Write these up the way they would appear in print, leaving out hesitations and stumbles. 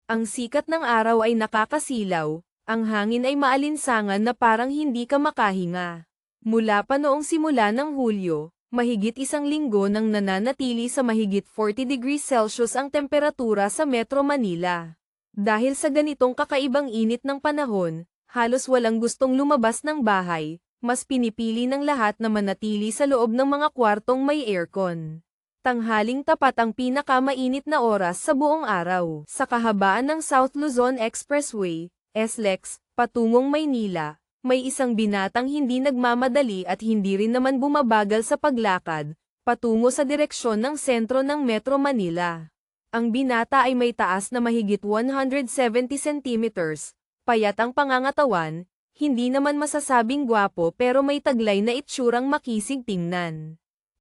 Ang sikat ng araw ay nakakasilaw, ang hangin ay maalinsangan na parang hindi ka makahinga. Mula pa noong simula ng Hulyo, mahigit isang linggo nang nananatili sa mahigit 40 degrees Celsius ang temperatura sa Metro Manila. Dahil sa ganitong kakaibang init ng panahon, halos walang gustong lumabas ng bahay, mas pinipili ng lahat na manatili sa loob ng mga kwartong may aircon. Tanghaling tapat ang pinakamainit na oras sa buong araw. Sa kahabaan ng South Luzon Expressway, SLEX, patungong Maynila, may isang binatang hindi nagmamadali at hindi rin naman bumabagal sa paglakad, patungo sa direksyon ng sentro ng Metro Manila. Ang binata ay may taas na mahigit 170 centimeters, payat ang pangangatawan, hindi naman masasabing gwapo pero may taglay na itsurang makisig tingnan.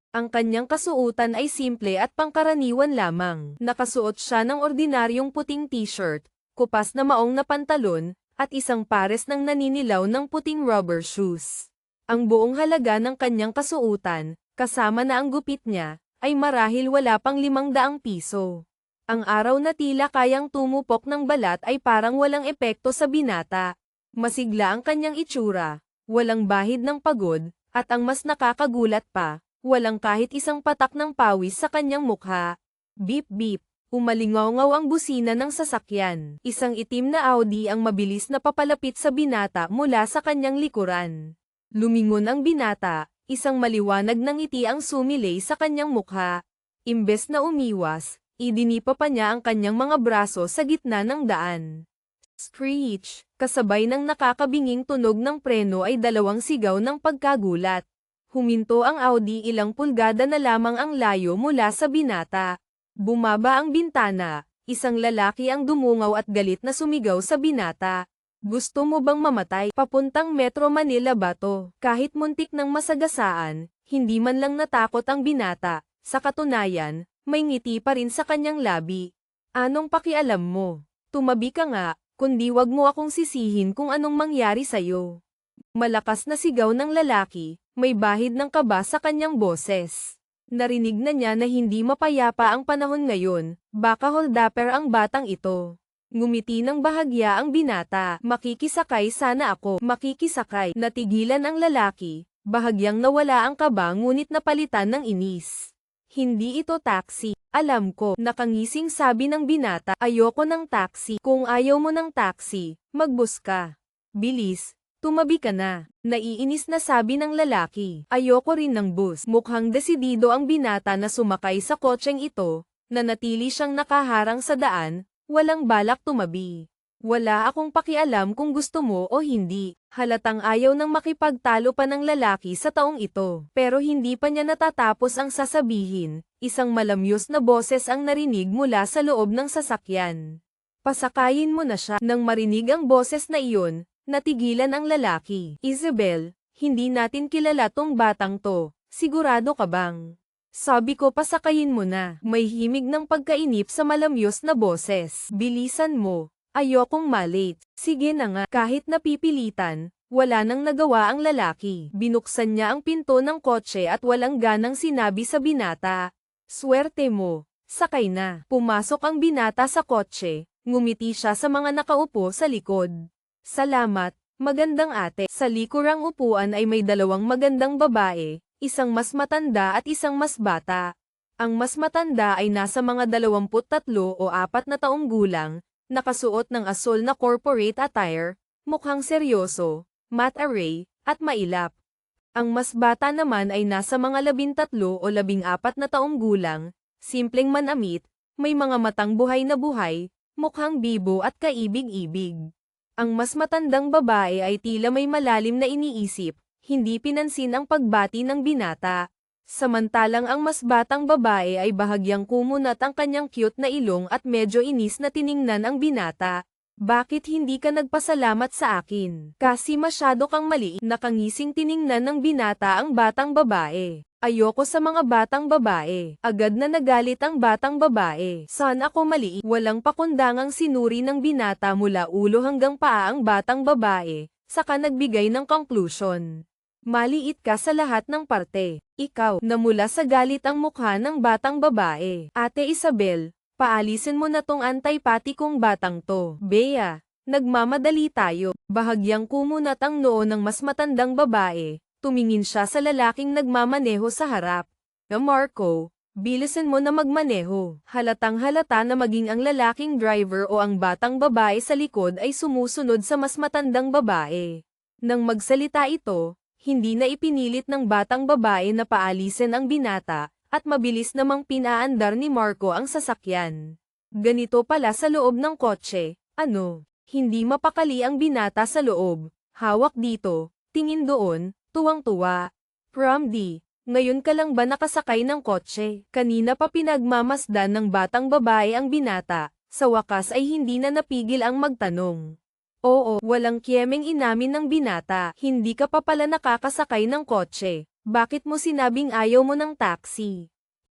Ang kanyang kasuotan ay simple at pangkaraniwan lamang. Nakasuot siya ng ordinaryong puting t-shirt, kupas na maong na pantalon, at isang pares ng naninilaw ng puting rubber shoes. Ang buong halaga ng kanyang kasuotan, kasama na ang gupit niya, ay marahil wala pang 500 piso. Ang araw na tila kayang tumupok ng balat ay parang walang epekto sa binata. Masigla ang kanyang itsura, walang bahid ng pagod, at ang mas nakakagulat pa, walang kahit isang patak ng pawis sa kanyang mukha. Beep beep, umalingaw-ngaw ang busina ng sasakyan. Isang itim na Audi ang mabilis na papalapit sa binata mula sa kanyang likuran. Lumingon ang binata, isang maliwanag ng ngiti ang sumilay sa kanyang mukha. Imbes na umiwas, idinipa pa niya ang kanyang mga braso sa gitna ng daan. Screech, kasabay ng nakakabinging tunog ng preno ay dalawang sigaw ng pagkagulat. Huminto ang Audi, ilang pulgada na lamang ang layo mula sa binata. Bumaba ang bintana, isang lalaki ang dumungaw at galit na sumigaw sa binata. Gusto mo bang mamatay? Papuntang Metro Manila ba to? Kahit muntik ng masagasaan, hindi man lang natakot ang binata. Sa katunayan, may ngiti pa rin sa kanyang labi. Anong pakialam mo? Tumabi ka nga, kundi wag mo akong sisihin kung anong mangyari sa'yo. Malakas na sigaw ng lalaki, may bahid ng kaba sa kanyang boses. Narinig na niya na hindi mapayapa ang panahon ngayon, baka holdapper ang batang ito. Ngumiti ng bahagya ang binata. Makikisakay sana ako. Makikisakay. Natigilan ang lalaki, bahagyang nawala ang kaba ngunit napalitan ng inis. Hindi ito taxi. Alam ko, nakangising sabi ng binata. Ayoko ng taxi. Kung ayaw mo ng taxi, magbus ka. Bilis. Tumabi ka na. Naiinis na sabi ng lalaki. Ayoko rin ng bus. Mukhang desidido ang binata na sumakay sa kotseng ito, na natili siyang nakaharang sa daan, walang balak tumabi. Wala akong pakialam kung gusto mo o hindi. Halatang ayaw nang makipagtalo pa ng lalaki sa taong ito. Pero hindi pa niya natatapos ang sasabihin, isang malamyos na boses ang narinig mula sa loob ng sasakyan. Pasakayin mo na siya. Nang marinig ang boses na iyon, natigilan ang lalaki. Isabel, hindi natin kilala tong batang to. Sigurado ka bang? Sabi ko pasakayin mo na. May himig ng pagkainip sa malamyos na boses. Bilisan mo. Ayokong malate. Sige na nga. Kahit napipilitan, wala nang nagawa ang lalaki. Binuksan niya ang pinto ng kotse at walang ganang sinabi sa binata. Swerte mo. Sakay na. Pumasok ang binata sa kotse. Ngumiti siya sa mga nakaupo sa likod. Salamat, magandang ate. Sa likurang upuan ay may dalawang magandang babae, isang mas matanda at isang mas bata. Ang mas matanda ay nasa mga 23 o 4 na taong gulang, nakasuot ng asol na corporate attire, mukhang seryoso, matte array, at mailap. Ang mas bata naman ay nasa mga 13 o 14 na taong gulang, simpleng manamit, may mga matang buhay na buhay, mukhang bibo at kaibig-ibig. Ang mas matandang babae ay tila may malalim na iniisip, hindi pinansin ang pagbati ng binata. Samantalang ang mas batang babae ay bahagyang kumunat ang kanyang cute na ilong at medyo inis na tiningnan ang binata. Bakit hindi ka nagpasalamat sa akin? Kasi masyado kang maliit. Nakangising tiningnan ng binata ang batang babae. Ayoko sa mga batang babae. Agad na nagalit ang batang babae. Saan ako maliit? Walang pakundangang sinuri ng binata mula ulo hanggang paa ang batang babae, saka nagbigay ng conclusion. Maliit ka sa lahat ng parte. Ikaw, namula sa galit ang mukha ng batang babae. Ate Isabel, Paalisin mo na tong antipati kong batang to. Bea, nagmamadali tayo. Bahagyang kumunat ang noo ng mas matandang babae. Tumingin siya sa lalaking nagmamaneho sa harap. Marco, bilisan mo na magmaneho. Halatang halata na maging ang lalaking driver o ang batang babae sa likod ay sumusunod sa mas matandang babae. Nang magsalita ito, hindi na ipinilit ng batang babae na paalisin ang binata, at mabilis namang pinaandar ni Marco ang sasakyan. Ganito pala sa loob ng kotse, ano? Hindi mapakali ang binata sa loob. Hawak dito, tingin doon, tuwang-tuwa. Prom-D, ngayon ka lang ba nakasakay ng kotse? Kanina pa pinagmamasdan ng batang babae ang binata, sa wakas ay hindi na napigil ang magtanong. Oo, walang kiyemeng inamin ng binata. Hindi ka pa pala nakakasakay ng kotse. Bakit mo sinabing ayaw mo ng taxi?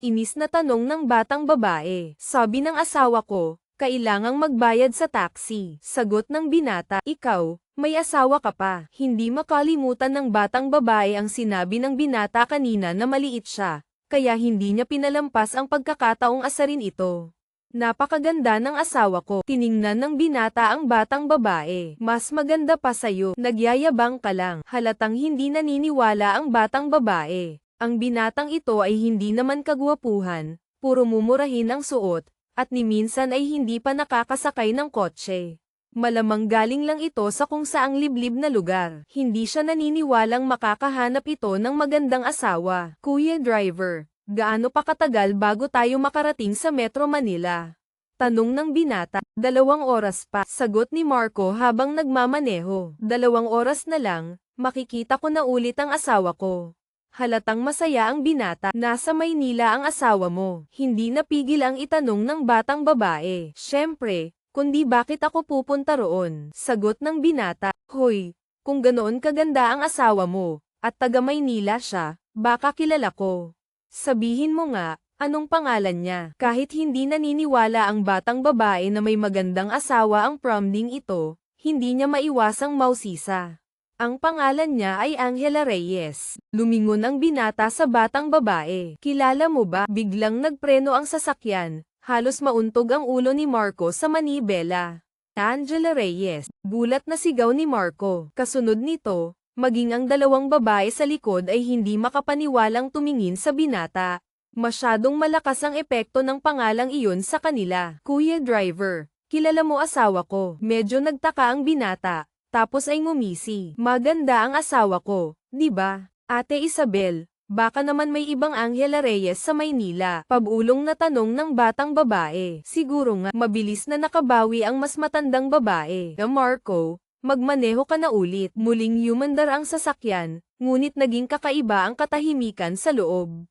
Inis na tanong ng batang babae. Sabi ng asawa ko, kailangang magbayad sa taxi. Sagot ng binata, ikaw, may asawa ka pa. Hindi makalimutan ng batang babae ang sinabi ng binata kanina na maliit siya, kaya hindi niya pinalampas ang pagkakataong asarin ito. Napakaganda ng asawa ko. Tiningnan ng binata ang batang babae. Mas maganda pa sa'yo. Nagyayabang ka lang. Halatang hindi naniniwala ang batang babae. Ang binatang ito ay hindi naman kagwapuhan, puro mumurahin ang suot, at ni minsan ay hindi pa nakakasakay ng kotse. Malamang galing lang ito sa kung saang liblib na lugar. Hindi siya naniniwalang makakahanap ito ng magandang asawa. Kuya driver, gaano pa katagal bago tayo makarating sa Metro Manila? Tanong ng binata. 2 oras pa, sagot ni Marco habang nagmamaneho. 2 oras na lang, makikita ko na ulit ang asawa ko. Halatang masaya ang binata. Nasa Maynila ang asawa mo. Hindi napigil ang itanong ng batang babae. Siyempre, kundi bakit ako pupunta roon? Sagot ng binata. Hoy, kung ganoon kaganda ang asawa mo, at taga Maynila siya, baka kilala ko. Sabihin mo nga, anong pangalan niya? Kahit hindi naniniwala ang batang babae na may magandang asawa ang prom-ding ito, hindi niya maiwasang mausisa. Ang pangalan niya ay Angela Reyes. Lumingon ang binata sa batang babae. Kilala mo ba? Biglang nagpreno ang sasakyan. Halos mauntog ang ulo ni Marco sa manibela. Angela Reyes. Gulat na sigaw ni Marco. Kasunod nito, maging ang 2 babae sa likod ay hindi makapaniwalang tumingin sa binata. Masyadong malakas ang epekto ng pangalang iyon sa kanila. Kuya driver, kilala mo asawa ko. Medyo nagtaka ang binata. Tapos ay ngumisi. Maganda ang asawa ko, di ba? Ate Isabel, baka naman may ibang Angela Reyes sa Maynila. Pabulong na tanong ng batang babae. Siguro nga, mabilis na nakabawi ang mas matandang babae. Marco, magmaneho ka na ulit. Muling yumandar ang sasakyan, ngunit naging kakaiba ang katahimikan sa loob.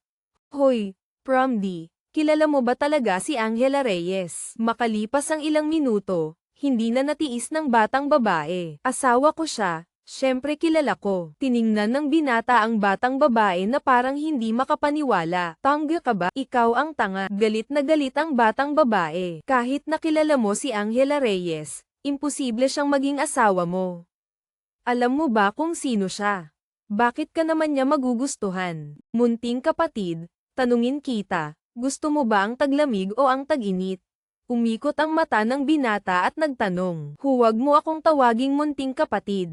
Hoy, prom-D, kilala mo ba talaga si Angela Reyes? Makalipas ang ilang minuto, hindi na natiis ng batang babae. Asawa ko siya, syempre kilala ko. Tiningnan ng binata ang batang babae na parang hindi makapaniwala. Tangga ka ba? Ikaw ang tanga. Galit na galit ang batang babae. Kahit nakilala mo si Angela Reyes, imposible siyang maging asawa mo. Alam mo ba kung sino siya? Bakit ka naman niya magugustuhan? Munting kapatid, tanungin kita, gusto mo ba ang taglamig o ang tag-init? Umikot ang mata ng binata at nagtanong, huwag mo akong tawaging munting kapatid.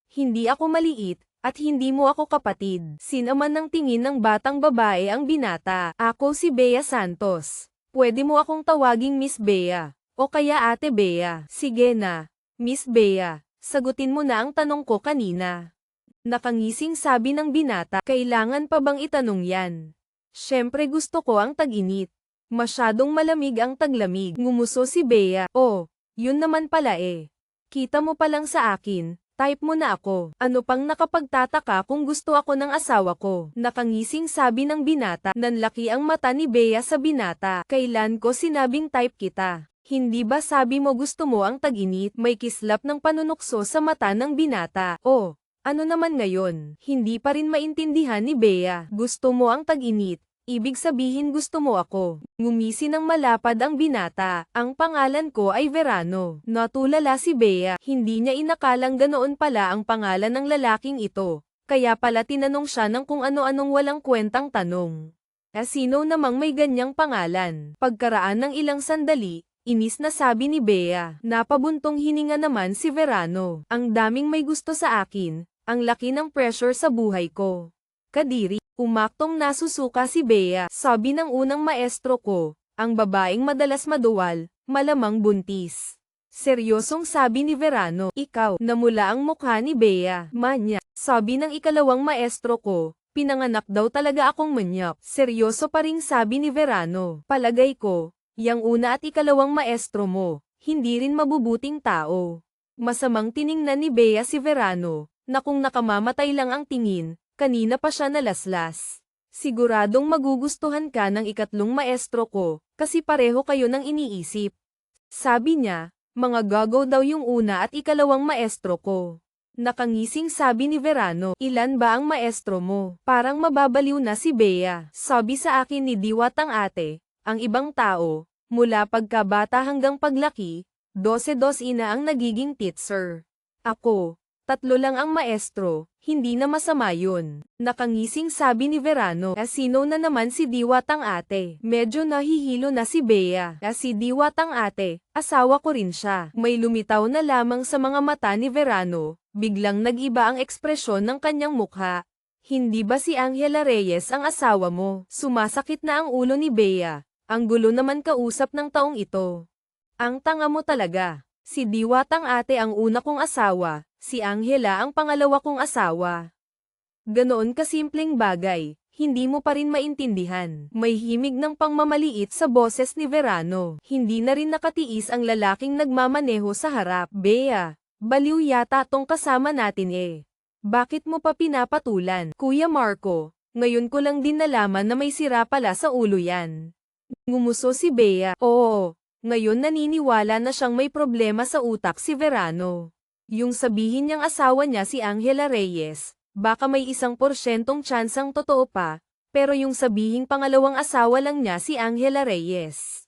Hindi ako maliit, at hindi mo ako kapatid. Sinaman ng tingin ng batang babae ang binata. Ako si Bea Santos. Pwede mo akong tawaging Miss Bea, o kaya Ate Bea. Sige na, Miss Bea, sagutin mo na ang tanong ko kanina. Nakangising sabi ng binata, kailangan pa bang itanong yan? Siyempre gusto ko ang tag-init. Masyadong malamig ang taglamig. Ngumuso si Bea. Oh, yun naman pala eh. Kita mo pa lang sa akin, type mo na ako. Ano pang nakapagtataka kung gusto ako ng asawa ko? Nakangising sabi ng binata. Nanlaki ang mata ni Bea sa binata. Kailan ko sinabing type kita? Hindi ba sabi mo gusto mo ang tag-init? May kislap ng panunukso sa mata ng binata. Oh, ano naman ngayon? Hindi pa rin maintindihan ni Bea. Gusto mo ang tag-init? Ibig sabihin gusto mo ako. Ngumisi ng malapad ang binata. Ang pangalan ko ay Verano. Natulala si Bea. Hindi niya inakalang ganoon pala ang pangalan ng lalaking ito. Kaya pala tinanong siya ng kung ano-anong walang kwentang tanong. Sino namang may ganyang pangalan? Pagkaraan ng ilang sandali, inis na sabi ni Bea. Napabuntong hininga naman si Verano. Ang daming may gusto sa akin, ang laki ng pressure sa buhay ko. Kadiri, umaktong nasusuka si Bea. Sabi ng unang maestro ko, ang babaeng madalas maduwal, malamang buntis. Seryosong sabi ni Verano. Ikaw, namula ang mukha ni Bea. Manya, sabi ng ikalawang maestro ko. Pinanganak daw talaga akong manyak. Seryoso pa ring sabi ni Verano. Palagay ko, yang una at ikalawang maestro mo, hindi rin mabubuting tao. Masamang tiningnan ni Bea si Verano, na kung nakamamatay lang ang tingin, kanina pa siya nalaslas. Siguradong magugustuhan ka ng ikatlong maestro ko, kasi pareho kayo ng iniisip. Sabi niya, mga gagaw daw yung una at ikalawang maestro ko. Nakangising sabi ni Verano, ilan ba ang maestro mo? Parang mababaliw na si Bea. Sabi sa akin ni Diwatang ate, ang ibang tao, mula pagkabata hanggang paglaki, 12 ina ang nagiging teacher. Ako, 3 lang ang maestro, hindi na masama yun. Nakangising sabi ni Verano, sino na naman si Diwatang ate? Medyo nahihilo na si Bea. Si Diwatang ate, asawa ko rin siya. May lumitaw na lamang sa mga mata ni Verano. Biglang nag-iba ang ekspresyon ng kanyang mukha. Hindi ba si Angela Reyes ang asawa mo? Sumasakit na ang ulo ni Bea. Ang gulo naman kausap ng taong ito. Ang tanga mo talaga. Si Diwatang ate ang una kong asawa, si Angela ang pangalawa kong asawa. Ganoon kasimpleng bagay, hindi mo pa rin maintindihan. May himig ng pangmamaliit sa boses ni Verano. Hindi na rin nakatiis ang lalaking nagmamaneho sa harap. Bea. Baliw yata tong kasama natin eh. Bakit mo pa pinapatulan? Kuya Marco, ngayon ko lang din nalaman na may sira pala sa ulo yan. Ngumuso si Bea. Oo, ngayon naniniwala na siyang may problema sa utak si Verano. Yung sabihin niyang asawa niya si Angela Reyes, baka may 1% tsansang totoo pa, pero yung sabihing pangalawang asawa lang niya si Angela Reyes.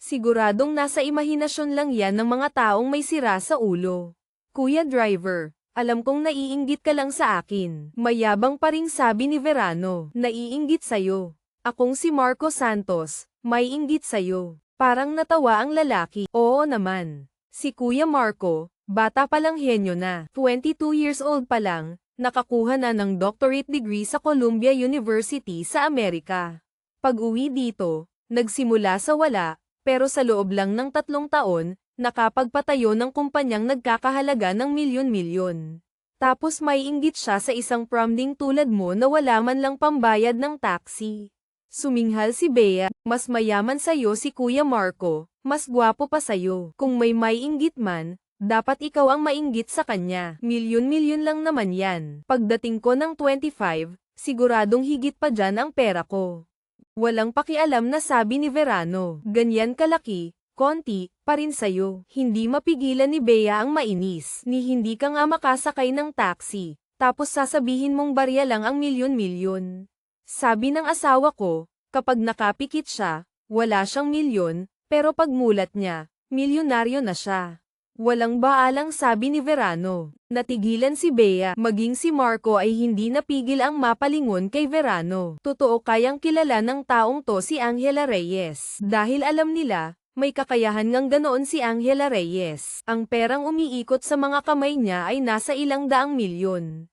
Siguradong nasa imahinasyon lang yan ng mga taong may sira sa ulo. Kuya Driver, alam kong naiinggit ka lang sa akin. Mayabang pa ring sabi ni Verano. Naiinggit sa'yo. Akong si Marco Santos, may inggit sa'yo. Parang natawa ang lalaki. Oo naman. Si Kuya Marco, bata pa lang henyo na. 22 years old pa lang, nakakuha na ng doctorate degree sa Columbia University sa Amerika. Pag-uwi dito, nagsimula sa wala, pero sa loob lang ng 3 taon, nakapagpatayo ng kumpanyang nagkakahalaga ng milyon-milyon. Tapos may inggit siya sa isang prompting tulad mo na wala man lang pambayad ng taxi. Suminghal si Bea, mas mayaman sa'yo si Kuya Marco, mas gwapo pa sa'yo. Kung may inggit man, dapat ikaw ang mainggit sa kanya. Milyon-milyon lang naman yan. Pagdating ko ng 25, siguradong higit pa dyan ang pera ko. Walang pakialam na sabi ni Verano. Ganyan kalaki, konti, pa rin sa'yo. Hindi mapigilan ni Bea ang mainis. Ni hindi ka nga makasakay ng taxi, tapos sasabihin mong barya lang ang milyon-milyon. Sabi ng asawa ko, kapag nakapikit siya, wala siyang milyon, pero pagmulat niya, milyonaryo na siya. Walang baalang sabi ni Verano. Natigilan si Bea, maging si Marco ay hindi napigil ang mapalingon kay Verano. Totoo kayang kilala ng taong to si Angela Reyes. Dahil alam nila, may kakayahan ngang ganoon si Angela Reyes. Ang perang umiikot sa mga kamay niya ay nasa ilang daang milyon.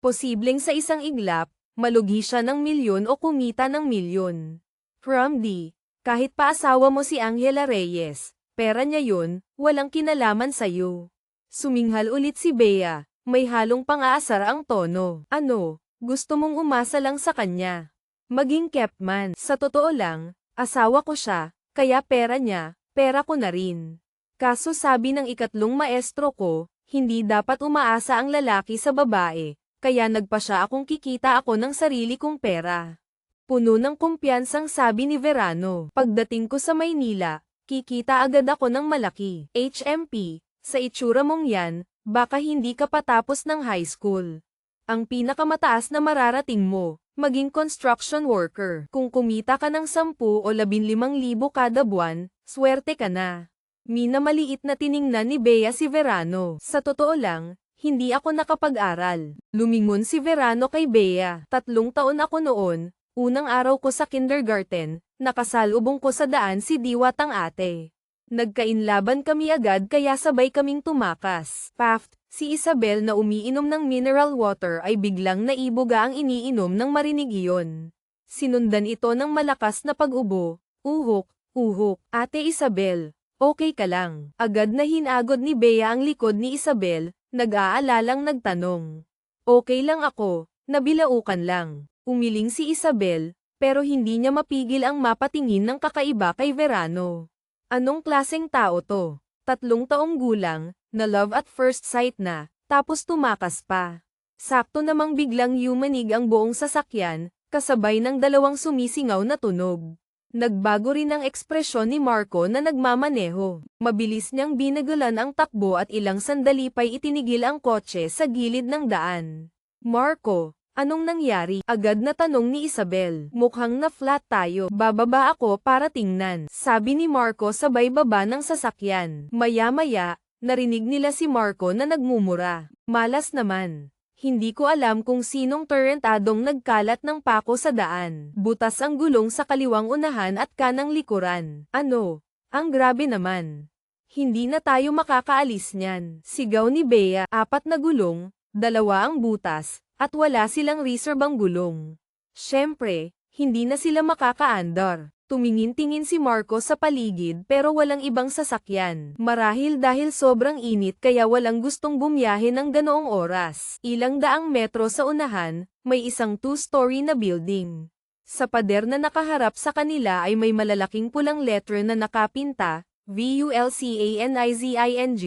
Posibleng sa isang iglap, malugi siya ng milyon o kumita ng milyon. From kahit pa asawa mo si Angela Reyes, pera niya yun, walang kinalaman sa'yo. Suminghal ulit si Bea, may halong pang-aasar ang tono. Ano, gusto mong umasa lang sa kanya? Maging Kepman. Sa totoo lang, asawa ko siya, kaya pera niya, pera ko na rin. Kaso sabi ng ikatlong maestro ko, hindi dapat umaasa ang lalaki sa babae, kaya nagpa siya akong kikita ako ng sarili kong pera. Puno ng kumpiyansang sabi ni Verano. Pagdating ko sa Maynila, kikita agad ako ng malaki. HMP, sa itsura mong yan, baka hindi ka patapos ng high school. Ang pinakamataas na mararating mo, maging construction worker. Kung kumita ka ng 10 o 15,000 kada buwan, swerte ka na. Minamaliit na tiningnan ni Bea si Verano. Sa totoo lang, hindi ako nakapag-aral. Lumingon si Verano kay Bea. 3 taon ako noon, Unang araw ko sa kindergarten, nakasalubong ko sa daan si Diwatang ate. Nagkainlaban kami agad kaya sabay kaming tumakas. Paft, si Isabel na umiinom ng mineral water ay biglang naibuga ang iniinom nang marinig iyon. Sinundan ito ng malakas na pag-ubo. Uhok, uhok. Ate Isabel, okay ka lang? Agad na hinagod ni Bea ang likod ni Isabel, nag-aalalang nagtanong. Okay lang ako, nabilaukan lang. Umiling si Isabel, pero hindi niya mapigil ang mapatingin ng kakaiba kay Verano. Anong klaseng tao to? 3 taong gulang, na love at first sight na, tapos tumakas pa. Sakto namang biglang yumanig ang buong sasakyan, kasabay ng 2 sumisingaw na tunog. Nagbago rin ang ekspresyon ni Marco na nagmamaneho. Mabilis niyang binagalan ang takbo at ilang sandali pa'y itinigil ang kotse sa gilid ng daan. Marco, anong nangyari? Agad na tanong ni Isabel. Mukhang na-flat tayo. Bababa ako para tingnan, sabi ni Marco sabay baba ng sasakyan. Maya-maya, narinig nila si Marco na nagmumura. Malas naman. Hindi ko alam kung sinong tarantadong nagkalat ng pako sa daan. Butas ang gulong sa kaliwang unahan at kanang likuran. Ano? Ang grabe naman. Hindi na tayo makakaalis niyan. Sigaw ni Bea. 4 na gulong, 2 ang butas, at wala silang reserbang gulong. Siyempre, hindi na sila makakaandar. Tumingin-tingin si Marco sa paligid pero walang ibang sasakyan. Marahil dahil sobrang init kaya walang gustong bumiyahe ng ganoong oras. Ilang daang metro sa unahan, may isang 2-story na building. Sa pader na nakaharap sa kanila ay may malalaking pulang letter na nakapinta, VULCANIZING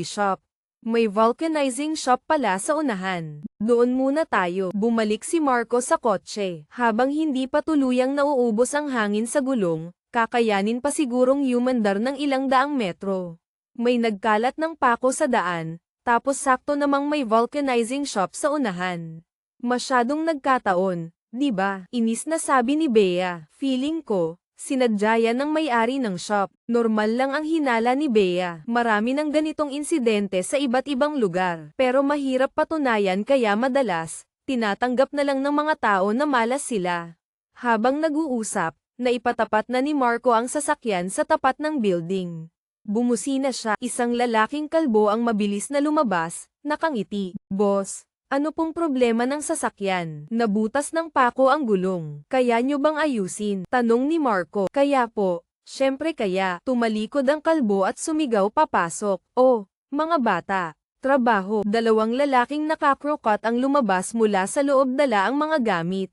shop. May vulcanizing shop pala sa unahan. Doon muna tayo. Bumalik si Marco sa kotse. Habang hindi pa tuluyang nauubos ang hangin sa gulong, kakayanin pa sigurong yumandar ng ilang daang metro. May nagkalat ng pako sa daan, tapos sakto namang may vulcanizing shop sa unahan. Masyadong nagkataon, di ba? Inis na sabi ni Bea. Feeling ko, sinadya yan ng may-ari ng shop. Normal lang ang hinala ni Bea. Marami ng ganitong insidente sa iba't ibang lugar. Pero mahirap patunayan kaya madalas, tinatanggap na lang ng mga tao na malas sila. Habang nag-uusap, naipatapat na ni Marco ang sasakyan sa tapat ng building. Bumusina siya. Isang lalaking kalbo ang mabilis na lumabas, nakangiti. Boss, ano pong problema ng sasakyan? Nabutas ng pako ang gulong. Kaya nyo bang ayusin? Tanong ni Marco. Kaya po, syempre kaya. Tumalikod ang kalbo at sumigaw papasok. Oh, mga bata. Trabaho. 2 lalaking nakakrokat ang lumabas mula sa loob dala ang mga gamit.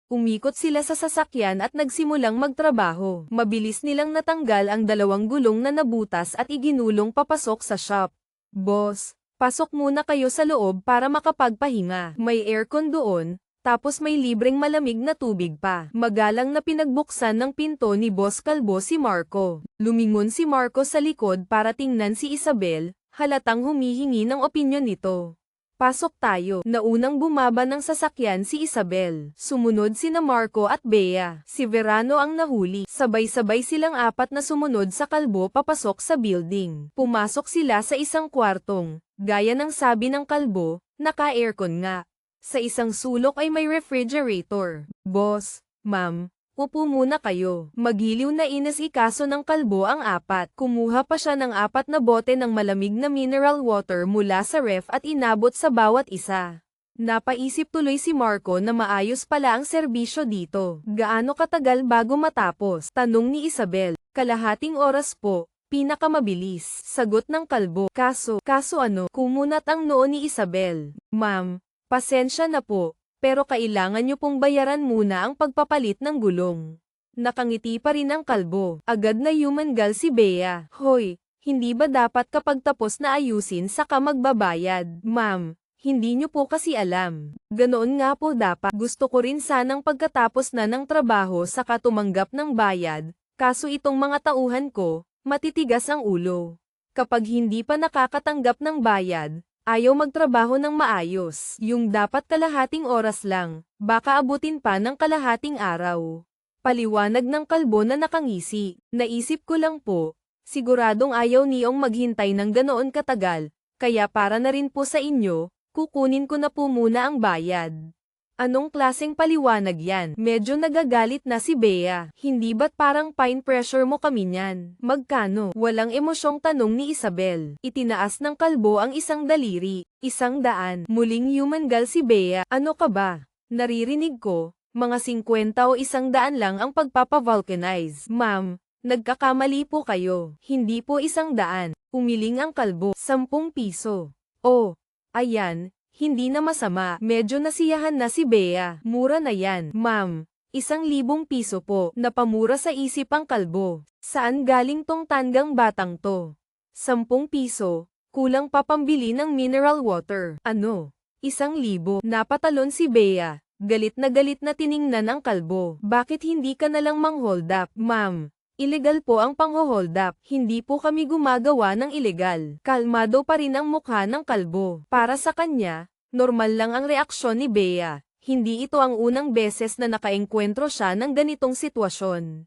Umikot sila sa sasakyan at nagsimulang magtrabaho. Mabilis nilang natanggal ang 2 gulong na nabutas at iginulong papasok sa shop. Boss, pasok muna kayo sa loob para makapagpahinga. May aircon doon, tapos may libreng malamig na tubig pa. Magalang na pinagbuksan ng pinto ni Boss Kalbo si Marco. Lumingon si Marco sa likod para tingnan si Isabel, halatang humihingi ng opinyon nito. Pasok tayo. Naunang bumaba ng sasakyan si Isabel. Sumunod sina Marco at Bea. Si Verano ang nahuli. Sabay-sabay silang 4 na sumunod sa kalbo papasok sa building. Pumasok sila sa isang kwartong. Gaya ng sabi ng kalbo, naka-aircon nga. Sa isang sulok ay may refrigerator. Boss, ma'am, upo muna kayo. Magiliw na inasikaso ng kalbo ang 4. Kumuha pa siya ng 4 na bote ng malamig na mineral water mula sa ref at inabot sa bawat isa. Napaisip tuloy si Marco na maayos pala ang serbisyo dito. Gaano katagal bago matapos? Tanong ni Isabel. Kalahating oras po. Pinakamabilis, sagot ng kalbo. Kaso ano? Kumunat ang noo ni Isabel. Ma'am, pasensya na po, pero kailangan niyo pong bayaran muna ang pagpapalit ng gulong. Nakangiti pa rin ang kalbo. Agad na yumangal si Bea. Hoy, hindi ba dapat kapag tapos na ayusin saka magbabayad? Ma'am, hindi niyo po kasi alam. Ganoon nga po dapat. Gusto ko rin sanang pagkatapos na ng trabaho saka tumanggap ng bayad, kaso itong mga tauhan ko, matitigas ang ulo. Kapag hindi pa nakakatanggap ng bayad, ayaw magtrabaho ng maayos. Yung dapat kalahating oras lang, baka abutin pa ng kalahating araw. Paliwanag ng kalbo na nakangisi. Naisip ko lang po, siguradong ayaw niyong maghintay ng ganoon katagal, kaya para na rin po sa inyo, kukunin ko na po muna ang bayad. Anong klaseng paliwanag yan? Medyo nagagalit na si Bea. Hindi ba't parang pine pressure mo kami niyan? Magkano? Walang emosyong tanong ni Isabel. Itinaas ng kalbo ang isang daliri. 100. Muling humangal si Bea. Ano ka ba? Naririnig ko, mga 50 o 100 lang ang pagpapavulcanize. Ma'am, nagkakamali po kayo. Hindi po 100. Umiling ang kalbo. 10 piso. Oh, ayan. Hindi na masama. Medyo nasiyahan na si Bea. Mura na yan. Ma'am, 1,000 piso po. Napamura sa isip ang kalbo. Saan galing tong tandang batang to? 10 piso. Kulang pa pambili ng mineral water. Ano? 1,000. Napatalon si Bea. Galit na tiningnan ang kalbo. Bakit hindi ka nalang mang-hold up? Ma'am, illegal po ang pang-hold up. Hindi po kami gumagawa ng illegal. Kalmado pa rin ang mukha ng kalbo. Para sa kanya, normal lang ang reaksyon ni Bea. Hindi ito ang unang beses na nakaengkwentro siya ng ganitong sitwasyon.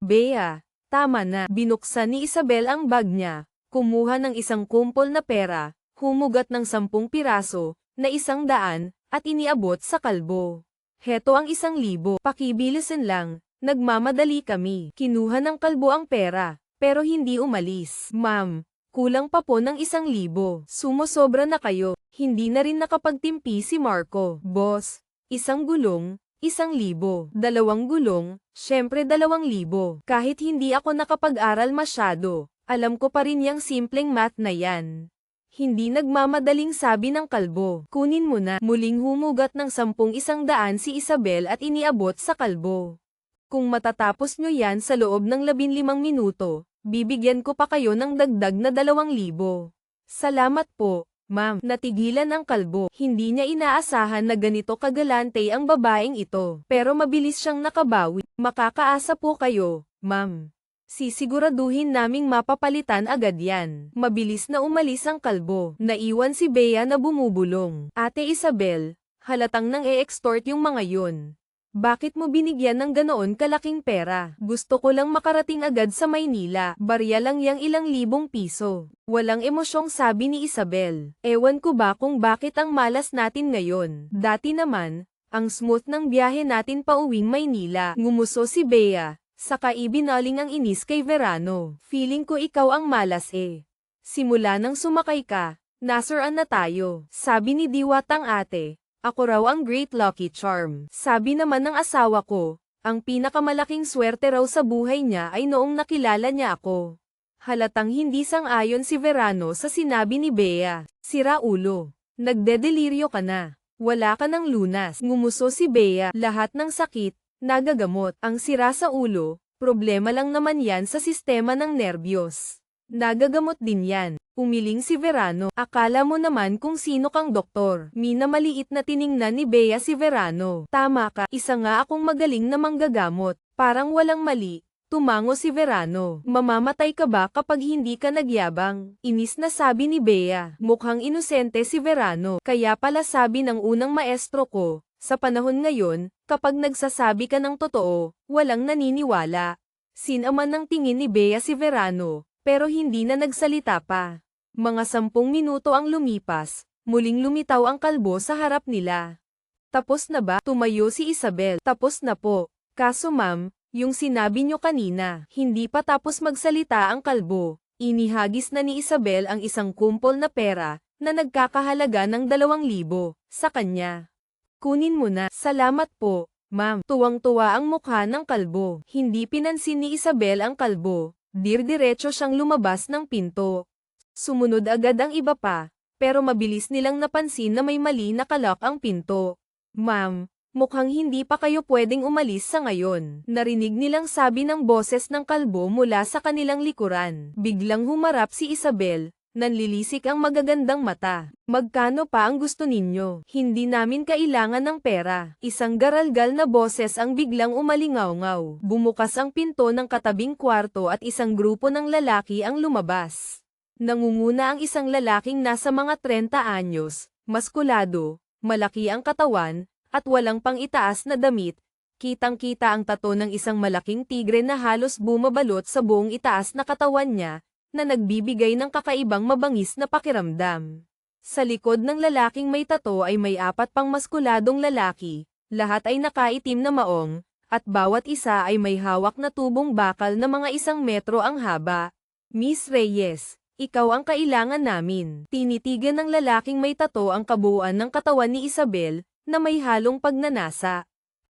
Bea, tama na. Binuksan ni Isabel ang bag niya. Kumuha ng isang kumpol na pera, humugat ng 10 piraso, na 100, at iniabot sa kalbo. Heto ang 1,000. Pakibilisan lang. Nagmamadali kami. Kinuha ng kalbo ang pera, pero hindi umalis. Ma'am, kulang pa po ng 1,000. Sumosobra na kayo. Hindi na rin nakapagtimpi si Marco. Boss, 1 gulong, 1,000. 2 gulong, syempre 2,000. Kahit hindi ako nakapag-aral masyado, alam ko pa rin yang simpleng math na yan. Hindi nagmamadaling sabi ng kalbo. Kunin mo na. Muling humugat ng 10 100 si Isabel at iniabot sa kalbo. Kung matatapos nyo yan sa loob ng 15 minuto, bibigyan ko pa kayo ng dagdag na 2,000. Salamat po, ma'am. Natigilan ang kalbo. Hindi niya inaasahan na ganito kagalante ang babaeng ito. Pero mabilis siyang nakabawi. Makakaasa po kayo, ma'am. Sisiguraduhin naming mapapalitan agad yan. Mabilis na umalis ang kalbo. Naiwan si Bea na bumubulong. Ate Isabel, halatang nang e-extort yung mga yun. Bakit mo binigyan ng ganoon kalaking pera? Gusto ko lang makarating agad sa Maynila. Barya lang yang ilang libong piso. Walang emosyong sabi ni Isabel. Ewan ko ba kung bakit ang malas natin ngayon. Dati naman, ang smooth ng biyahe natin pa uwing Maynila. Ngumuso si Bea. Saka ibinaling ang inis kay Verano. Feeling ko ikaw ang malas eh. Simula nang sumakay ka, nasaraan na tayo. Sabi ni Diwatang ate. Ako raw ang great lucky charm. Sabi naman ng asawa ko, ang pinakamalaking swerte raw sa buhay niya ay noong nakilala niya ako. Halatang hindi sang-ayon si Verano sa sinabi ni Bea. Sira ulo. Nagdedeliryo ka na. Wala ka ng lunas. Ngumuso si Bea. Lahat ng sakit, nagagamot. Ang sira sa ulo, problema lang naman yan sa sistema ng nerbiyos. Nagagamot din yan. Umiling si Verano. Akala mo naman kung sino kang doktor. Minamaliit na tiningnan ni Bea si Verano. Tama ka, isa nga akong magaling na manggagamot. Parang walang mali. Tumango si Verano. Mamamatay ka ba kapag hindi ka nagyabang? Inis na sabi ni Bea. Mukhang inosente si Verano. Kaya pala sabi ng unang maestro ko, sa panahon ngayon, kapag nagsasabi ka ng totoo, walang naniniwala. Sinaman ng tingin ni Bea si Verano, pero hindi na nagsalita pa. Mga 10 minuto ang lumipas, muling lumitaw ang kalbo sa harap nila. Tapos na ba? Tumayo si Isabel. Tapos na po. Kaso ma'am, yung sinabi nyo kanina, hindi pa tapos magsalita ang kalbo. Inihagis na ni Isabel ang isang kumpol na pera, na nagkakahalaga ng 2,000, sa kanya. Kunin mo na. Salamat po, ma'am. Tuwang-tuwa ang mukha ng kalbo. Hindi pinansin ni Isabel ang kalbo. Dir-diretso siyang lumabas ng pinto. Sumunod agad ang iba pa, pero mabilis nilang napansin na may mali na kalak ang pinto. Ma'am, mukhang hindi pa kayo pwedeng umalis sa ngayon. Narinig nilang sabi ng boses ng kalbo mula sa kanilang likuran. Biglang humarap si Isabel, nanlilisik ang magagandang mata. Magkano pa ang gusto ninyo? Hindi namin kailangan ng pera. Isang garalgal na boses ang biglang umalingaw-ngaw. Bumukas ang pinto ng katabing kwarto at isang grupo ng lalaki ang lumabas. Nangunguna ang isang lalaking nasa mga 30 anyos, maskulado, malaki ang katawan, at walang pang-itaas na damit. Kitang-kita ang tato ng isang malaking tigre na halos bumabalot sa buong itaas na katawan niya, na nagbibigay ng kakaibang mabangis na pakiramdam. Sa likod ng lalaking may tato ay may 4 pang maskuladong lalaki, lahat ay nakaitim na maong, at bawat isa ay may hawak na tubong bakal na mga 1 metro ang haba. Miss Reyes, ikaw ang kailangan namin. Tinitigan ng lalaking may tato ang kabuuan ng katawan ni Isabel, na may halong pagnanasa.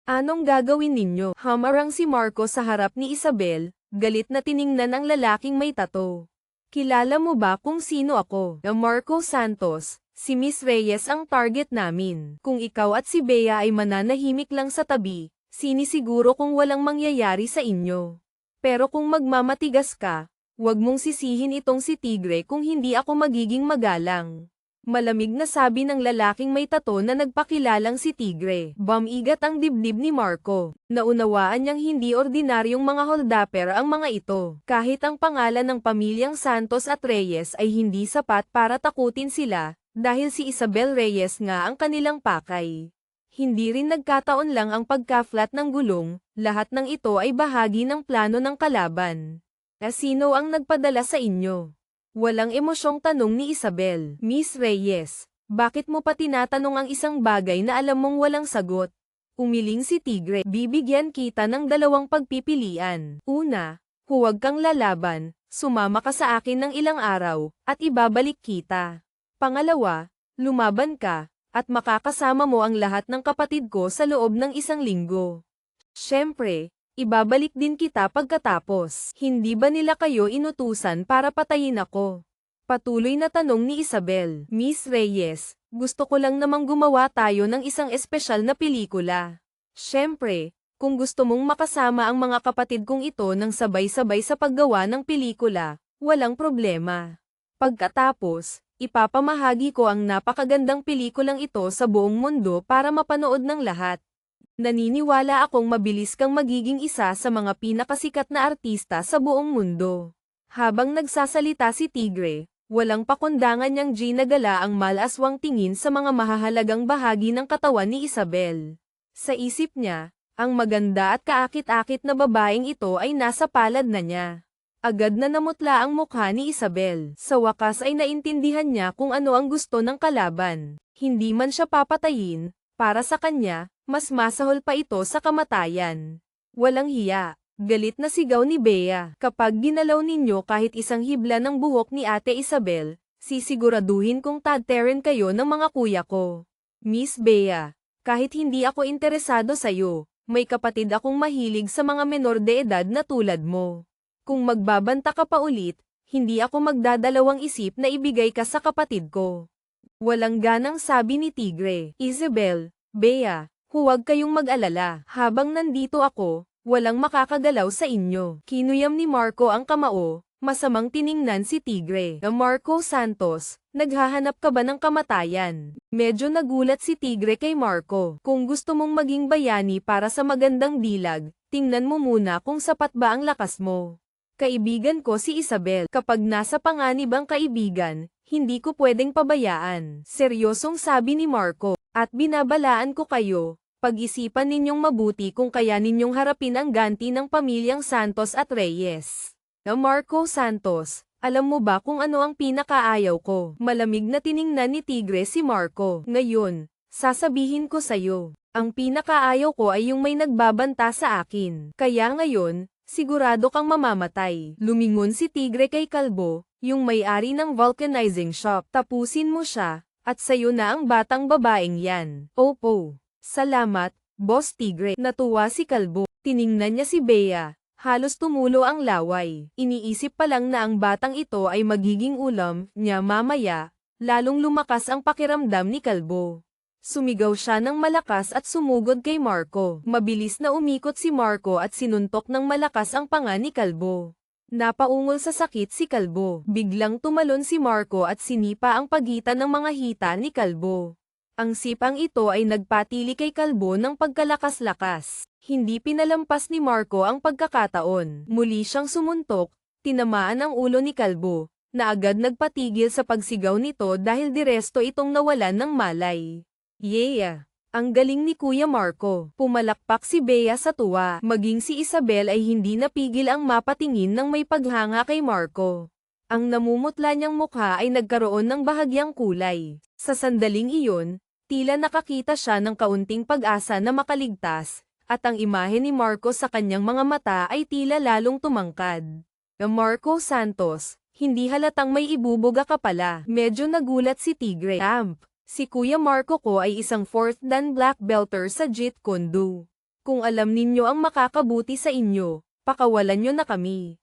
Anong gagawin ninyo? Hamarang si Marco sa harap ni Isabel, galit na tiningnan ang lalaking may tato. Kilala mo ba kung sino ako? Marco Santos, si Miss Reyes ang target namin. Kung ikaw at si Bea ay mananahimik lang sa tabi, sinisiguro kung walang mangyayari sa inyo. Pero kung magmamatigas ka, huwag mong sisihin itong si Tigre kung hindi ako magiging magalang. Malamig na sabi ng lalaking may tato na nagpakilalang si Tigre. Bumigat ang dibdib ni Marco. Naunawaan niyang hindi ordinaryong mga holdapper ang mga ito. Kahit ang pangalan ng pamilyang Santos at Reyes ay hindi sapat para takutin sila, dahil si Isabel Reyes nga ang kanilang pakay. Hindi rin nagkataon lang ang pagka-flat ng gulong, lahat ng ito ay bahagi ng plano ng kalaban. Sino ang nagpadala sa inyo? Walang emosyong tanong ni Isabel. Miss Reyes, bakit mo pa tinatanong ang isang bagay na alam mong walang sagot? Umiling si Tigre. Bibigyan kita ng 2 pagpipilian. Una, huwag kang lalaban, sumama ka sa akin ng ilang araw, at ibabalik kita. Pangalawa, lumaban ka, at makakasama mo ang lahat ng kapatid ko sa loob ng 1 linggo. Siyempre, ibabalik din kita pagkatapos. Hindi ba nila kayo inutusan para patayin ako? Patuloy na tanong ni Isabel. Miss Reyes, gusto ko lang namang gumawa tayo ng isang espesyal na pelikula. Siyempre, kung gusto mong makasama ang mga kapatid kong ito ng sabay-sabay sa paggawa ng pelikula, walang problema. Pagkatapos, ipapamahagi ko ang napakagandang pelikulang ito sa buong mundo para mapanood ng lahat. Naniniwala akong mabilis kang magiging isa sa mga pinakasikat na artista sa buong mundo. Habang nagsasalita si Tigre, walang pakundangan niyang ginagala ang malaswang tingin sa mga mahahalagang bahagi ng katawan ni Isabel. Sa isip niya, ang maganda at kaakit-akit na babaeng ito ay nasa palad na niya. Agad na namutla ang mukha ni Isabel. Sa wakas ay naintindihan niya kung ano ang gusto ng kalaban. Hindi man siya papatayin, para sa kanya, mas masahol pa ito sa kamatayan. Walang hiya. Galit na sigaw ni Bea. Kapag ginalaw ninyo kahit isang hibla ng buhok ni Ate Isabel, sisiguraduhin kong tadteren kayo ng mga kuya ko. Miss Bea, kahit hindi ako interesado sa'yo, may kapatid akong mahilig sa mga menor de edad na tulad mo. Kung magbabanta ka pa ulit, hindi ako magdadalawang isip na ibigay ka sa kapatid ko. Walang ganang sabi ni Tigre. Isabel, Bea, huwag kayong mag-alala. Habang nandito ako, walang makakagalaw sa inyo. Kinuyam ni Marco ang kamao, masamang tiningnan si Tigre. Marco Santos, naghahanap ka ba ng kamatayan? Medyo nagulat si Tigre kay Marco. Kung gusto mong maging bayani para sa magandang dilag, tingnan mo muna kung sapat ba ang lakas mo. Kaibigan ko si Isabel. Kapag nasa panganib ang kaibigan, hindi ko pwedeng pabayaan. Seryosong sabi ni Marco. At binabalaan ko kayo, pag-isipan ninyong mabuti kung kaya ninyong harapin ang ganti ng pamilyang Santos at Reyes. Marco Santos, alam mo ba kung ano ang pinakaayaw ko? Malamig na tiningnan ni Tigre si Marco. Ngayon, sasabihin ko sa'yo, ang pinakaayaw ko ay yung may nagbabanta sa akin. Kaya ngayon, sigurado kang mamamatay. Lumingon si Tigre kay Kalbo, yung may-ari ng vulcanizing shop. Tapusin mo siya. At sayo na ang batang babaeng yan. Opo. Salamat, Boss Tigre. Natuwa si Kalbo. Tiningnan niya si Bea. Halos tumulo ang laway. Iniisip pa lang na ang batang ito ay magiging ulam niya mamaya. Lalong lumakas ang pakiramdam ni Kalbo. Sumigaw siya ng malakas at sumugod kay Marco. Mabilis na umikot si Marco at sinuntok ng malakas ang panga ni Kalbo. Napaungol sa sakit si Kalbo. Biglang tumalon si Marco at sinipa ang pagitan ng mga hita ni Kalbo. Ang sipang ito ay nagpatili kay Kalbo ng pagkalakas-lakas. Hindi pinalampas ni Marco ang pagkakataon. Muli siyang sumuntok, tinamaan ang ulo ni Kalbo, na agad nagpatigil sa pagsigaw nito dahil diresto itong nawalan ng malay. Yeah! Ang galing ni Kuya Marco. Pumalakpak si Bea sa tuwa. Maging si Isabel ay hindi napigil ang mapatingin ng may paghanga kay Marco. Ang namumutla niyang mukha ay nagkaroon ng bahagyang kulay. Sa sandaling iyon, tila nakakita siya ng kaunting pag-asa na makaligtas, at ang imahe ni Marco sa kanyang mga mata ay tila lalong tumangkad. Marco Santos, hindi halatang may ibubuga ka pala. Medyo nagulat si Tigre. Si Kuya Marco ko ay isang 4th dan black belter sa Jeet Kune Do. Kung alam ninyo ang makakabuti sa inyo, pakawalan nyo na kami.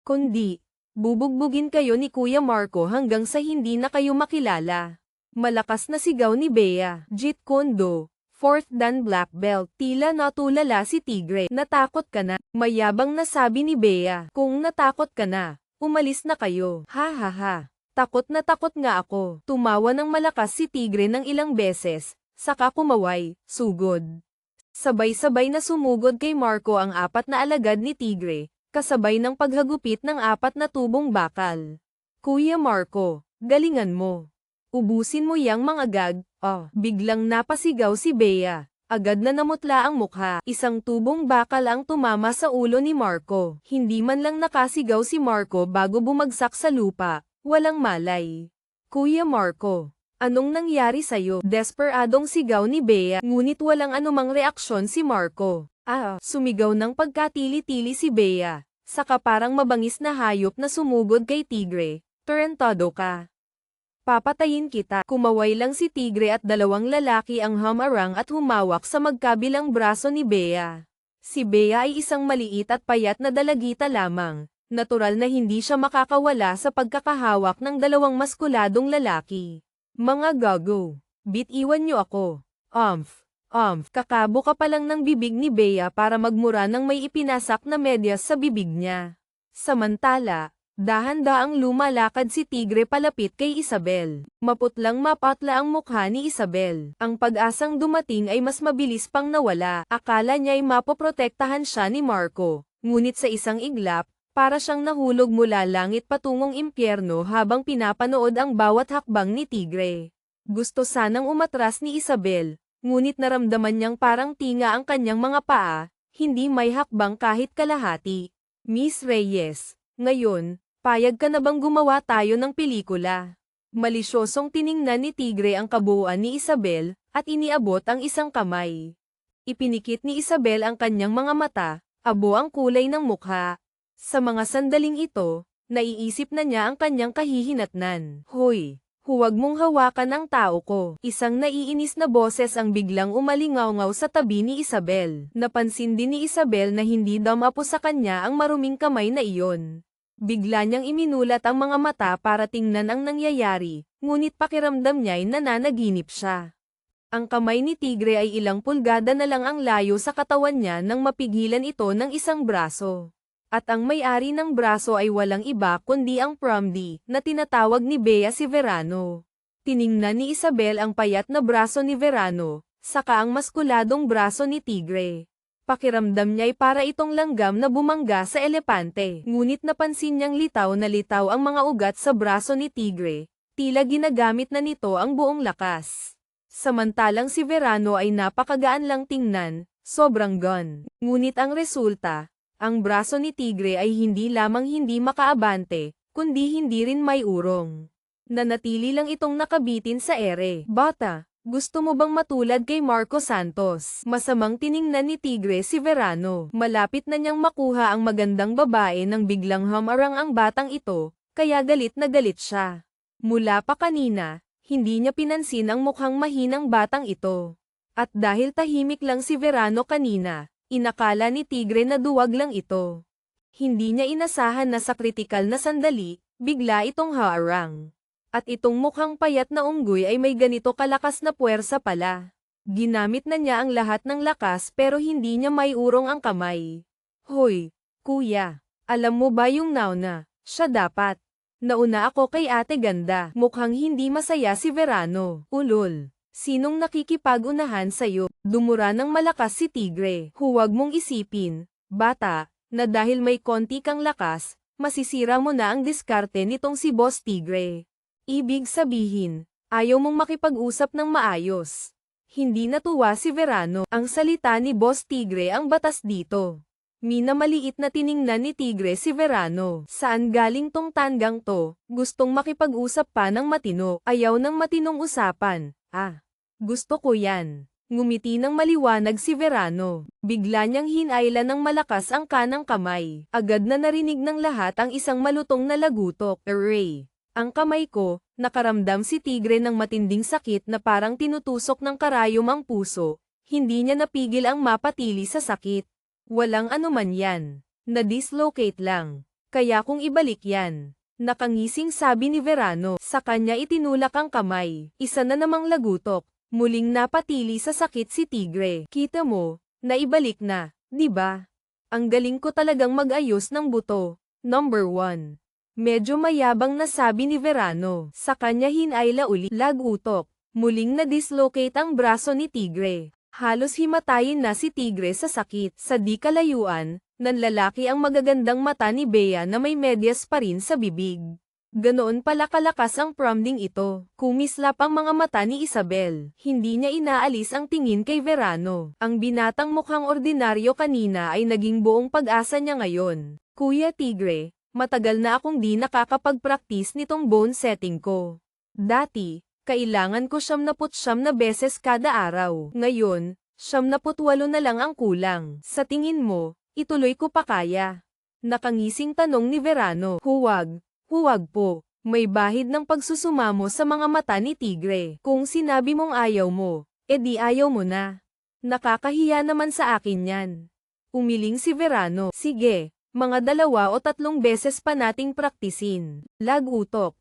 Kundi, bubugbugin kayo ni Kuya Marco hanggang sa hindi na kayo makilala. Malakas na sigaw ni Bea. Jeet Kune Do, 4th dan black belt. Tila natulala si Tigre. Natakot ka na? Mayabang na sabi ni Bea. Kung natakot ka na, umalis na kayo. Ha ha ha. Takot na takot nga ako. Tumawa ng malakas si Tigre ng ilang beses, saka kumaway, sugod. Sabay-sabay na sumugod kay Marco ang 4 na alagad ni Tigre, kasabay ng paghagupit ng 4 na tubong bakal. Kuya Marco, galingan mo. Ubusin mo yang mga gag. Biglang napasigaw si Bea. Agad na namutla ang mukha. Isang tubong bakal ang tumama sa ulo ni Marco. Hindi man lang nakasigaw si Marco bago bumagsak sa lupa. Walang malay. Kuya Marco, anong nangyari sa'yo? Desperadong sigaw ni Bea, ngunit walang anumang reaksyon si Marco. Sumigaw ng pagkatili-tili si Bea, saka parang mabangis na hayop na sumugod kay Tigre. Tarantado ka. Papatayin kita. Kumaway lang si Tigre at 2 lalaki ang humarang at humawak sa magkabilang braso ni Bea. Si Bea ay isang maliit at payat na dalagita lamang. Natural na hindi siya makakawala sa pagkakahawak ng 2 maskuladong lalaki. Mga gago. Bitiwan niyo ako. Kakabo ka pa lang ng bibig ni Bea para magmura ng may ipinasak na medyas sa bibig niya. Samantala, dahan-daang lumalakad si Tigre palapit kay Isabel. Maputlang mapatla ang mukha ni Isabel. Ang pag-asang dumating ay mas mabilis pang nawala. Akala niya'y mapoprotektahan siya ni Marco. Ngunit sa isang iglap, para siyang nahulog mula langit patungong impyerno habang pinapanood ang bawat hakbang ni Tigre. Gusto sanang umatras ni Isabel, ngunit naramdaman niyang parang tinga ang kanyang mga paa, hindi may hakbang kahit kalahati. Miss Reyes, ngayon, payag ka na bang gumawa tayo ng pelikula? Malisyosong tiningnan ni Tigre ang kabuuan ni Isabel, at iniabot ang isang kamay. Ipinikit ni Isabel ang kanyang mga mata, abo ang kulay ng mukha. Sa mga sandaling ito, naiisip na niya ang kanyang kahihinatnan. Hoy, huwag mong hawakan ang tao ko. Isang naiinis na boses ang biglang umalingaw-ngaw sa tabi ni Isabel. Napansin din ni Isabel na hindi damapo sa kanya ang maruming kamay na iyon. Bigla niyang iminulat ang mga mata para tingnan ang nangyayari, ngunit pakiramdam niya'y nananaginip siya. Ang kamay ni Tigre ay ilang pulgada na lang ang layo sa katawan niya nang mapigilan ito ng isang braso. At ang may-ari ng braso ay walang iba kundi ang Promdi, na tinatawag ni Bea si Verano. Tiningnan ni Isabel ang payat na braso ni Verano, saka ang maskuladong braso ni Tigre. Pakiramdam niya'y para itong langgam na bumangga sa elepante. Ngunit napansin niyang litaw na litaw ang mga ugat sa braso ni Tigre, tila ginagamit na nito ang buong lakas. Samantalang si Verano ay napakagaan lang tingnan, sobrang gun. Ngunit ang resulta, ang braso ni Tigre ay hindi lamang hindi makaabante, kundi hindi rin may urong. Nanatili lang itong nakabitin sa ere. Bata, gusto mo bang matulad kay Marco Santos? Masamang tiningnan ni Tigre si Verano. Malapit na niyang makuha ang magandang babae nang biglang humarang ang batang ito, kaya galit na galit siya. Mula pa kanina, hindi niya pinansin ang mukhang mahinang batang ito. At dahil tahimik lang si Verano kanina, inakala ni Tigre na duwag lang ito. Hindi niya inasahan na sa kritikal na sandali, bigla itong haarang. At itong mukhang payat na unggoy ay may ganito kalakas na puwersa pala. Ginamit na niya ang lahat ng lakas pero hindi niya may urong ang kamay. Hoy, kuya, alam mo ba yung nauna? Siya dapat. Nauna ako kay ate ganda. Mukhang hindi masaya si Verano. Ulol. Sinong nakikipag-unahan sa'yo? Dumura ng malakas si Tigre. Huwag mong isipin, bata, na dahil may konti kang lakas, masisira mo na ang diskarte nitong si Boss Tigre. Ibig sabihin, ayaw mong makipag-usap ng maayos. Hindi natuwa si Verano. Ang salita ni Boss Tigre ang batas dito. Minamaliit na tiningnan ni Tigre si Verano. Saan galing tong tandang to? Gustong makipag-usap pa ng matino. Ayaw ng matinong usapan. Gusto ko yan. Ngumiti ng maliwanag si Verano. Bigla niyang hinailan ng malakas ang kanang kamay. Agad na narinig ng lahat ang isang malutong na lagutok. Array. Ang kamay ko, nakaramdam si Tigre ng matinding sakit na parang tinutusok ng karayom ang puso. Hindi niya napigil ang mapatili sa sakit. Walang anuman yan. Na-dislocate lang. Kaya kung ibalik yan. Nakangising sabi ni Verano. Sa kanya itinulak ang kamay. Isa na namang lagutok. Muling napatili sa sakit si Tigre. Kita mo, naibalik na, di ba? Ang galing ko talagang mag-ayos ng buto. Number 1. Medyo mayabang na sabi ni Verano. Sa kanya hinayla uli. Lagutok. Muling na-dislocate ang braso ni Tigre. Halos himatayin na si Tigre sa sakit. Sa di kalayuan, nanlalaki ang magagandang mata ni Bea na may medyas pa rin sa bibig. Ganoon pala kalakas ang prompting ito. Kumislap ang mga mata ni Isabel. Hindi niya inaalis ang tingin kay Verano. Ang binatang mukhang ordinaryo kanina ay naging buong pag-asa niya ngayon. Kuya Tigre, matagal na akong di nakakapag-practice nitong bone setting ko. Dati, kailangan ko 79 na beses kada araw. Ngayon, 78 na lang ang kulang. Sa tingin mo, ituloy ko pa kaya? Nakangising tanong ni Verano. Huwag po. May bahid ng pagsusumamo sa mga mata ni Tigre. Kung sinabi mong ayaw mo, edi ayaw mo na. Nakakahiya naman sa akin yan. Umiling si Verano. Sige, mga 2 o 3 beses pa nating praktisin. Lagutok.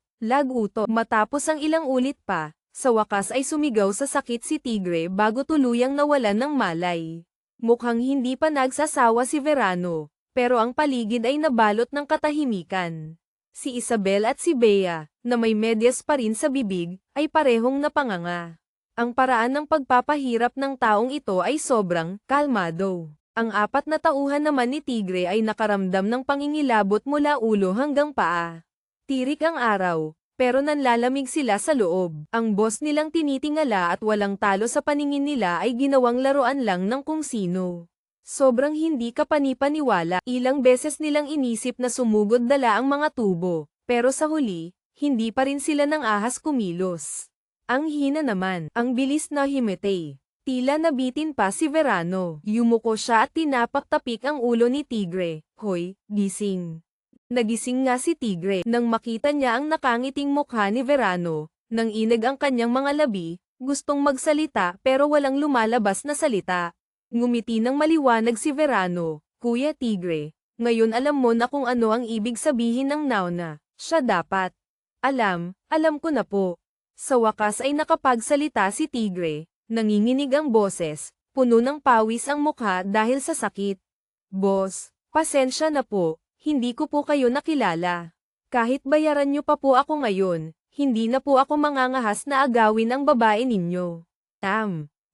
Matapos ang ilang ulit pa, sa wakas ay sumigaw sa sakit si Tigre bago tuluyang nawalan ng malay. Mukhang hindi pa nagsasawa si Verano, pero ang paligid ay nabalot ng katahimikan. Si Isabel at si Bea, na may medyas pa rin sa bibig, ay parehong napanganga. Ang paraan ng pagpapahirap ng taong ito ay sobrang kalmado. Ang 4 na tauhan naman ni Tigre ay nakaramdam ng pangingilabot mula ulo hanggang paa. Tirik ang araw, pero nanlalamig sila sa loob. Ang boss nilang tinitingala at walang talo sa paningin nila ay ginawang laruan lang ng kung sino. Sobrang hindi kapanipaniwala. Ilang beses nilang inisip na sumugod dala ang mga tubo, pero sa huli, hindi pa rin sila ng ahas kumilos. Ang hina naman, ang bilis na himete. Tila nabitin pa si Verano. Yumuko siya at tinapak-tapik ang ulo ni Tigre. Hoy, gising. Nagising nga si Tigre nang makita niya ang nakangiting mukha ni Verano. Nang inag ang kanyang mga labi, gustong magsalita pero walang lumalabas na salita. Ngumiti ng maliwanag si Verano. Kuya Tigre, ngayon alam mo na kung ano ang ibig sabihin ng nauna. Siya dapat. Alam ko na po. Sa wakas ay nakapagsalita si Tigre. Nanginginig ang boses, puno ng pawis ang mukha dahil sa sakit. Boss, pasensya na po. Hindi ko po kayo nakilala. Kahit bayaran niyo pa po ako ngayon, hindi na po ako mangangahas na agawin ang babae ninyo.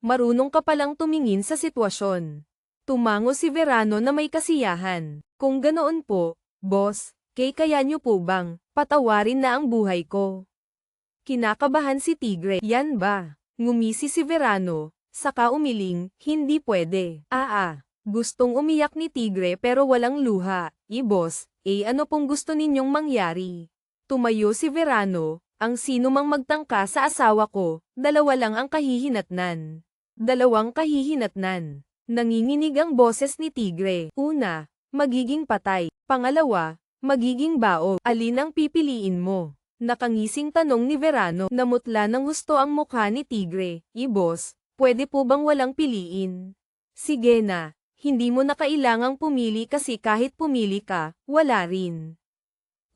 Marunong ka palang tumingin sa sitwasyon. Tumango si Verano na may kasiyahan. Kung ganoon po, boss, kaya niyo po bang patawarin na ang buhay ko? Kinakabahan si Tigre. Yan ba? Ngumisi si Verano, saka umiling, hindi pwede. Gustong umiyak ni Tigre pero walang luha. Boss, ano pong gusto ninyong mangyari? Tumayo si Verano, ang sino mang magtangka sa asawa ko, 2 lang ang kahihinatnan. 2 kahihinatnan. Nanginginig ang boses ni Tigre. Una, magiging patay. Pangalawa, magiging baog. Alin ang pipiliin mo? Nakangising tanong ni Verano. Namutla ng husto ang mukha ni Tigre. Boss, pwede po bang walang piliin? Sige na. Hindi mo na kailangang pumili kasi kahit pumili ka, wala rin.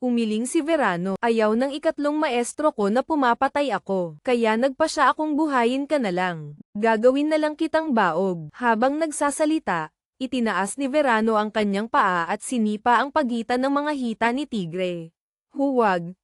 Umiling si Verano. Ayaw ng 3 maestro ko na pumapatay ako. Kaya nagpasya akong buhayin ka na lang. Gagawin na lang kitang baog. Habang nagsasalita, itinaas ni Verano ang kanyang paa at sinipa ang pagitan ng mga hita ni Tigre. Huwag.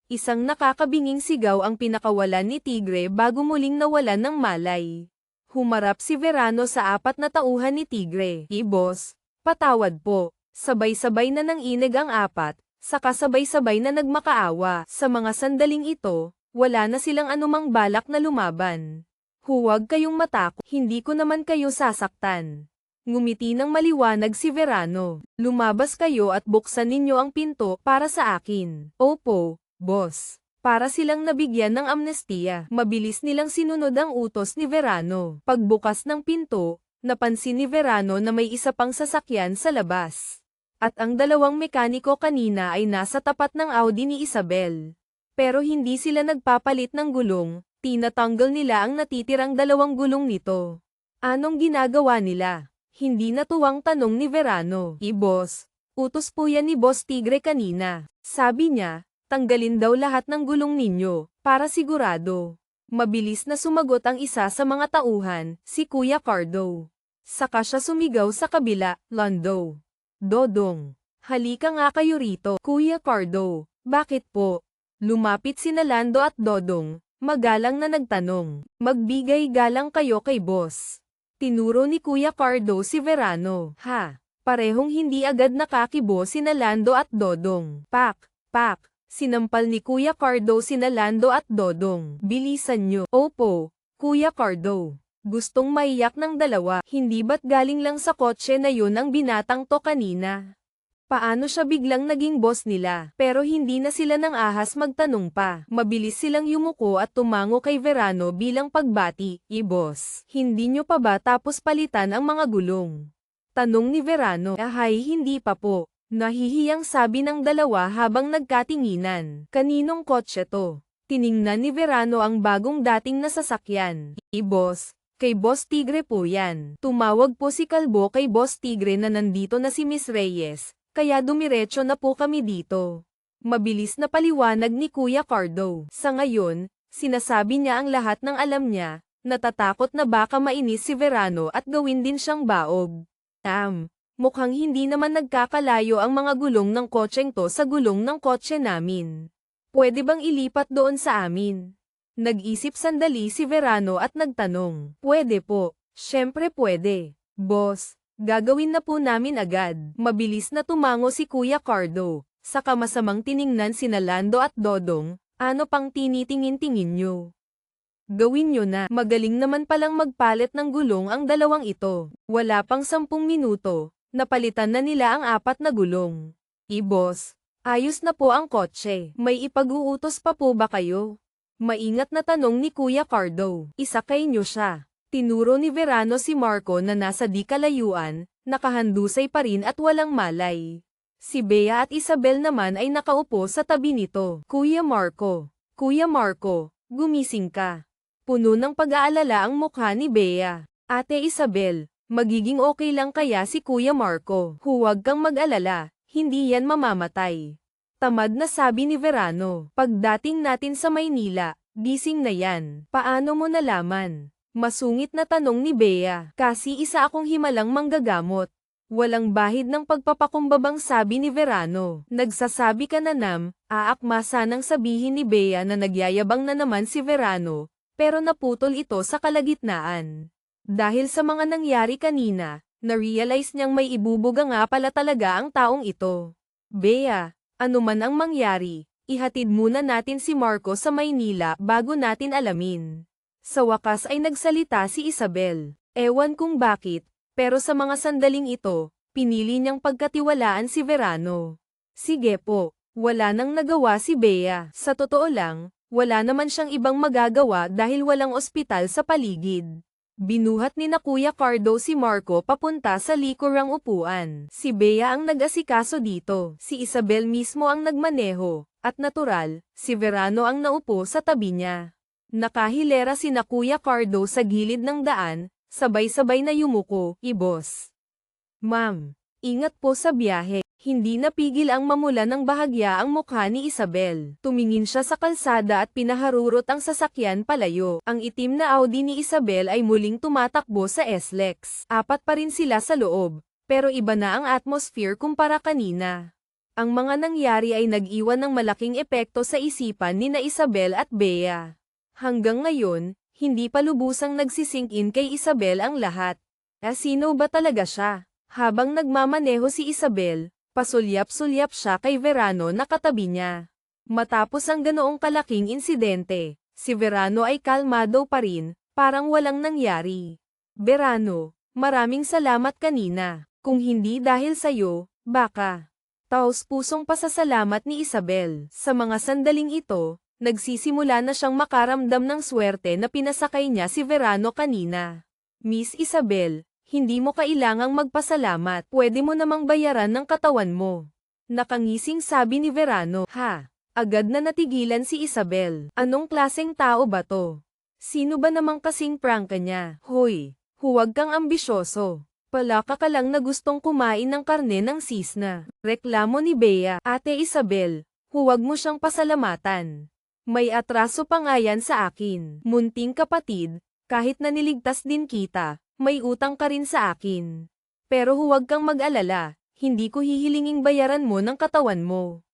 Isang nakakabinging sigaw ang pinakawalan ni Tigre bago muling nawalan ng malay. Humarap si Verano sa 4 na tauhan ni Tigre. Boss, patawad po. Sabay-sabay na nanginig ang 4, saka sabay-sabay na nagmakaawa. Sa mga sandaling ito, wala na silang anumang balak na lumaban. Huwag kayong matakot, hindi ko naman kayo sasaktan. Ngumiti ng maliwanag si Verano. Lumabas kayo at buksan ninyo ang pinto para sa akin. Opo, boss. Para silang nabigyan ng amnestiya. Mabilis nilang sinunod ang utos ni Verano. Pagbukas ng pinto, napansin ni Verano na may isa pang sasakyan sa labas. At ang dalawang mekaniko kanina ay nasa tapat ng Audi ni Isabel. Pero hindi sila nagpapalit ng gulong, tinatanggal nila ang natitirang dalawang gulong nito. Anong ginagawa nila? Hindi natuwang tanong ni Verano. Boss, utos po yan ni Boss Tigre kanina. Sabi niya, tanggalin daw lahat ng gulong ninyo, para sigurado. Mabilis na sumagot ang isa sa mga tauhan, si Kuya Cardo. Saka siya sumigaw sa kabila, Lando. Dodong, halika nga kayo rito. Kuya Cardo, bakit po? Lumapit sina Lando at Dodong, magalang na nagtanong. Magbigay galang kayo kay boss. Tinuro ni Kuya Cardo si Verano. Ha? Parehong hindi agad nakakibo sina Lando at Dodong. Pak, pak. Sinampal ni Kuya Cardo sina Lando at Dodong. Bilisan nyo. Opo, Kuya Cardo. Gustong maiyak ng dalawa. Hindi ba't galing lang sa kotse na yun ang binatang to kanina? Paano siya biglang naging boss nila? Pero hindi na sila nang ahas magtanong pa. Mabilis silang yumuko at tumango kay Verano bilang pagbati. Boss, hindi nyo pa ba tapos palitan ang mga gulong? Tanong ni Verano. Ahay, hindi pa po. Nahihiyang sabi ng dalawa habang nagkatinginan. Kaninong kotse to? Tiningnan ni Verano ang bagong dating na sasakyan. Boss, kay Boss Tigre po yan. Tumawag po si Kalbo kay Boss Tigre na nandito na si Miss Reyes, kaya dumiretso na po kami dito. Mabilis na paliwanag ni Kuya Cardo. Sa ngayon, sinasabi niya ang lahat ng alam niya, natatakot na baka mainis si Verano at gawin din siyang baog. Mukhang hindi naman nagkakalayo ang mga gulong ng kotseng to sa gulong ng kotse namin. Pwede bang ilipat doon sa amin? Nag-isip sandali si Verano at nagtanong. Pwede po. Syempre pwede. Boss, gagawin na po namin agad. Mabilis na tumango si Kuya Cardo. Saka masamang tiningnan sina Lando at Dodong. Ano pang tinitingin-tingin nyo? Gawin nyo na. Magaling naman palang magpalit ng gulong ang dalawang ito. Wala pang 10 minuto. Napalitan na nila ang 4 na gulong. Boss, ayos na po ang kotse. May ipag-uutos pa po ba kayo? Maingat na tanong ni Kuya Cardo. Isakay nyo siya. Tinuro ni Verano si Marco na nasa di kalayuan, nakahandusay pa rin at walang malay. Si Bea at Isabel naman ay nakaupo sa tabi nito. Kuya Marco, gumising ka. Puno ng pag-aalala ang mukha ni Bea. Ate Isabel, magiging okay lang kaya si Kuya Marco? Huwag kang mag-alala, hindi yan mamamatay. Tamad na sabi ni Verano. Pagdating natin sa Maynila, gising na yan. Paano mo nalaman? Masungit na tanong ni Bea. Kasi isa akong himalang manggagamot. Walang bahid ng pagpapakumbabang sabi ni Verano. Nagsasabi ka na aakma sanang sabihin ni Bea na nagyayabang na naman si Verano, pero naputol ito sa kalagitnaan. Dahil sa mga nangyari kanina, na-realize niyang may ibubuga nga pala talaga ang taong ito. Bea, ano man ang mangyari, ihatid muna natin si Marco sa Maynila bago natin alamin. Sa wakas ay nagsalita si Isabel. Ewan kung bakit, pero sa mga sandaling ito, pinili niyang pagkatiwalaan si Verano. Sige po, wala nang nagawa si Bea. Sa totoo lang, wala naman siyang ibang magagawa dahil walang ospital sa paligid. Binuhat ni na Kuya Cardo si Marco papunta sa likurang upuan. Si Bea ang nag-asikaso dito. Si Isabel mismo ang nagmaneho. At natural, si Verano ang naupo sa tabi niya. Nakahilera si na Kuya Cardo sa gilid ng daan, sabay-sabay na yumuko. Boss. Ma'am, ingat po sa biyahe. Hindi napigil ang mamula ng bahagya ang mukha ni Isabel. Tumingin siya sa kalsada at pinaharurot ang sasakyan palayo. Ang itim na Audi ni Isabel ay muling tumatakbo sa SLEX. 4 pa rin sila sa loob, pero iba na ang atmosphere kumpara kanina. Ang mga nangyari ay nag-iwan ng malaking epekto sa isipan ni na Isabel at Bea. Hanggang ngayon, hindi pa lubusang nagsisink in kay Isabel ang lahat. Sino ba talaga siya? Habang nagmamaneho si Isabel, pasulyap-sulyap siya kay Verano na katabi niya. Matapos ang ganoong kalaking insidente, si Verano ay kalmado pa rin, parang walang nangyari. Verano, maraming salamat kanina. Kung hindi dahil sa'yo, baka. Taos-pusong pasasalamat ni Isabel. Sa mga sandaling ito, nagsisimula na siyang makaramdam ng swerte na pinasakay niya si Verano kanina. Miss Isabel, hindi mo kailangang magpasalamat. Pwede mo namang bayaran ng katawan mo. Nakangising sabi ni Verano. Ha? Agad na natigilan si Isabel. Anong klaseng tao ba to? Sino ba namang kasing prangka niya? Hoy, huwag kang ambisyoso. Palaka ka lang na gustong kumain ng karne ng sisna. Reklamo ni Bea. Ate Isabel, huwag mo siyang pasalamatan. May atraso pa nga yan sa akin. Munting kapatid, kahit na niligtas din kita, may utang ka rin sa akin. Pero huwag kang mag-alala, hindi ko hihilinging bayaran mo ng katawan mo.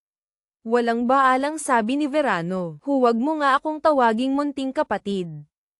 Walang baalang sabi ni Verano. Huwag mo nga akong tawaging munting kapatid.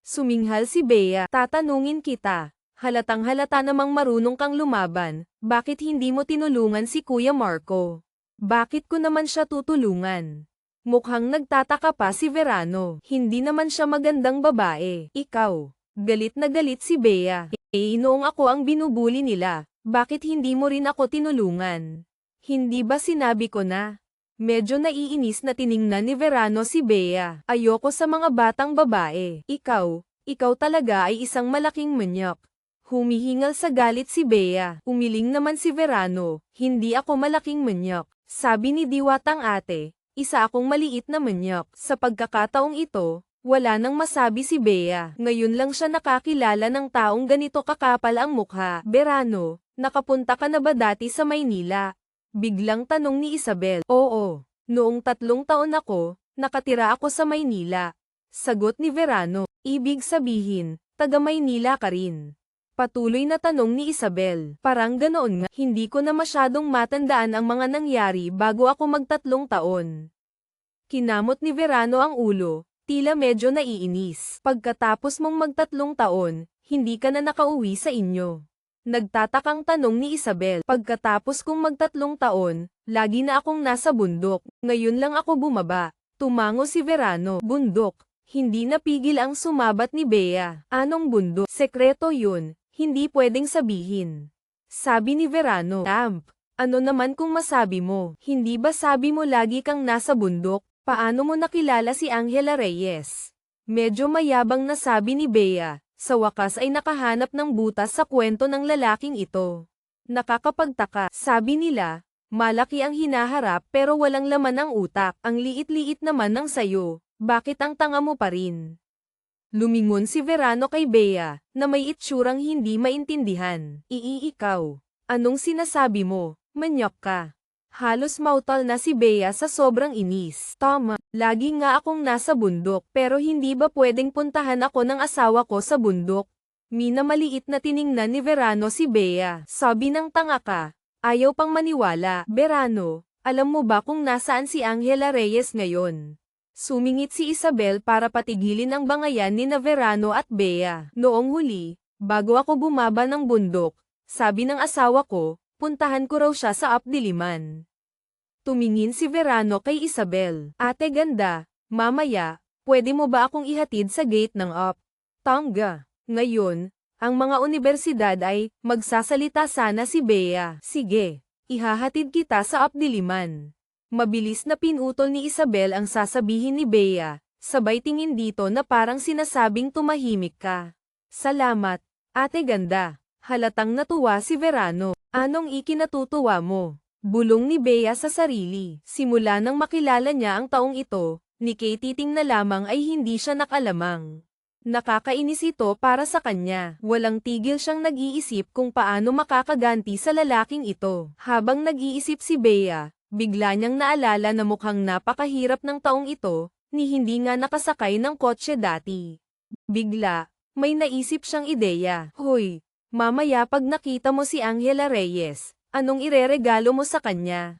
Suminghal si Bea. Tatanungin kita. Halatang halata namang marunong kang lumaban, bakit hindi mo tinulungan si Kuya Marco? Bakit ko naman siya tutulungan? Mukhang nagtataka pa si Verano. Hindi naman siya magandang babae. Ikaw. Galit na galit si Bea. Noong ako ang binubuli nila, bakit hindi mo rin ako tinulungan? Hindi ba sinabi ko na? Medyo naiinis na tiningnan ni Verano si Bea. Ayoko sa mga batang babae. Ikaw talaga ay isang malaking manyak. Humihingal sa galit si Bea. Umiling naman si Verano. Hindi ako malaking manyak. Sabi ni Diwatang ate, isa akong maliit na manyak. Sa pagkakataong ito, wala nang masabi si Bea. Ngayon lang siya nakakilala ng taong ganito kakapal ang mukha. Verano, nakapunta ka na ba dati sa Maynila? Biglang tanong ni Isabel. Oo, noong 3 taon ako, nakatira ako sa Maynila. Sagot ni Verano. Ibig sabihin, taga Maynila ka rin. Patuloy na tanong ni Isabel. Parang ganoon nga, hindi ko na masyadong matandaan ang mga nangyari bago ako mag-3 taon. Kinamot ni Verano ang ulo, tila medyo naiinis. Pagkatapos mong mag-3 taon, hindi ka na nakauwi sa inyo. Nagtatakang tanong ni Isabel. Pagkatapos kong mag-3 taon, lagi na akong nasa bundok. Ngayon lang ako bumaba. Tumango si Verano. Bundok. Hindi napigil ang sumabat ni Bea. Anong bundok? Sekreto yun. Hindi pwedeng sabihin. Sabi ni Verano. Ano naman kung masabi mo? Hindi ba sabi mo lagi kang nasa bundok? Paano mo nakilala si Angela Reyes? Medyo mayabang na sabi ni Bea. Sa wakas ay nakahanap ng butas sa kwento ng lalaking ito. Nakakapagtaka, sabi nila, malaki ang hinaharap pero walang laman ang utak. Ang liit-liit naman ng sayo, bakit ang tanga mo pa rin? Lumingon si Verano kay Bea, na may itsurang hindi maintindihan. Ikaw, anong sinasabi mo? Manyak ka. Halos mautal na si Bea sa sobrang inis. Tama, lagi nga akong nasa bundok pero hindi ba pwedeng puntahan ako ng asawa ko sa bundok? Maliit na tiningnan ni Verano si Bea. Sabi ng tanga ka, ayaw pang maniwala. Verano, alam mo ba kung nasaan si Angela Reyes ngayon? Sumingit si Isabel para patigilin ang bangayan ni Verano at Bea. Noong huli, bago ako bumaba ng bundok, sabi ng asawa ko, puntahan ko raw siya sa Apdiliman. Tumingin si Verano kay Isabel. Ate ganda, mamaya, pwede mo ba akong ihatid sa gate ng Up? Tangga. Ngayon, ang mga universidad ay, magsasalita sana si Bea. Sige, ihahatid kita sa Apdiliman. Mabilis na pinutol ni Isabel ang sasabihin ni Bea, sabay tingin dito na parang sinasabing tumahimik ka. Salamat, ate ganda. Halatang natuwa si Verano. Anong ikinatutuwa mo? Bulong ni Bea sa sarili. Simula nang makilala niya ang taong ito, ni Kay titing na lamang ay hindi siya nakalamang. Nakakainis ito para sa kanya. Walang tigil siyang nag-iisip kung paano makakaganti sa lalaking ito. Habang nag-iisip si Bea, bigla niyang naalala na mukhang napakahirap ng taong ito, ni hindi nga nakasakay ng kotse dati. Bigla, may naisip siyang ideya. Hoy! Mamaya pag nakita mo si Angela Reyes, anong ireregalo mo sa kanya?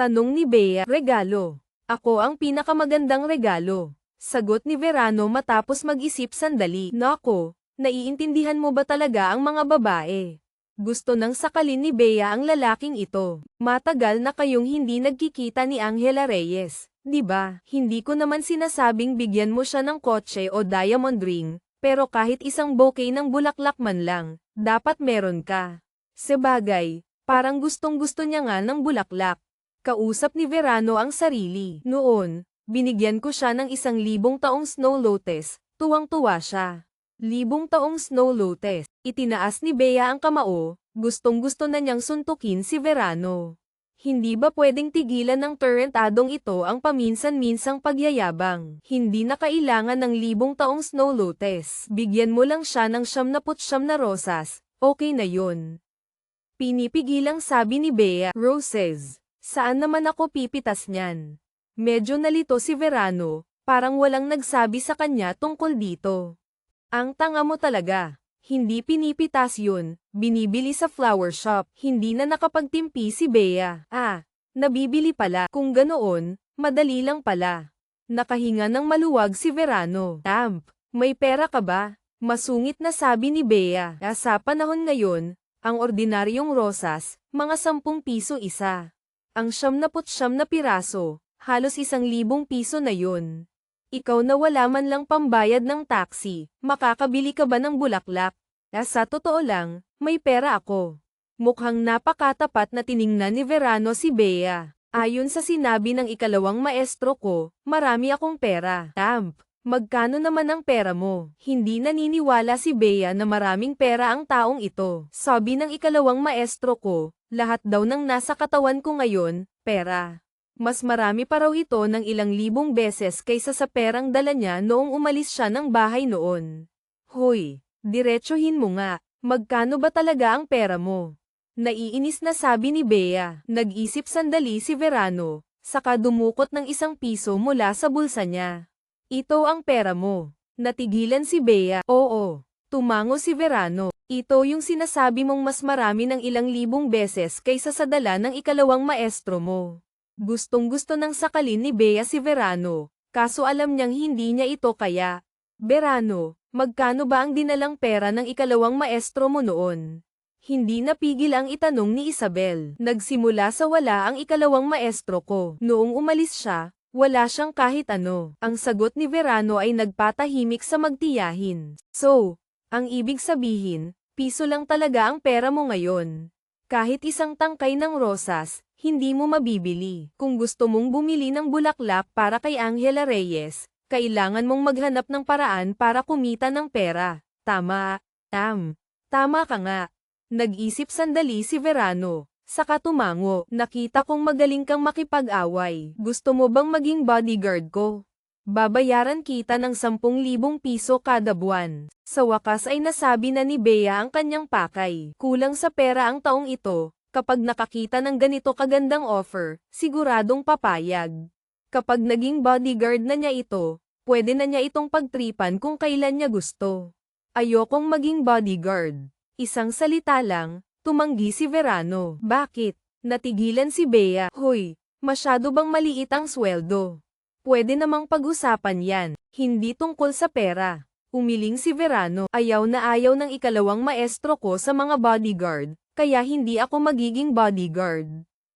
Tanong ni Bea. Regalo. Ako ang pinakamagandang regalo. Sagot ni Verano matapos mag-isip sandali. Nako, naiintindihan mo ba talaga ang mga babae? Gusto nang sakalin ni Bea ang lalaking ito. Matagal na kayong hindi nagkikita ni Angela Reyes, di ba? Hindi ko naman sinasabing bigyan mo siya ng kotse o diamond ring. Pero kahit isang bouquet ng bulaklak man lang, dapat meron ka. Sabagay, parang gustong-gusto niya nga ng bulaklak. Kausap ni Verano ang sarili. Noon, binigyan ko siya ng 1,000 taong snow lotus, tuwang-tuwa siya. 1,000 taong snow lotus. Itinaas ni Bea ang kamao, gustong-gusto na niyang suntukin si Verano. Hindi ba pwedeng tigilan ng tarantadong ito ang paminsan-minsang pagyayabang? Hindi na kailangan ng 1,000 taong snow lotus. Bigyan mo lang siya ng 99 na rosas, okay na yun. Pinipigilang sabi ni Bea, roses. Saan naman ako pipitas niyan? Medyo nalito si Verano, parang walang nagsabi sa kanya tungkol dito. Ang tanga mo talaga. Hindi pinipitas yun, binibili sa flower shop. Hindi na nakapagtimpi si Bea. Nabibili pala. Kung ganoon, madali lang pala. Nakahinga ng maluwag si Verano. May pera ka ba? Masungit na sabi ni Bea. Sa panahon ngayon, ang ordinaryong rosas, mga 10 piso isa. Ang 99 na piraso, halos 1,000 piso na yun. Ikaw na wala man lang pambayad ng taxi, makakabili ka ba ng bulaklak? Sa totoo lang, may pera ako. Mukhang napakatapat na tiningnan ni Verano si Bea. Ayon sa sinabi ng ikalawang maestro ko, marami akong pera. Magkano naman ang pera mo? Hindi naniniwala si Bea na maraming pera ang taong ito. Sabi ng ikalawang maestro ko, lahat daw ng nasa katawan ko ngayon, pera. Mas marami pa raw ito ng ilang libong beses kaysa sa perang dala niya noong umalis siya ng bahay noon. Hoy, diretsuhin mo nga, magkano ba talaga ang pera mo? Naiinis na sabi ni Bea. Nag-isip sandali si Verano, saka dumukot ng 1 piso mula sa bulsa niya. Ito ang pera mo. Natigilan si Bea. Oo. Tumango si Verano. Ito yung sinasabi mong mas marami ng ilang libong beses kaysa sa dala ng ikalawang maestro mo. Gustong-gusto ng sakalin ni Bea si Verano, kaso alam niyang hindi niya ito kaya. Verano, magkano ba ang dinalang pera ng ikalawang maestro mo noon? Hindi napigil ang itanong ni Isabel. Nagsimula sa wala ang ikalawang maestro ko. Noong umalis siya, wala siyang kahit ano. Ang sagot ni Verano ay nagpatahimik sa magtiyahin. So, ang ibig sabihin, piso lang talaga ang pera mo ngayon. Kahit isang tangkay ng rosas, hindi mo mabibili. Kung gusto mong bumili ng bulaklak para kay Angela Reyes, kailangan mong maghanap ng paraan para kumita ng pera. Tama. Tama ka nga. Nag-isip sandali si Verano, saka tumango. Nakita kong magaling kang makipag-away. Gusto mo bang maging bodyguard ko? Babayaran kita ng 10,000 piso kada buwan. Sa wakas ay nasabi na ni Bea ang kanyang pakay. Kulang sa pera ang taong ito. Kapag nakakita ng ganito kagandang offer, siguradong papayag. Kapag naging bodyguard na niya ito, pwede na niya itong pagtripan kung kailan niya gusto. Ayokong maging bodyguard. Isang salita lang, tumanggi si Verano. Bakit? Natigilan si Bea. Hoy, masyado bang maliit ang sweldo? Pwede namang pag-usapan yan, hindi tungkol sa pera. Umiling si Verano. Ayaw na ayaw ng ikalawang maestro ko sa mga bodyguard. Kaya hindi ako magiging bodyguard.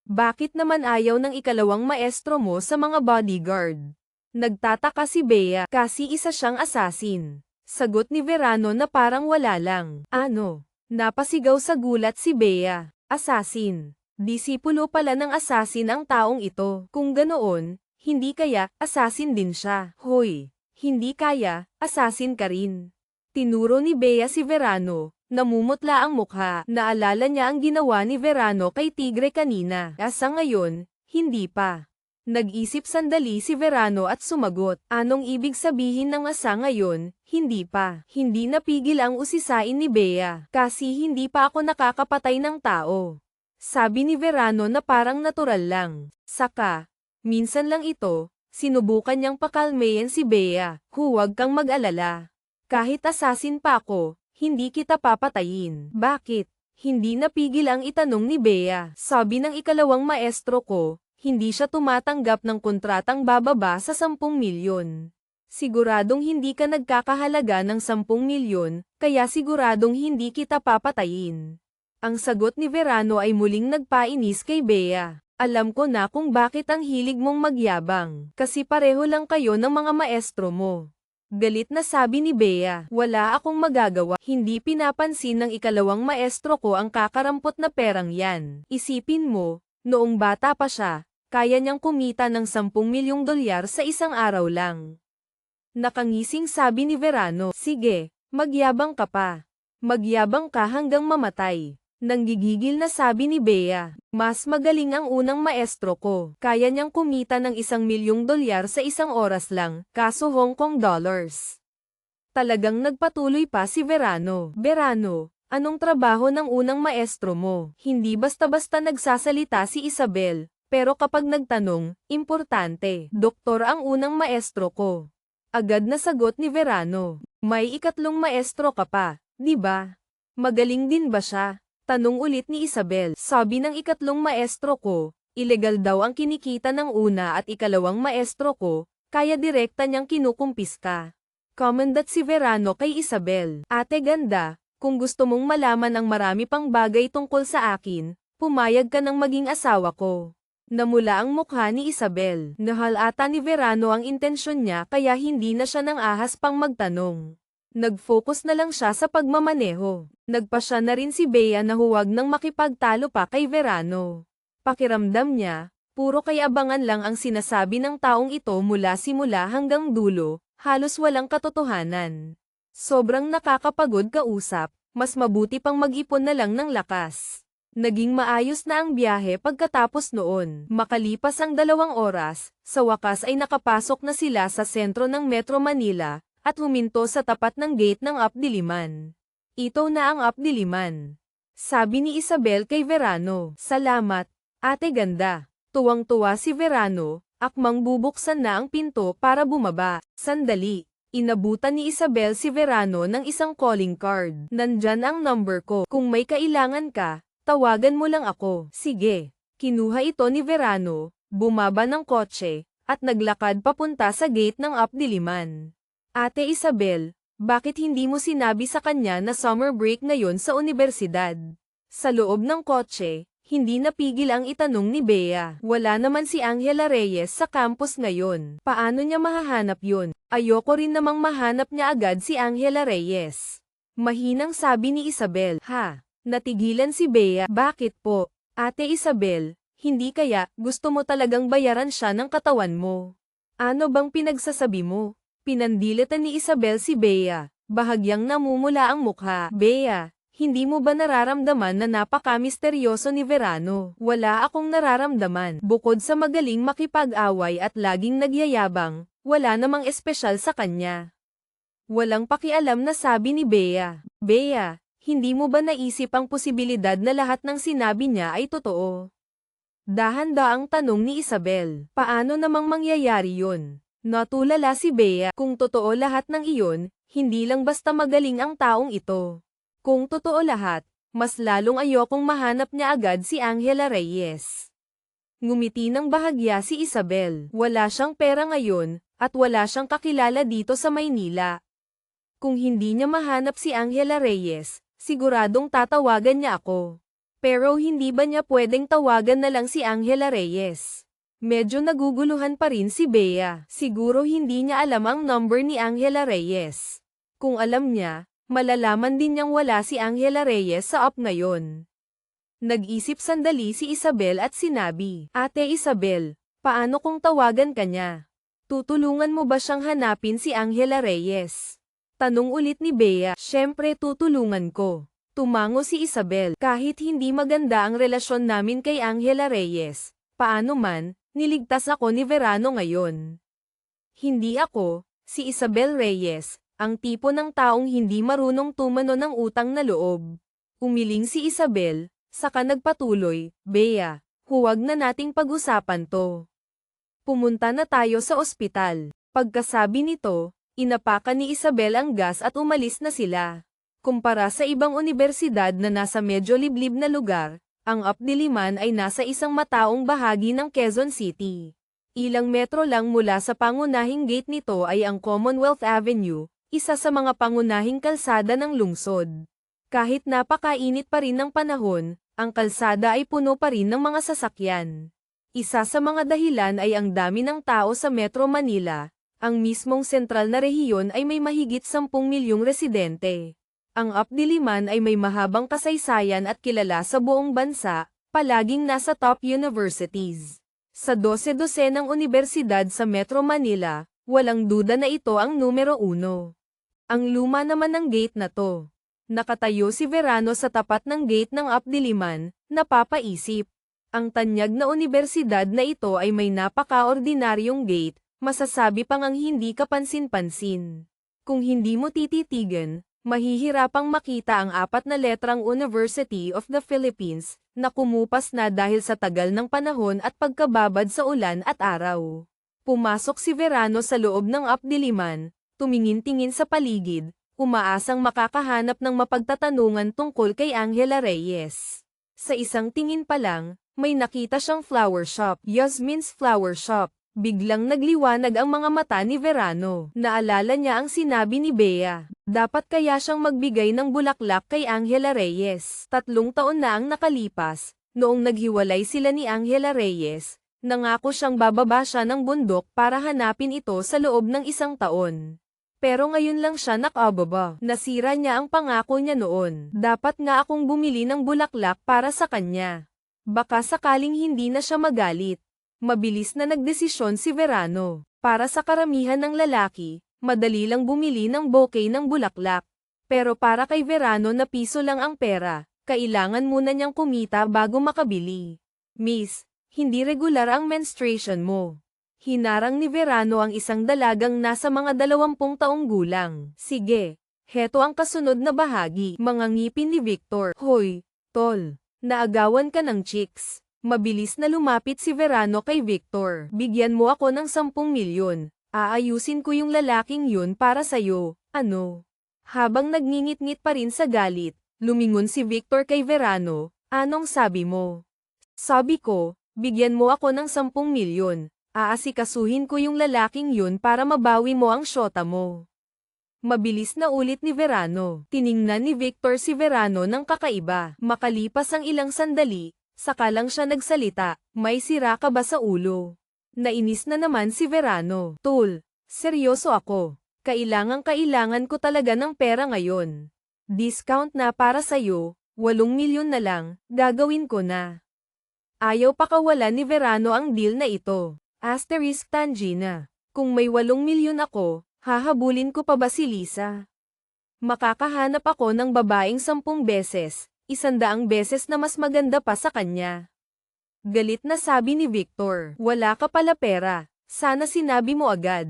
Bakit naman ayaw ng ikalawang maestro mo sa mga bodyguard? Nagtataka si Bea kasi isa siyang assassin. Sagot ni Verano na parang wala lang. Ano? Napasigaw sa gulat si Bea. Assassin. Disipulo pala ng assassin ang taong ito. Kung ganoon, hindi kaya assassin din siya. Hoy, hindi kaya, assassin ka rin. Tinuro ni Bea si Verano. Namumutla ang mukha. Naalala niya ang ginawa ni Verano kay Tigre kanina. Sa ngayon, hindi pa. Nag-isip sandali si Verano at sumagot. Anong ibig sabihin ng sa ngayon, hindi pa? Hindi napigil ang usisain ni Bea. Kasi hindi pa ako nakakapatay ng tao. Sabi ni Verano na parang natural lang. Saka, minsan lang ito, sinubukan niyang pakalmayan si Bea. Huwag kang mag-alala. Kahit assassin pa ako, hindi kita papatayin. Bakit? Hindi napigil ang itanong ni Bea. Sabi ng ikalawang maestro ko, hindi siya tumatanggap ng kontratang bababa sa 10 milyon. Siguradong hindi ka nagkakahalaga ng 10 milyon, kaya siguradong hindi kita papatayin. Ang sagot ni Verano ay muling nagpainis kay Bea. Alam ko na kung bakit ang hilig mong magyabang, kasi pareho lang kayo ng mga maestro mo. Galit na sabi ni Bea. Wala akong magagawa. Hindi pinapansin ng ikalawang maestro ko ang kakarampot na perang yan. Isipin mo, noong bata pa siya, kaya niyang kumita ng 10 milyong dolyar sa isang araw lang. Nakangising sabi ni Verano. Sige, magyabang ka pa. Magyabang ka hanggang mamatay. Nanggigigil na sabi ni Bea. Mas magaling ang unang maestro ko. Kaya niyang kumita ng 1 milyong dolyar sa isang oras lang, kaso Hong Kong dollars. Talagang nagpatuloy pa si Verano. Verano, anong trabaho ng unang maestro mo? Hindi basta-basta nagsasalita si Isabel, pero kapag nagtanong, importante. Doktor ang unang maestro ko. Agad na sagot ni Verano. May ikatlong maestro ka pa, di ba? Magaling din ba siya? Tanong ulit ni Isabel. Sabi ng ikatlong maestro ko, ilegal daw ang kinikita ng una at ikalawang maestro ko, kaya direkta niyang kinukumpiska. Komandat si Verano kay Isabel. Ate ganda, kung gusto mong malaman ang marami pang bagay tungkol sa akin, pumayag ka ng maging asawa ko. Namula ang mukha ni Isabel. Nahalata ni Verano ang intensyon niya kaya hindi na siya nang ahas pang magtanong. Nag-focus na lang siya sa pagmamaneho. Nagpasya na rin si Bea na huwag nang makipagtalo pa kay Verano. Pakiramdam niya, puro kayabangan lang ang sinasabi ng taong ito mula simula hanggang dulo, halos walang katotohanan. Sobrang nakakapagod kausap, mas mabuti pang mag-ipon na lang ng lakas. Naging maayos na ang biyahe pagkatapos noon. Makalipas ang 2 oras, sa wakas ay nakapasok na sila sa sentro ng Metro Manila, at huminto sa tapat ng gate ng Apdiliman. Ito na ang Apdiliman. Sabi ni Isabel kay Verano. Salamat, ate ganda. Tuwang-tuwa si Verano, akmang bubuksan na ang pinto para bumaba. Sandali. Inabutan ni Isabel si Verano ng isang calling card. Nandyan ang number ko. Kung may kailangan ka, tawagan mo lang ako. Sige. Kinuha ito ni Verano, bumaba ng kotse, at naglakad papunta sa gate ng Apdiliman. Ate Isabel, bakit hindi mo sinabi sa kanya na summer break ngayon sa universidad? Sa loob ng kotse, hindi napigil ang itanong ni Bea. Wala naman si Angela Reyes sa campus ngayon. Paano niya mahahanap yun? Ayoko rin namang mahanap niya agad si Angela Reyes. Mahinang sabi ni Isabel. Ha? Natigilan si Bea. Bakit po? Ate Isabel, hindi kaya gusto mo talagang bayaran siya ng katawan mo? Ano bang pinagsasabi mo? Pinandilitan ni Isabel si Bea. Bahagyang namumula ang mukha. Bea, hindi mo ba nararamdaman na napaka-misteryoso ni Verano? Wala akong nararamdaman. Bukod sa magaling makipag-away at laging nagyayabang, wala namang espesyal sa kanya. Walang pakialam na sabi ni Bea. Bea, hindi mo ba naisip ang posibilidad na lahat ng sinabi niya ay totoo? Dahan-daang tanong ni Isabel. Paano namang mangyayari yun? Natulala si Bea. Kung totoo lahat ng iyon, hindi lang basta magaling ang taong ito. Kung totoo lahat, mas lalong ayokong mahanap niya agad si Angela Reyes. Ngumiti ng bahagya si Isabel. Wala siyang pera ngayon, at wala siyang kakilala dito sa Maynila. Kung hindi niya mahanap si Angela Reyes, siguradong tatawagan niya ako. Pero hindi ba niya pwedeng tawagan na lang si Angela Reyes? Medyo naguguluhan pa rin si Bea. Siguro hindi niya alam ang number ni Angela Reyes. Kung alam niya, malalaman din niyang wala si Angela Reyes sa app ngayon. Nag-isip sandali si Isabel at sinabi, Ate Isabel, paano kung tawagan ka niya? Tutulungan mo ba siyang hanapin si Angela Reyes? Tanong ulit ni Bea. Syempre tutulungan ko. Tumango si Isabel. Kahit hindi maganda ang relasyon namin kay Angela Reyes, paano man, niligtas ako ni Verano ngayon. Hindi ako, si Isabel Reyes, ang tipo ng taong hindi marunong tumano ng utang na loob. Umiling si Isabel, saka nagpatuloy, Bea, huwag na nating pag-usapan to. Pumunta na tayo sa ospital. Pagkasabi nito, inapakan ni Isabel ang gas at umalis na sila. Kumpara sa ibang universidad na nasa medyo liblib na lugar, ang Apdiliman ay nasa isang mataong bahagi ng Quezon City. Ilang metro lang mula sa pangunahing gate nito ay ang Commonwealth Avenue, isa sa mga pangunahing kalsada ng lungsod. Kahit napakainit pa rin ng panahon, ang kalsada ay puno pa rin ng mga sasakyan. Isa sa mga dahilan ay ang dami ng tao sa Metro Manila, Ang mismong sentral na rehiyon ay may mahigit 10 milyong residente. Ang Updiliman ay may mahabang kasaysayan at kilala sa buong bansa, palaging nasa top universities. Sa 12-dosenang universidad sa Metro Manila, walang duda na ito ang numero 1. Ang luma naman ng gate na to. Nakatayo si Verano sa tapat ng gate ng Updiliman, napapaisip. Ang tanyag na universidad na ito ay may napaka-ordinaryong gate, masasabi pang ang hindi kapansin-pansin. Kung hindi mo tititigan, mahihirapang makita ang 4 na letrang University of the Philippines, na kumupas na dahil sa tagal ng panahon at pagkababad sa ulan at araw. Pumasok si Verano sa loob ng Updiliman, tumingin-tingin sa paligid, umaasang makakahanap ng mapagtatanungan tungkol kay Angela Reyes. Sa isang tingin pa lang, may nakita siyang flower shop, Yasmin's Flower Shop. Biglang nagliwanag ang mga mata ni Verano. Naalala niya ang sinabi ni Bea. Dapat kaya siyang magbigay ng bulaklak kay Angela Reyes. 3 taon na ang nakalipas, noong naghiwalay sila ni Angela Reyes, nangako siyang bababa siya ng bundok para hanapin ito sa loob ng 1 taon. Pero ngayon lang siya nakababa. Nasira niya ang pangako niya noon. Dapat nga akong bumili ng bulaklak para sa kanya. Baka sakaling hindi na siya magalit. Mabilis na nagdesisyon si Verano. Para sa karamihan ng lalaki, madali lang bumili ng bouquet ng bulaklak. Pero para kay Verano na piso lang ang pera, kailangan muna niyang kumita bago makabili. Miss, hindi regular ang menstruation mo. Hinarang ni Verano ang isang dalagang nasa mga 20 taong gulang. Sige, heto ang kasunod na bahagi. Mga ngipin ni Victor. Hoy, tol, naagawan ka ng chicks. Mabilis na lumapit si Verano kay Victor. Bigyan mo ako ng 10 milyon. Aayusin ko yung lalaking yun para sa'yo. Ano? Habang nagngingit-ngit pa rin sa galit, lumingon si Victor kay Verano. Anong sabi mo? Sabi ko, bigyan mo ako ng 10 milyon. Aasikasuhin ko yung lalaking yun para mabawi mo ang syota mo. Mabilis na ulit ni Verano. Tiningnan ni Victor si Verano ng kakaiba. Makalipas ang ilang sandali, saka lang siya nagsalita, may sira ka ba sa ulo? Nainis na naman si Verano. Tol, seryoso ako. Kailangan ko talaga ng pera ngayon. Discount na para sa'yo, 8 milyon na lang, gagawin ko na. Ayaw pakawalan ni Verano ang deal na ito. Asterisk Tangina. Kung may 8 milyon ako, hahabulin ko pa ba si Lisa? Makakahanap ako ng babaeng 10 beses. 100 beses na mas maganda pa sa kanya. Galit na sabi ni Victor. Wala ka pala pera. Sana sinabi mo agad.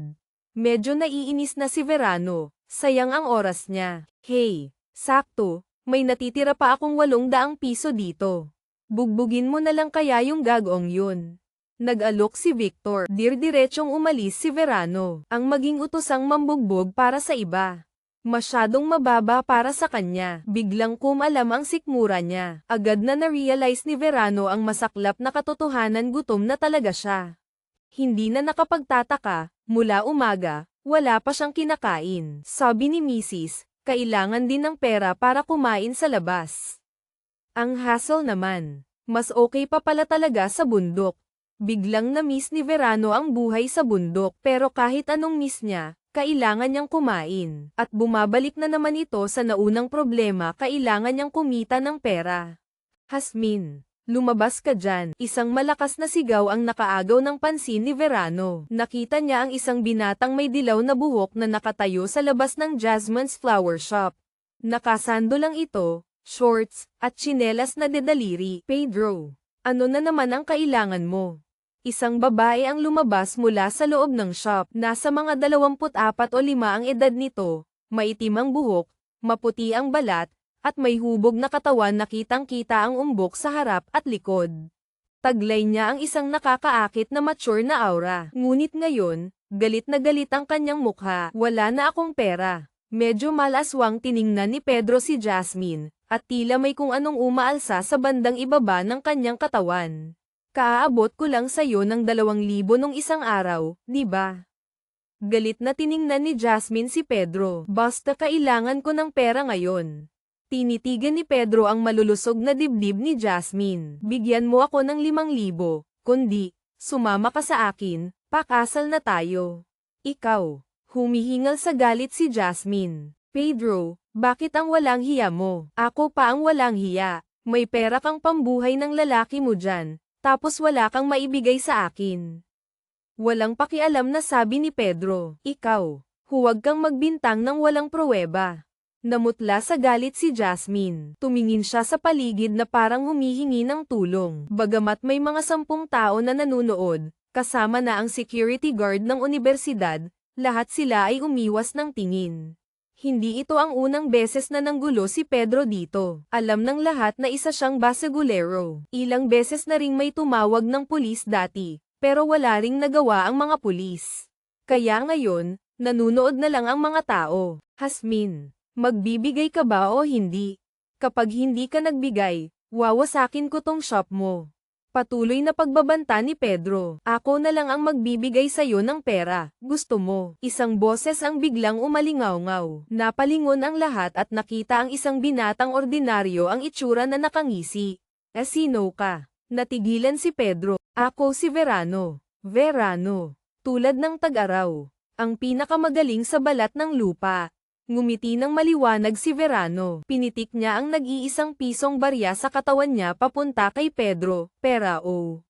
Medyo naiinis na si Verano. Sayang ang oras niya. Hey, sakto, may natitira pa akong 800 piso dito. Bugbugin mo na lang kaya yung gagong yun. Nag-alok si Victor. Dirdiretsong umalis si Verano. Ang maging utosang mambugbog para sa iba. Masyadong mababa para sa kanya. Biglang kumalam ang sikmura niya. Agad na na-realize ni Verano ang masaklap na katotohanan, gutom na talaga siya. Hindi na nakapagtataka, mula umaga, wala pa siyang kinakain. Sabi ni Mrs., kailangan din ng pera para kumain sa labas. Ang hassle naman. Mas okay pa pala talaga sa bundok. Biglang na-miss ni Verano ang buhay sa bundok, pero kahit anong miss niya, kailangan niyang kumain. At bumabalik na naman ito sa naunang problema, kailangan niyang kumita ng pera. Hasmin, lumabas ka dyan. Isang malakas na sigaw ang nakaagaw ng pansin ni Verano. Nakita niya ang isang binatang may dilaw na buhok na nakatayo sa labas ng Jasmine's Flower Shop. Nakasando lang ito, shorts, at tsinelas na dedaliri. Pedro, ano na naman ang kailangan mo? Isang babae ang lumabas mula sa loob ng shop. Nasa mga 24 o 5 ang edad nito, maitim ang buhok, maputi ang balat, at may hubog na katawan na kitang-kita ang umbok sa harap at likod. Taglay niya ang isang nakakaakit na mature na aura. Ngunit ngayon, galit na galit ang kanyang mukha. Wala na akong pera. Medyo malaswang tiningnan ni Pedro si Jasmine, at tila may kung anong umaalsa sa bandang ibaba ng kanyang katawan. Kaaabot ko lang sa'yo ng 2,000 nung isang araw, di ba? Galit na tiningnan ni Jasmine si Pedro. Basta kailangan ko ng pera ngayon. Tinitigan ni Pedro ang malulusog na dibdib ni Jasmine. Bigyan mo ako ng 5,000, kundi, sumama ka sa akin, pakasal na tayo. Ikaw. Humihingal sa galit si Jasmine. Pedro, bakit ang walang hiya mo? Ako pa ang walang hiya. May pera kang pambuhay ng lalaki mo dyan, tapos wala kang maibigay sa akin. Walang pakialam na sabi ni Pedro. Ikaw, huwag kang magbintang ng walang pruweba. Namutla sa galit si Jasmine. Tumingin siya sa paligid na parang humihingi ng tulong. Bagamat may mga 10 tao na nanunood, kasama na ang security guard ng universidad, lahat sila ay umiwas ng tingin. Hindi ito ang unang beses na nanggulo si Pedro dito. Alam ng lahat na isa siyang basagulero. Ilang beses na ring may tumawag ng pulis dati, pero wala ring nagawa ang mga pulis. Kaya ngayon, nanunood na lang ang mga tao. Jasmine, magbibigay ka ba o hindi? Kapag hindi ka nagbigay, wawasakin ko tong shop mo. Patuloy na pagbabanta ni Pedro. Ako na lang ang magbibigay sa'yo ng pera. Gusto mo? Isang boses ang biglang umalingaw-ngaw. Napalingon ang lahat at nakita ang isang binatang ordinaryo ang itsura na nakangisi. Sino ka? Natigilan si Pedro. Ako si Verano. Verano. Tulad ng tag-araw. Ang pinakamagaling sa balat ng lupa. Ngumiti ng maliwanag si Verano. Pinitik niya ang nag-iisang pisong barya sa katawan niya papunta kay Pedro. Pera o.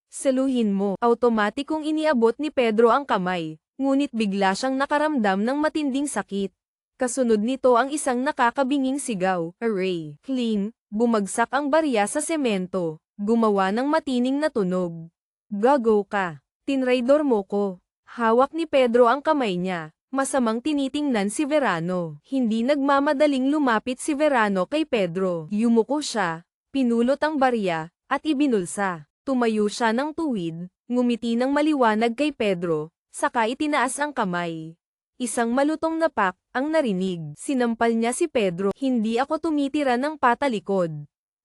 Saluhin mo. Automatikong iniabot ni Pedro ang kamay, ngunit bigla siyang nakaramdam ng matinding sakit. Kasunod nito ang isang nakakabinging sigaw. Array. Clean. Bumagsak ang barya sa semento. Gumawa ng matining na tunog. Gago ka. Tinraidor mo ko. Hawak ni Pedro ang kamay niya. Masamang tinitingnan si Verano. Hindi nagmamadaling lumapit si Verano kay Pedro. Yumuko siya, pinulot ang barya, at ibinulsa. Tumayo siya ng tuwid, ngumiti ng maliwanag kay Pedro, saka itinaas ang kamay. Isang malutong na pak ang narinig. Sinampal niya si Pedro. Hindi ako tumitira ng patalikod.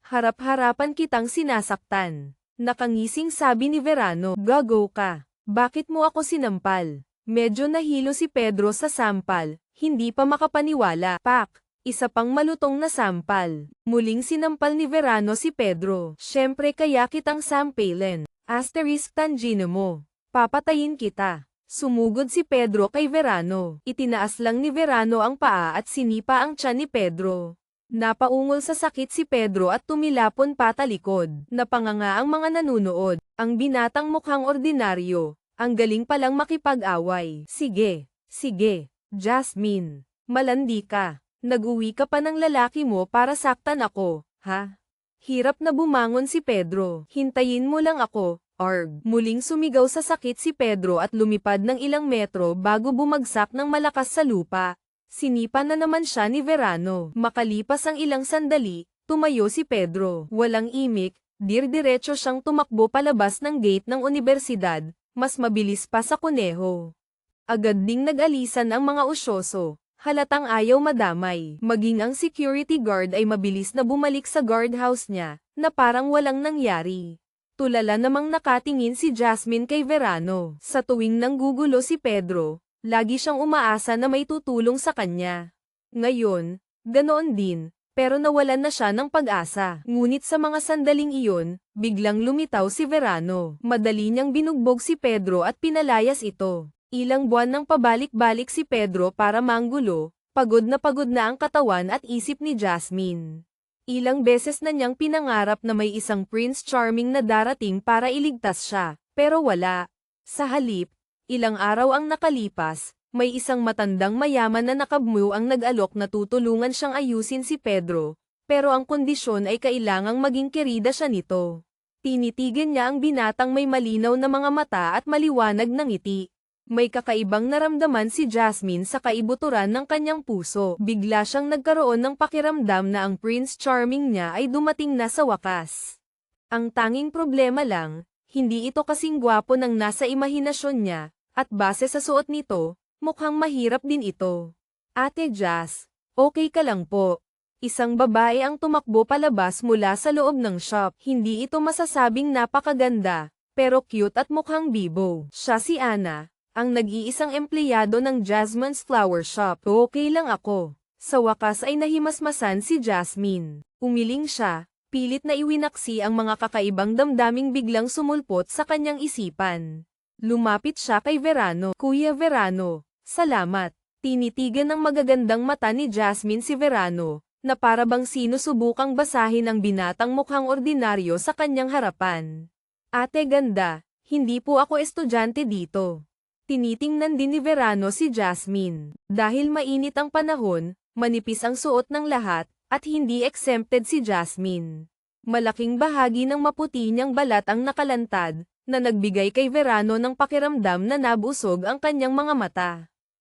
Harap-harapan kitang sinasaktan. Nakangising sabi ni Verano. Gago ka. Bakit mo ako sinampal? Medyo nahilo si Pedro sa sampal, hindi pa makapaniwala. Pak! Isa pang malutong na sampal. Muling sinampal ni Verano si Pedro. Siyempre kaya kitang sampalin. Asterisk tangino mo. Papatayin kita. Sumugod si Pedro kay Verano. Itinaas lang ni Verano ang paa at sinipa ang tiyan ni Pedro. Napaungol sa sakit si Pedro at tumilapon patalikod. Napanganga ang mga nanunood. Ang binatang mukhang ordinaryo. Ang galing palang makipag-away. Sige, sige, Jasmine. Malandi ka. Nag-uwi ka pa ng lalaki mo para saktan ako, ha? Hirap na bumangon si Pedro. Hintayin mo lang ako, arg. Muling sumigaw sa sakit si Pedro at lumipad ng ilang metro bago bumagsak ng malakas sa lupa. Sinipa na naman siya ni Verano. Makalipas ang ilang sandali, tumayo si Pedro. Walang imik, dir-diretso siyang tumakbo palabas ng gate ng universidad. Mas mabilis pa sa kuneho. Agad ding nag-alisan ang mga usyoso, halatang ayaw madamay. Maging ang security guard ay mabilis na bumalik sa guardhouse niya, na parang walang nangyari. Tulala namang nakatingin si Jasmine kay Verano. Sa tuwing nanggugulo si Pedro, lagi siyang umaasa na may tutulong sa kanya. Ngayon, ganoon din. Pero nawalan na siya ng pag-asa. Ngunit sa mga sandaling iyon, biglang lumitaw si Verano. Madali niyang binugbog si Pedro at pinalayas ito. Ilang buwan nang pabalik-balik si Pedro para manggulo, pagod na ang katawan at isip ni Jasmine. Ilang beses na niyang pinangarap na may isang Prince Charming na darating para iligtas siya, pero wala. Sa halip, ilang araw ang nakalipas, may isang matandang mayaman na nakabmu ang nag-alok na tutulungan siyang ayusin si Pedro, pero ang kondisyon ay kailangang maging kerida siya nito. Tinitigan niya ang binatang may malinaw na mga mata at maliwanag na ngiti. May kakaibang naramdaman si Jasmine sa kaibuturan ng kanyang puso. Bigla siyang nagkaroon ng pakiramdam na ang Prince Charming niya ay dumating na sa wakas. Ang tanging problema lang, hindi ito kasing gwapo ng nasa imahinasyon niya, at base sa suot nito, mukhang mahirap din ito. Ate Jas, okay ka lang po. Isang babae ang tumakbo palabas mula sa loob ng shop. Hindi ito masasabing napakaganda, pero cute at mukhang bibo. Siya si Ana, ang nag-iisang empleyado ng Jasmine's Flower Shop. Okay lang ako. Sa wakas ay nahimasmasan si Jasmine. Umiling siya, pilit na iwinaksi ang mga kakaibang damdaming biglang sumulpot sa kanyang isipan. Lumapit siya kay Verano. Kuya Verano, salamat. Tinitigan ng magagandang mata ni Jasmine si Verano, na para bang sinusubukang basahin ang binatang mukhang ordinaryo sa kanyang harapan. Ate ganda, hindi po ako estudyante dito. Tinitingnan din ni Verano si Jasmine. Dahil mainit ang panahon, manipis ang suot ng lahat, at hindi exempted si Jasmine. Malaking bahagi ng maputi niyang balat ang nakalantad, na nagbigay kay Verano ng pakiramdam na nabusog ang kanyang mga mata.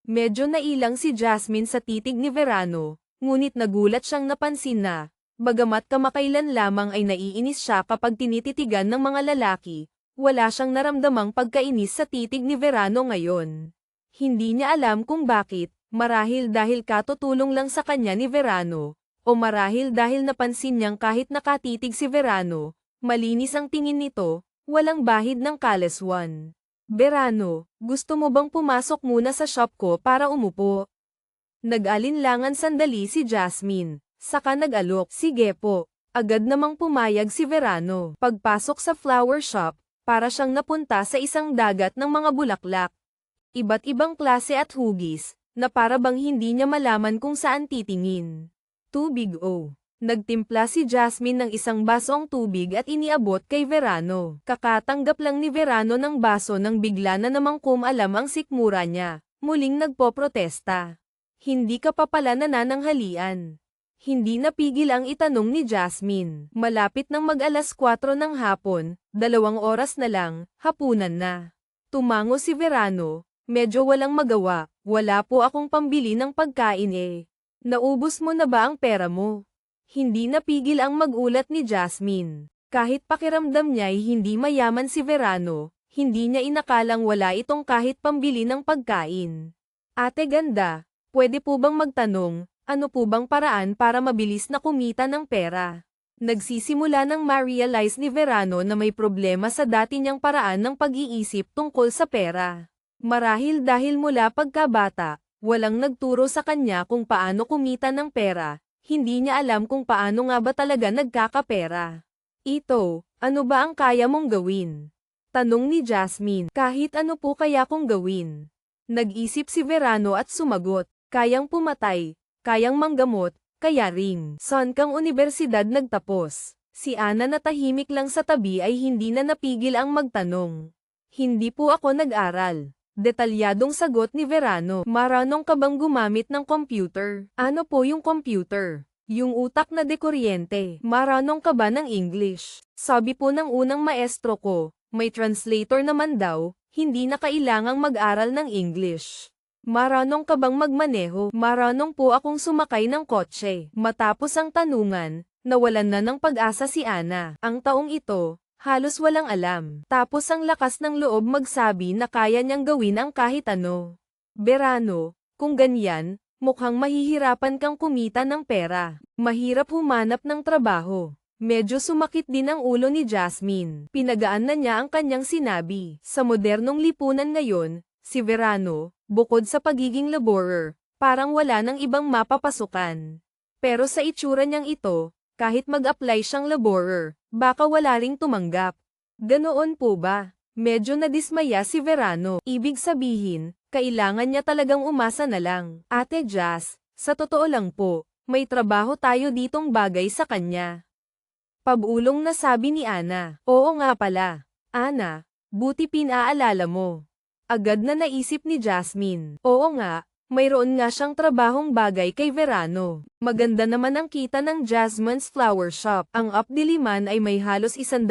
Medyo nailang si Jasmine sa titig ni Verano, ngunit nagulat siyang napansin na, bagamat kamakailan lamang ay naiinis siya kapag tinititigan ng mga lalaki, wala siyang naramdamang pagkainis sa titig ni Verano ngayon. Hindi niya alam kung bakit, marahil dahil katutulong lang sa kanya ni Verano, o marahil dahil napansin niyang kahit nakatitig si Verano, malinis ang tingin nito, walang bahid ng kalaswan. Verano, gusto mo bang pumasok muna sa shop ko para umupo? Nag-alinlangan sandali si Jasmine, saka nag-alok. Sige po. Agad namang pumayag si Verano. Pagpasok sa flower shop, para siyang napunta sa isang dagat ng mga bulaklak. Iba't ibang klase at hugis, na para bang hindi niya malaman kung saan titingin. Tubig o. Nagtimpla si Jasmine ng isang basong tubig at iniabot kay Verano. Kakatanggap lang ni Verano ng baso nang bigla na namang kumalam ang sikmura niya. Muling nagpoprotesta. Hindi ka pa pala nanananghalian. Hindi napigil ang itanong ni Jasmine. Malapit nang mag-alas 4 ng hapon, 2 oras na lang, hapunan na. Tumango si Verano, medyo walang magawa, wala po akong pambili ng pagkain eh. Naubos mo na ba ang pera mo? Hindi napigil ang magulat ni Jasmine. Kahit pakiramdam niya'y hindi mayaman si Verano, hindi niya inakalang wala itong kahit pambili ng pagkain. Ate ganda, pwede po bang magtanong, ano po bang paraan para mabilis na kumita ng pera? Nagsisimula nang ma-realize ni Verano na may problema sa dati niyang paraan ng pag-iisip tungkol sa pera. Marahil dahil mula pagkabata, walang nagturo sa kanya kung paano kumita ng pera. Hindi niya alam kung paano nga ba talaga nagkakapera. Ito, ano ba ang kaya mong gawin? Tanong ni Jasmine. Kahit ano po kaya kong gawin? Nag-isip si Verano at sumagot. Kayang pumatay, kayang manggamot, kaya ring. Saan kang universidad nagtapos? Si Ana na tahimik lang sa tabi ay hindi na napigil ang magtanong. Hindi po ako nag-aral. Detalyadong sagot ni Verano. Marunong ka bang gumamit ng computer? Ano po yung computer? Yung utak na dekuryente. Marunong ka ba ng English? Sabi po ng unang maestro ko, may translator naman daw, hindi na kailangang mag-aral ng English. Marunong ka bang magmaneho? Marunong po akong sumakay ng kotse. Matapos ang tanungan, nawalan na ng pag-asa si Ana. Ang taong ito, halos walang alam. Tapos ang lakas ng loob magsabi na kaya niyang gawin ang kahit ano. Verano, kung ganyan, mukhang mahihirapan kang kumita ng pera. Mahirap humanap ng trabaho. Medyo sumakit din ang ulo ni Jasmine. Pinagaan na niya ang kanyang sinabi. Sa modernong lipunan ngayon, si Verano, bukod sa pagiging laborer, parang wala nang ibang mapapasukan. Pero sa itsura niyang ito, kahit mag-apply siyang laborer, baka wala ring tumanggap. Ganoon po ba? Medyo nadismaya si Verano. Ibig sabihin, kailangan niya talagang umasa na lang. Ate Jazz, sa totoo lang po, may trabaho tayo ditong bagay sa kanya. Pabulong na sabi ni Ana. Oo nga pala. Ana, buti pinaalala mo. Agad na naisip ni Jasmine. Oo nga. Mayroon nga siyang trabahong bagay kay Verano. Maganda naman ang kita ng Jasmine's Flower Shop. Ang Updiliman ay may halos 100,000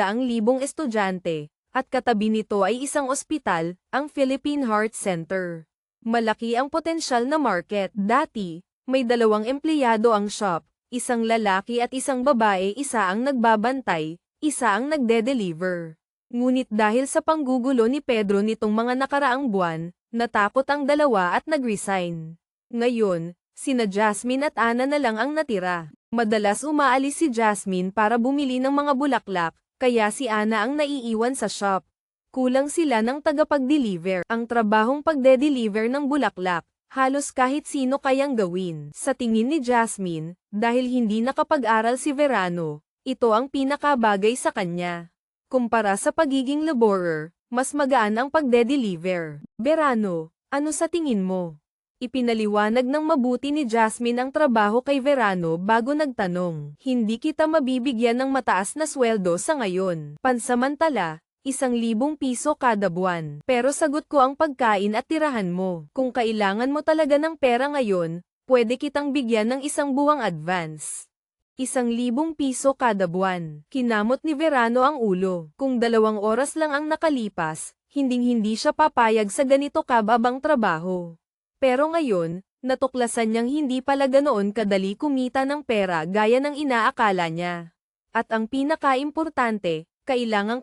estudyante, at katabi nito ay isang ospital, ang Philippine Heart Center. Malaki ang potensyal na market. Dati, may 2 empleyado ang shop, isang lalaki at isang babae, isa ang nagbabantay, isa ang nagde-deliver. Ngunit dahil sa panggugulo ni Pedro nitong mga nakaraang buwan, natakot ang dalawa at nag-resign. Ngayon, sina Jasmine at Ana na lang ang natira. Madalas umaalis si Jasmine para bumili ng mga bulaklak, kaya si Ana ang naiiwan sa shop. Kulang sila ng tagapag-deliver. Ang trabahong pagde-deliver ng bulaklak, halos kahit sino kayang gawin. Sa tingin ni Jasmine, dahil hindi nakapag-aral si Verano, ito ang pinakabagay sa kanya. Kumpara sa pagiging laborer, mas magaan ang pagde-deliver. Verano, ano sa tingin mo? Ipinaliwanag ng mabuti ni Jasmine ang trabaho kay Verano bago nagtanong. Hindi kita mabibigyan ng mataas na sweldo sa ngayon. Pansamantala, 1,000 piso kada buwan. Pero sagot ko ang pagkain at tirahan mo. Kung kailangan mo talaga ng pera ngayon, pwede kitang bigyan ng 1 buwang advance. 1,000 piso kada buwan. Kinamot ni Verano ang ulo. Kung 2 oras lang ang nakalipas, hinding-hindi siya papayag sa ganito kababang trabaho. Pero ngayon, natuklasan niyang hindi pala ganoon kadali kumita ng pera gaya ng inaakala niya. At ang pinaka-importante, kailangan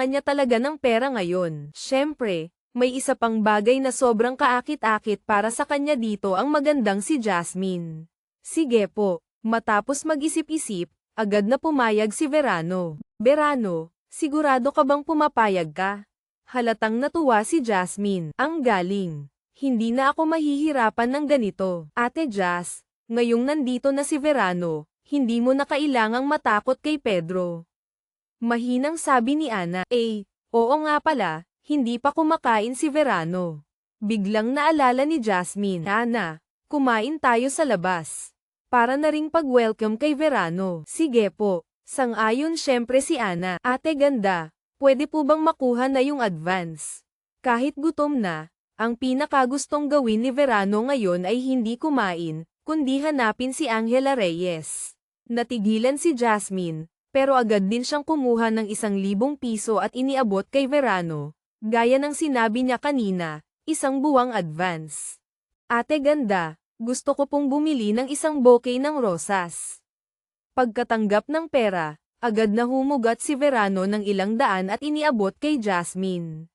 niya talaga ng pera ngayon. Siyempre, may isa pang bagay na sobrang kaakit-akit para sa kanya dito ang magandang si Jasmine. Sige po, matapos mag-isip-isip, agad na pumayag si Verano. Verano, sigurado ka bang pumapayag ka? Halatang natuwa si Jasmine. Ang galing. Hindi na ako mahihirapan ng ganito. Ate Jas, ngayong nandito na si Verano, hindi mo na kailangang matakot kay Pedro. Mahinang sabi ni Ana. Oo nga pala, hindi pa kumakain si Verano. Biglang naalala ni Jasmine. Ana, kumain tayo sa labas. Para na ring pag-welcome kay Verano. Sige po, sang-ayon syempre si Ana. Ate ganda, pwede po bang makuha na yung advance? Kahit gutom na, ang pinakagustong gawin ni Verano ngayon ay hindi kumain, kundi hanapin si Angela Reyes. Natigilan si Jasmine, pero agad din siyang kumuha ng 1,000 piso at iniabot kay Verano, gaya ng sinabi niya kanina, 1 buwang advance. Ate ganda, gusto ko pong bumili ng 1 bouquet ng rosas. Pagkatanggap ng pera, agad na humugat si Verano ng 200 at iniabot kay Jasmine.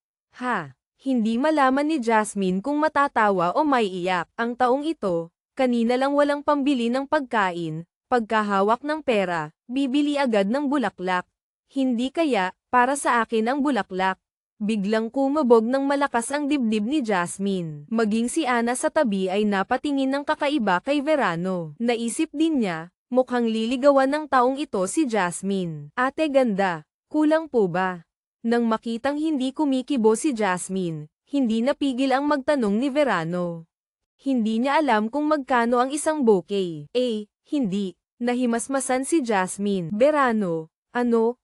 Hindi malaman ni Jasmine kung matatawa o maiiyak. Ang taong ito, kanina lang walang pambili ng pagkain, pagkahawak ng pera, bibili agad ng bulaklak. Hindi kaya, para sa akin ang bulaklak. Biglang kumabog ng malakas ang dibdib ni Jasmine. Maging si Ana sa tabi ay napatingin ng kakaiba kay Verano. Naisip din niya, mukhang liligawan ng taong ito si Jasmine. Ate ganda, kulang po ba? Nang makitang hindi kumikibo si Jasmine, hindi napigil ang magtanong ni Verano. Hindi niya alam kung magkano ang 1 bouquet. Hindi. Nahimasmasan si Jasmine. Verano,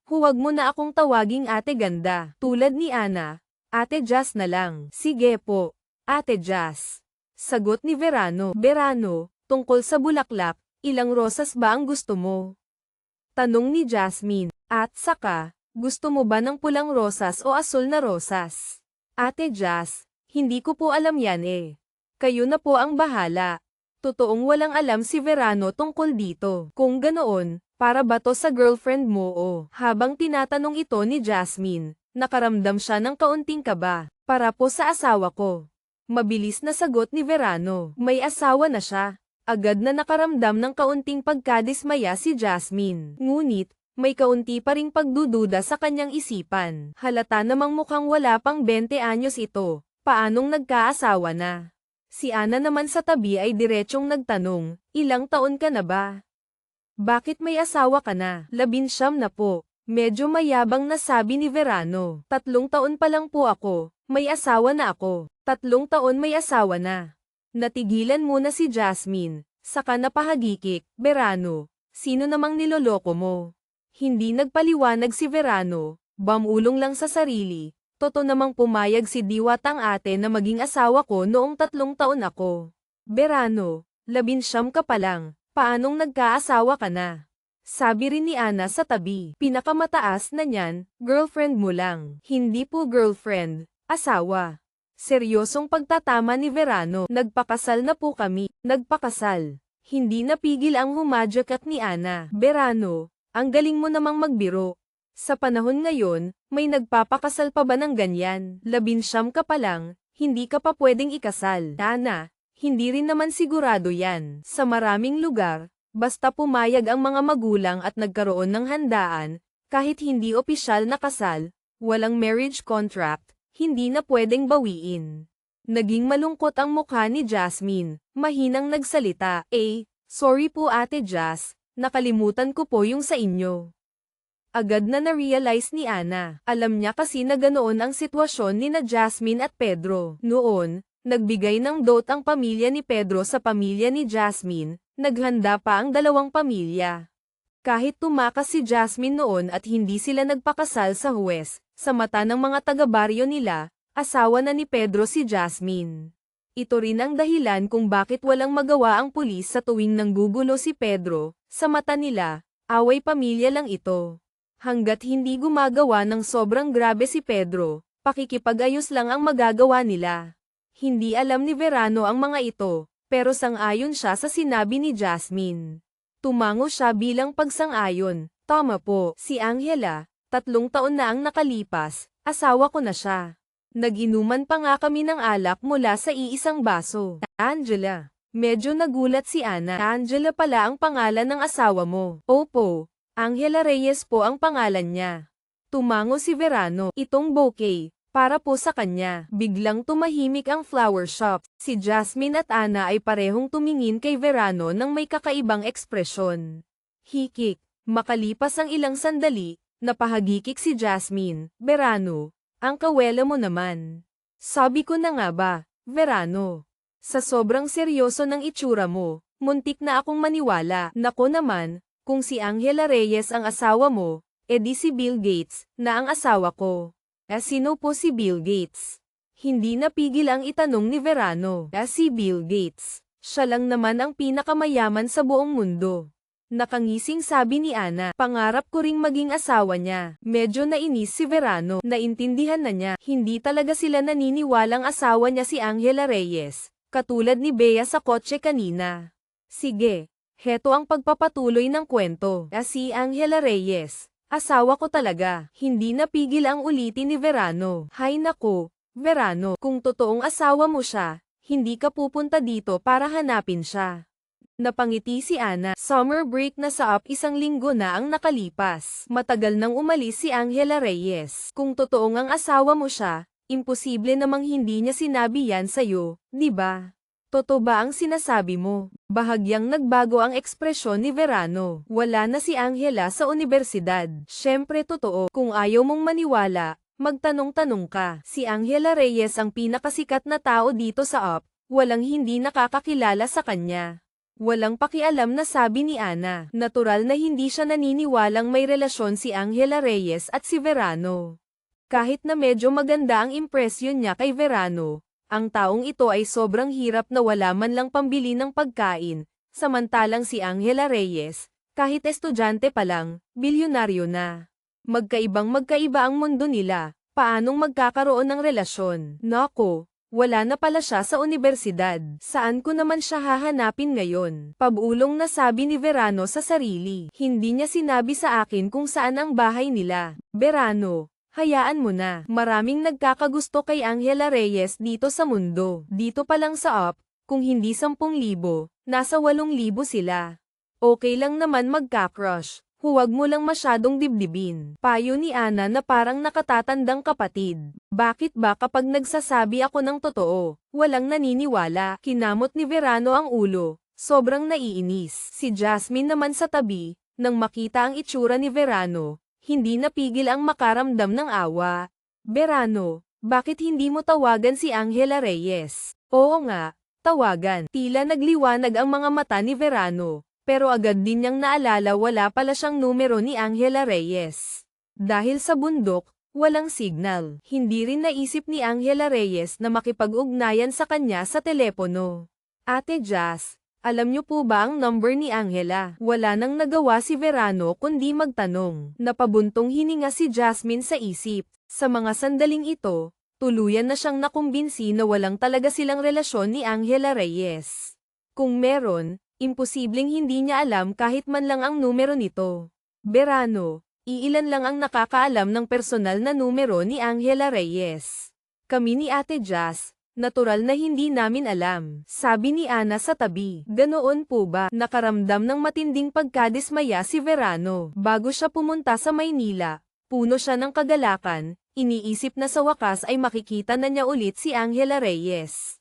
huwag mo na akong tawaging ate ganda. Tulad ni Ana, Ate Jas na lang. Sige po, Ate Jas. Sagot ni Verano. Verano, tungkol sa bulaklak, ilang rosas ba ang gusto mo? Tanong ni Jasmine. At saka, gusto mo ba ng pulang rosas o asul na rosas? Ate Jas, hindi ko po alam yan Kayo na po ang bahala. Totoong walang alam si Verano tungkol dito. Kung ganoon, para ba to sa girlfriend mo o? Habang tinatanong ito ni Jasmine, nakaramdam siya ng kaunting kaba. Para po sa asawa ko. Mabilis na sagot ni Verano. May asawa na siya. Agad na nakaramdam ng kaunting pagkadismaya si Jasmine. Ngunit, may kaunti pa ring pagdududa sa kanyang isipan. Halata namang mukhang wala pang 20 anyos ito, paanong nagkaasawa na? Si Ana naman sa tabi ay diretsong nagtanong, ilang taon ka na ba? Bakit may asawa ka na? 19 na po. Medyo mayabang na sabi ni Verano. 3 taon pa lang po ako, may asawa na ako. 3 taon may asawa na. Natigilan muna si Jasmine, saka napahagikik. Verano, sino namang niloloko mo? Hindi nagpaliwanag si Verano, bamulong lang sa sarili. Totoo namang pumayag si Diwatang ate na maging asawa ko noong 3 taon ako. Verano, 19 ka pa lang, paanong nagkaasawa ka na? Sabi rin ni Ana sa tabi. Pinakamataas na niyan, girlfriend mo lang. Hindi po girlfriend, asawa. Seryosong pagtatama ni Verano. Nagpakasal na po kami. Nagpakasal. Hindi napigil ang humadyakat ni Ana. Verano, ang galing mo namang magbiro. Sa panahon ngayon, may nagpapakasal pa ba ng ganyan? 19 ka pa lang, hindi ka pa pwedeng ikasal. Ana, hindi rin naman sigurado yan. Sa maraming lugar, basta pumayag ang mga magulang at nagkaroon ng handaan, kahit hindi opisyal na kasal, walang marriage contract, hindi na pwedeng bawiin. Naging malungkot ang mukha ni Jasmine, mahinang nagsalita. Sorry po Ate Jas, nakalimutan ko po yung sa inyo. Agad na na-realize ni Ana. Alam niya kasi na ganoon ang sitwasyon ni na Jasmine at Pedro. Noon, nagbigay ng dot ang pamilya ni Pedro sa pamilya ni Jasmine, naghanda pa ang dalawang pamilya. Kahit tumakas si Jasmine noon at hindi sila nagpakasal sa huwes, sa mata ng mga taga-baryo nila, asawa na ni Pedro si Jasmine. Ito rin ang dahilan kung bakit walang magawa ang pulis sa tuwing nanggugulo si Pedro, sa mata nila, away pamilya lang ito. Hanggat hindi gumagawa ng sobrang grabe si Pedro, pakikipag-ayos lang ang magagawa nila. Hindi alam ni Verano ang mga ito, pero sang-ayon siya sa sinabi ni Jasmine. Tumango siya bilang pagsang-ayon. Tama po, si Angela, 3 taon na ang nakalipas, asawa ko na siya. Nag-inuman pa nga kami ng alak mula sa iisang baso. Angela. Medyo nagulat si Ana. Angela pala ang pangalan ng asawa mo. Opo. Angela Reyes po ang pangalan niya. Tumango si Verano. Itong bouquet, para po sa kanya. Biglang tumahimik ang flower shop. Si Jasmine at Ana ay parehong tumingin kay Verano nang may kakaibang ekspresyon. Hikik. Makalipas ang ilang sandali, napahagikik si Jasmine. Verano, ang kawela mo naman. Sabi ko na nga ba, Verano. Sa sobrang seryoso ng itsura mo, muntik na akong maniwala. Nako naman, kung si Angela Reyes ang asawa mo, edi si Bill Gates na ang asawa ko. Sino po si Bill Gates? Hindi napigil ang itanong ni Verano. Si Bill Gates. Siya lang naman ang pinakamayaman sa buong mundo. Nakangising sabi ni Ana. Pangarap ko ring maging asawa niya. Medyo nainis si Verano. Naintindihan na niya. Hindi talaga sila naniniwalang asawa niya si Angela Reyes. Katulad ni Bea sa kotse kanina. Sige. Heto ang pagpapatuloy ng kwento. Si Angela Reyes. Asawa ko talaga. Hindi napigil ang ulitin ni Verano. Hay nako, Verano, kung totoong asawa mo siya, hindi ka pupunta dito para hanapin siya. Napangiti si Ana. Summer break na sa up 1 linggo na ang nakalipas. Matagal nang umalis si Angela Reyes. Kung totoong ang asawa mo siya, imposible namang hindi niya sinabi yan sa'yo, di ba? Totoo ba ang sinasabi mo? Bahagyang nagbago ang ekspresyon ni Verano. Wala na si Angela sa unibersidad. Siyempre totoo. Kung ayaw mong maniwala, magtanong-tanong ka. Si Angela Reyes ang pinakasikat na tao dito sa UP. Walang hindi nakakakilala sa kanya. Walang pakialam na sabi ni Ana. Natural na hindi siya naniniwalang may relasyon si Angela Reyes at si Verano. Kahit na medyo maganda ang impresyon niya kay Verano, ang taong ito ay sobrang hirap na wala man lang pambili ng pagkain, samantalang si Angela Reyes, kahit estudyante pa lang, bilyonaryo na. Magkaibang-magkaiba ang mundo nila, paanong magkakaroon ng relasyon? Nako, wala na pala siya sa unibersidad. Saan ko naman siya hahanapin ngayon? Pabulong na sabi ni Verano sa sarili. Hindi niya sinabi sa akin kung saan ang bahay nila. Verano. Hayaan mo na. Maraming nagkakagusto kay Angela Reyes dito sa mundo. Dito pa lang sa UP, kung hindi 10,000, nasa 8,000 sila. Okay lang naman magka-crush. Huwag mo lang masyadong dibdibin. Payo ni Ana na parang nakatatandang kapatid. Bakit ba kapag nagsasabi ako ng totoo, walang naniniwala? Kinamot ni Verano ang ulo. Sobrang naiinis. Si Jasmine naman sa tabi, nang makita ang itsura ni Verano, hindi napigil ang makaramdam ng awa. Verano, bakit hindi mo tawagan si Angela Reyes? Oo nga, tawagan. Tila nagliwanag ang mga mata ni Verano, pero agad din niyang naalala wala pala siyang numero ni Angela Reyes. Dahil sa bundok, walang signal. Hindi rin naisip ni Angela Reyes na makipag-ugnayan sa kanya sa telepono. Ate Jazz, alam niyo po ba ang number ni Angela? Wala nang nagawa si Verano kundi magtanong. Napabuntong hininga si Jasmine sa isip. Sa mga sandaling ito, tuluyan na siyang nakumbinsi na walang talaga silang relasyon ni Angela Reyes. Kung meron, imposibleng hindi niya alam kahit man lang ang numero nito. Verano, iilan lang ang nakakaalam ng personal na numero ni Angela Reyes. Kami ni Ate Jazz, natural na hindi namin alam, sabi ni Ana sa tabi. Ganoon po ba? Nakaramdam ng matinding pagkadismaya si Verano. Bago siya pumunta sa Maynila, puno siya ng kagalakan, iniisip na sa wakas ay makikita na niya ulit si Angela Reyes.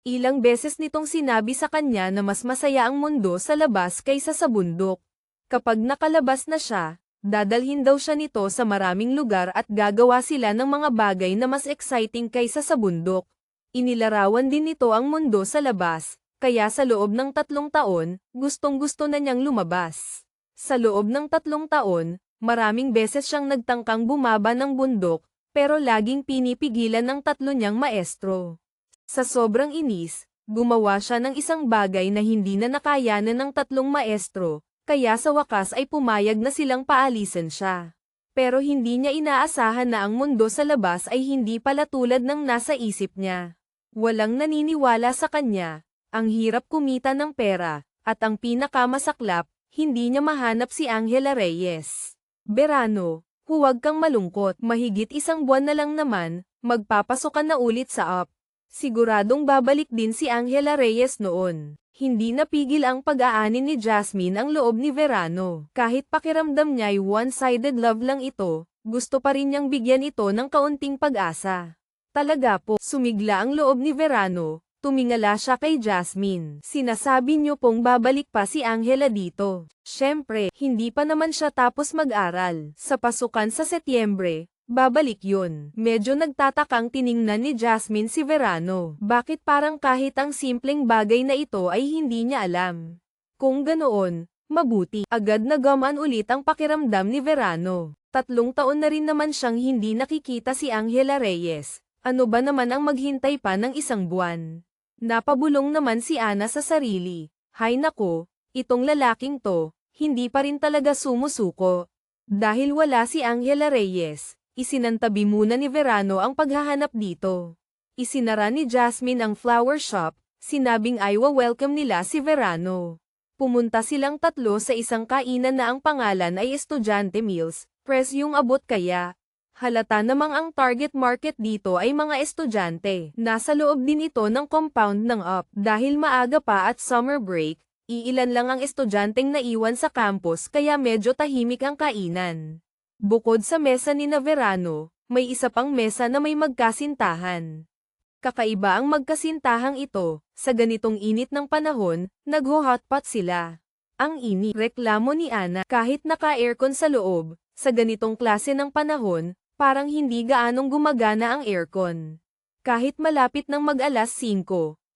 Ilang beses nitong sinabi sa kanya na mas masaya ang mundo sa labas kaysa sa bundok. Kapag nakalabas na siya, Dadalhin daw siya nito sa maraming lugar at gagawa sila ng mga bagay na mas exciting kaysa sa bundok. Inilarawan din nito ang mundo sa labas, kaya sa loob ng 3 taon, gustong-gusto na niyang lumabas. Sa loob ng 3 taon, maraming beses siyang nagtangkang bumaba ng bundok, pero laging pinipigilan ng 3 niyang maestro. Sa sobrang inis, gumawa siya ng isang bagay na hindi na nakayanan ng 3 maestro, kaya sa wakas ay pumayag na silang paalisin siya. Pero hindi niya inaasahan na ang mundo sa labas ay hindi pala tulad ng nasa isip niya. Walang naniniwala sa kanya, ang hirap kumita ng pera, at ang pinakamasaklap, hindi niya mahanap si Angela Reyes. Verano, huwag kang malungkot, mahigit 1 buwan na lang naman, magpapasok ka na ulit sa UP. Siguradong babalik din si Angela Reyes noon. Hindi napigil ang pag-aanin ni Jasmine ang loob ni Verano. Kahit pakiramdam niya'y one-sided love lang ito, gusto pa rin niyang bigyan ito ng kaunting pag-asa. Talaga po, sumigla ang loob ni Verano, tumingala siya kay Jasmine. Sinasabi niyo pong babalik pa si Angela dito. Siyempre, hindi pa naman siya tapos mag-aral. Sa pasukan sa Setyembre, babalik yun. Medyo nagtatakang tiningnan ni Jasmine si Verano. Bakit parang kahit ang simpleng bagay na ito ay hindi niya alam? Kung ganoon, mabuti. Agad na gamaan ulit ang pakiramdam ni Verano. 3 taon na rin naman siyang hindi nakikita si Angela Reyes. Ano ba naman ang maghintay pa ng 1 buwan? Napabulong naman si Ana sa sarili. Hay nako, itong lalaking to, hindi pa rin talaga sumusuko. Dahil wala si Angela Reyes, isinantabi muna ni Verano ang paghahanap dito. Isinara ni Jasmine ang flower shop, sinabing welcome nila si Verano. Pumunta silang 3 sa isang kainan na ang pangalan ay Estudyante Meals, press yung abot kaya. Halata namang ang target market dito ay mga estudyante. Nasa loob din ito ng compound ng UP. Dahil maaga pa at summer break, iilan lang ang estudyanteng naiwan sa campus kaya medyo tahimik ang kainan. Bukod sa mesa ni Verano, may isa pang mesa na may magkasintahan. Kakaiba ang magkasintahang ito, sa ganitong init ng panahon, nagho-hotpot sila. Ang init, reklamo ni Ana, kahit naka-aircon sa loob, sa ganitong klase ng panahon, parang hindi gaanong gumagana ang aircon. Kahit malapit ng mag-alas 5,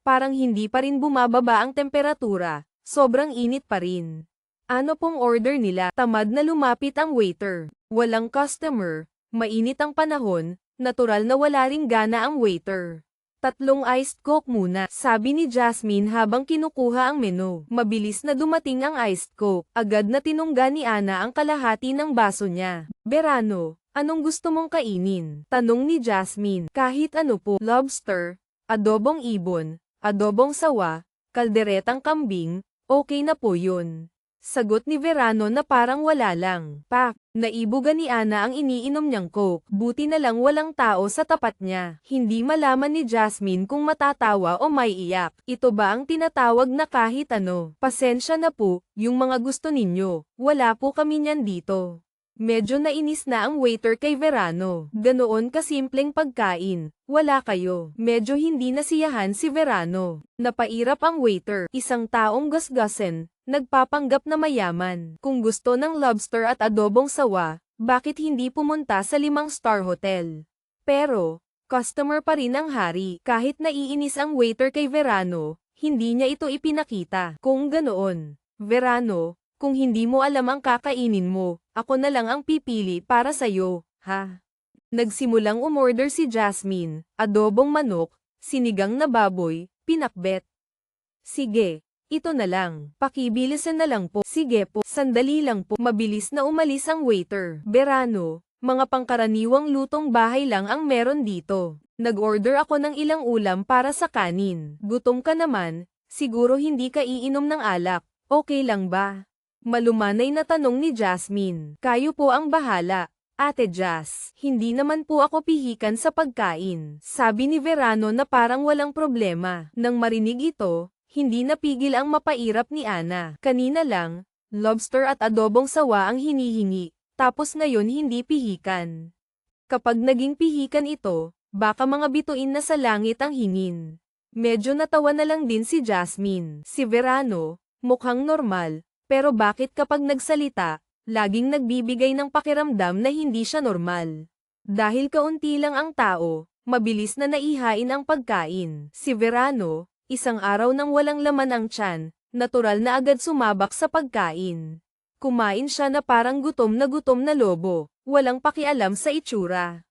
parang hindi pa rin bumababa ang temperatura, sobrang init pa rin. Ano pong order nila? Tamad na lumapit ang waiter. Walang customer, mainit ang panahon, natural na wala ring gana ang waiter. 3 iced coke muna, sabi ni Jasmine habang kinukuha ang menu. Mabilis na dumating ang iced coke, agad na tinungga ni Ana ang kalahati ng baso niya. Verano, anong gusto mong kainin? Tanong ni Jasmine. Kahit ano po, lobster, adobong ibon, adobong sawa, kalderetang kambing, okay na po yun. Sagot ni Verano na parang wala lang. Pak, naibuga ni Ana ang iniinom niyang coke. Buti na lang walang tao sa tapat niya. Hindi malaman ni Jasmine kung matatawa o may iyak. Ito ba ang tinatawag na kahit ano? Pasensya na po, yung mga gusto ninyo. Wala po kami niyan dito. Medyo nainis na ang waiter kay Verano. Ganoon kasimpleng pagkain. Wala kayo. Medyo hindi nasiyahan si Verano. Napairap ang waiter. Isang taong gasgasen. Nagpapanggap na mayaman. Kung gusto ng lobster at adobong sawa, bakit hindi pumunta sa 5-star hotel? Pero, customer pa rin ang hari. Kahit naiinis ang waiter kay Verano, hindi niya ito ipinakita. Kung ganoon, Verano, kung hindi mo alam ang kakainin mo, ako na lang ang pipili para sa'yo, ha? Nagsimulang umorder si Jasmine, adobong manok, sinigang na baboy, pinakbet. Sige. Ito na lang. Pakibilisan na lang po. Sige po. Sandali lang po. Mabilis na umalis ang waiter. Verano, mga pangkaraniwang lutong bahay lang ang meron dito. Nag-order ako ng ilang ulam para sa kanin. Gutom ka naman, siguro hindi ka iinom ng alak. Okay lang ba? Malumanay na tanong ni Jasmine. Kayo po ang bahala. Ate Jas, hindi naman po ako pihikan sa pagkain. Sabi ni Verano na parang walang problema. Nang marinig ito, hindi napigil ang mapairap ni Ana. Kanina lang, lobster at adobong sawa ang hinihingi, tapos ngayon hindi pihikan. Kapag naging pihikan ito, baka mga bituin na sa langit ang hingin. Medyo natawa na lang din si Jasmine. Si Verano, mukhang normal, pero bakit kapag nagsalita, laging nagbibigay ng pakiramdam na hindi siya normal. Dahil kaunti lang ang tao, mabilis na naihain ang pagkain. Si Verano, isang araw nang walang laman ang tiyan, natural na agad sumabak sa pagkain. Kumain siya na parang gutom na lobo, walang pakialam sa itsura.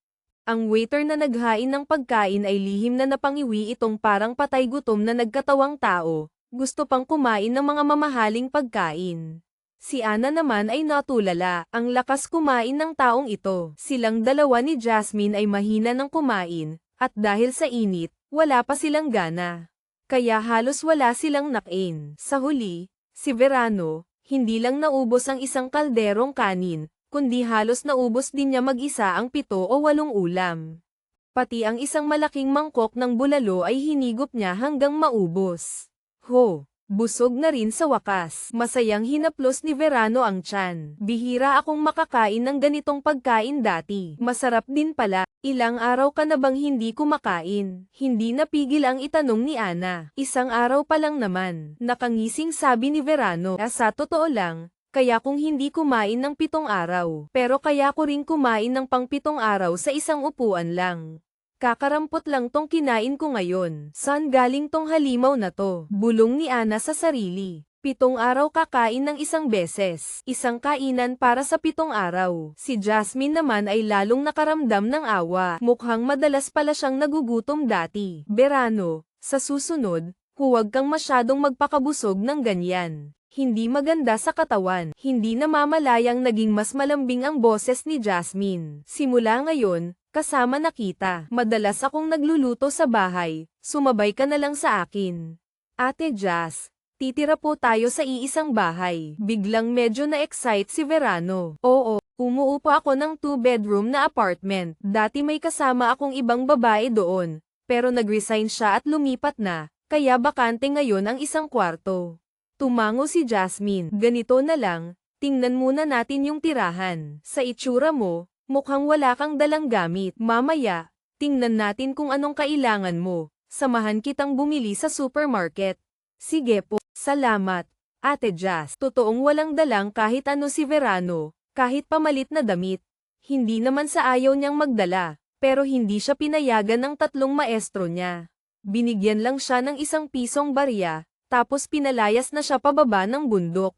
Ang waiter na naghain ng pagkain ay lihim na napangiwi itong parang patay gutom na nagkatawang tao, gusto pang kumain ng mga mamahaling pagkain. Si Ana naman ay natulala, ang lakas kumain ng taong ito. Silang dalawa ni Jasmine ay mahina ng kumain, at dahil sa init, wala pa silang gana. Kaya halos wala silang nakain. Sa huli, si Verano, hindi lang naubos ang isang kalderong kanin, kundi halos naubos din niya mag-isa ang 7 o 8 ulam. Pati ang isang malaking mangkok ng bulalo ay hinigop niya hanggang maubos. Ho! Busog na rin sa wakas. Masayang hinaplos ni Verano ang tiyan. Bihira akong makakain ng ganitong pagkain dati. Masarap din pala. Ilang araw ka na bang hindi kumakain? Hindi napigil ang itanong ni Ana. Isang araw pa lang naman. Nakangising sabi ni Verano. Sa totoo lang, kaya kung hindi kumain ng 7 araw. Pero kaya ko rin kumain ng pang 7 araw sa isang upuan lang. Kakarampot lang tong kinain ko ngayon. Saan galing tong halimaw na to? Bulong ni Ana sa sarili. 7 araw kakain ng isang beses. Isang kainan para sa 7 araw. Si Jasmine naman ay lalong nakaramdam ng awa. Mukhang madalas pala siyang nagugutom dati. Verano, sa susunod, huwag kang masyadong magpakabusog ng ganyan. Hindi maganda sa katawan. Hindi namamalayang naging mas malambing ang boses ni Jasmine. Simula ngayon, kasama na kita. Madalas akong nagluluto sa bahay, sumabay ka na lang sa akin. Ate Jas, titira po tayo sa iisang bahay. Biglang medyo na-excite si Verano. Oo, umuupo ako ng 2-bedroom na apartment. Dati may kasama akong ibang babae doon, pero nag-resign siya at lumipat na, kaya bakante ngayon ang isang kwarto. Tumango si Jasmine. Ganito na lang, tingnan muna natin yung tirahan. Sa itsura mo, mukhang wala kang dalang gamit. Mamaya, tingnan natin kung anong kailangan mo. Samahan kitang bumili sa supermarket. Sige po, salamat, Ate Jas. Totoong walang dalang kahit ano si Verano, kahit pamalit na damit. Hindi naman sa ayaw niyang magdala, pero hindi siya pinayagan ng 3 maestro niya. Binigyan lang siya ng 1 pisong barya, tapos pinalayas na siya pababa ng bundok.